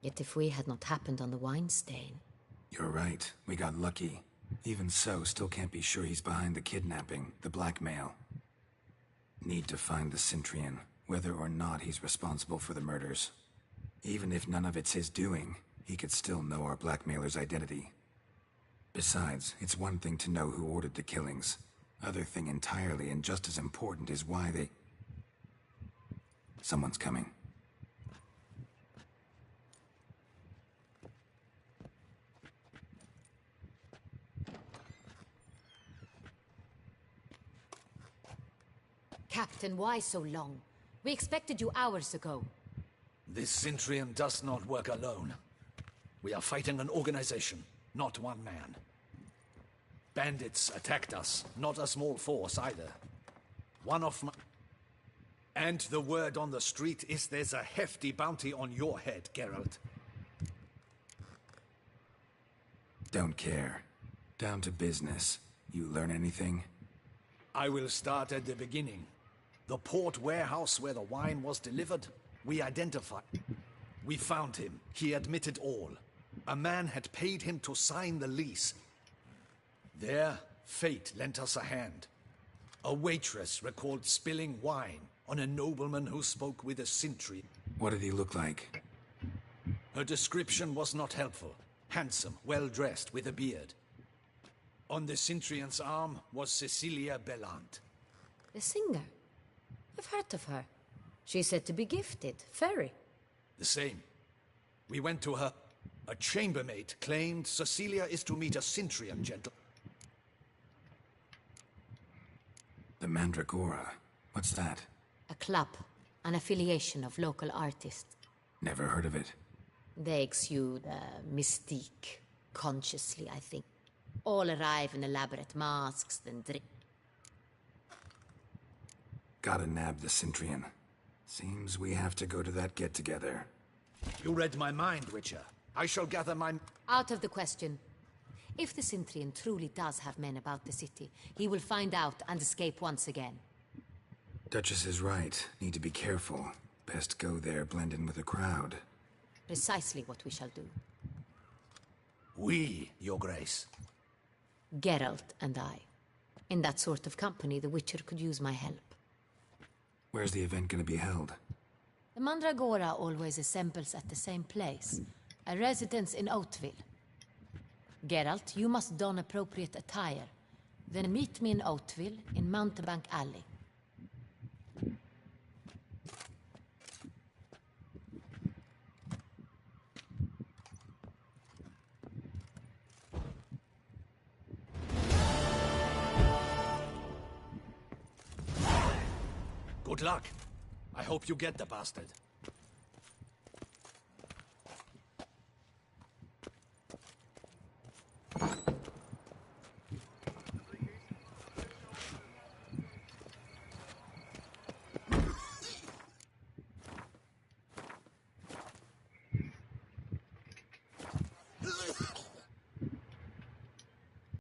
Yet if we had not happened on the wine stain... You're right. We got lucky. Even so, still can't be sure he's behind the kidnapping, the blackmail. Need to find the Cintrian, whether or not he's responsible for the murders. Even if none of it's his doing, he could still know our blackmailer's identity. Besides, it's one thing to know who ordered the killings. Other thing entirely, and just as important, is why they... Someone's coming. Captain, why so long? We expected you hours ago. This Centurion does not work alone. We are fighting an organization, not one man. Bandits attacked us, not a small force either. One of my... And the word on the street is there's a hefty bounty on your head, Geralt. Don't care. Down to business. You learn anything? I will start at the beginning. The port warehouse where the wine was delivered, we identified. We found him. He admitted all. A man had paid him to sign the lease. There, fate lent us a hand. A waitress recalled spilling wine on a nobleman who spoke with a sentry. What did he look like? Her description was not helpful. Handsome, well-dressed, with a beard. On the Centurion's arm was Cecilia Bellant. The singer? I've heard of her. She's said to be gifted. Fairy. The same. We went to her. A chambermaid claimed Cecilia is to meet a Centurion gentle. The Mandragora. What's that? A club. An affiliation of local artists. Never heard of it. They exude mystique. Consciously, I think. All arrive in elaborate masks, then drink. Gotta nab the Centurion. Seems we have to go to that get-together. You read my mind, Witcher. I shall gather my... Out of the question. If the Centurion truly does have men about the city, he will find out and escape once again. Duchess is right. Need to be careful. Best go there, blend in with the crowd. Precisely what we shall do. We, Your Grace. Geralt and I. In that sort of company, the Witcher could use my help. Where's the event gonna be held? The Mandragora always assembles at the same place. A residence in Oatville. Geralt, you must don appropriate attire. Then meet me in Oatville, in Mountebank Alley. Good luck. I hope you get the bastard.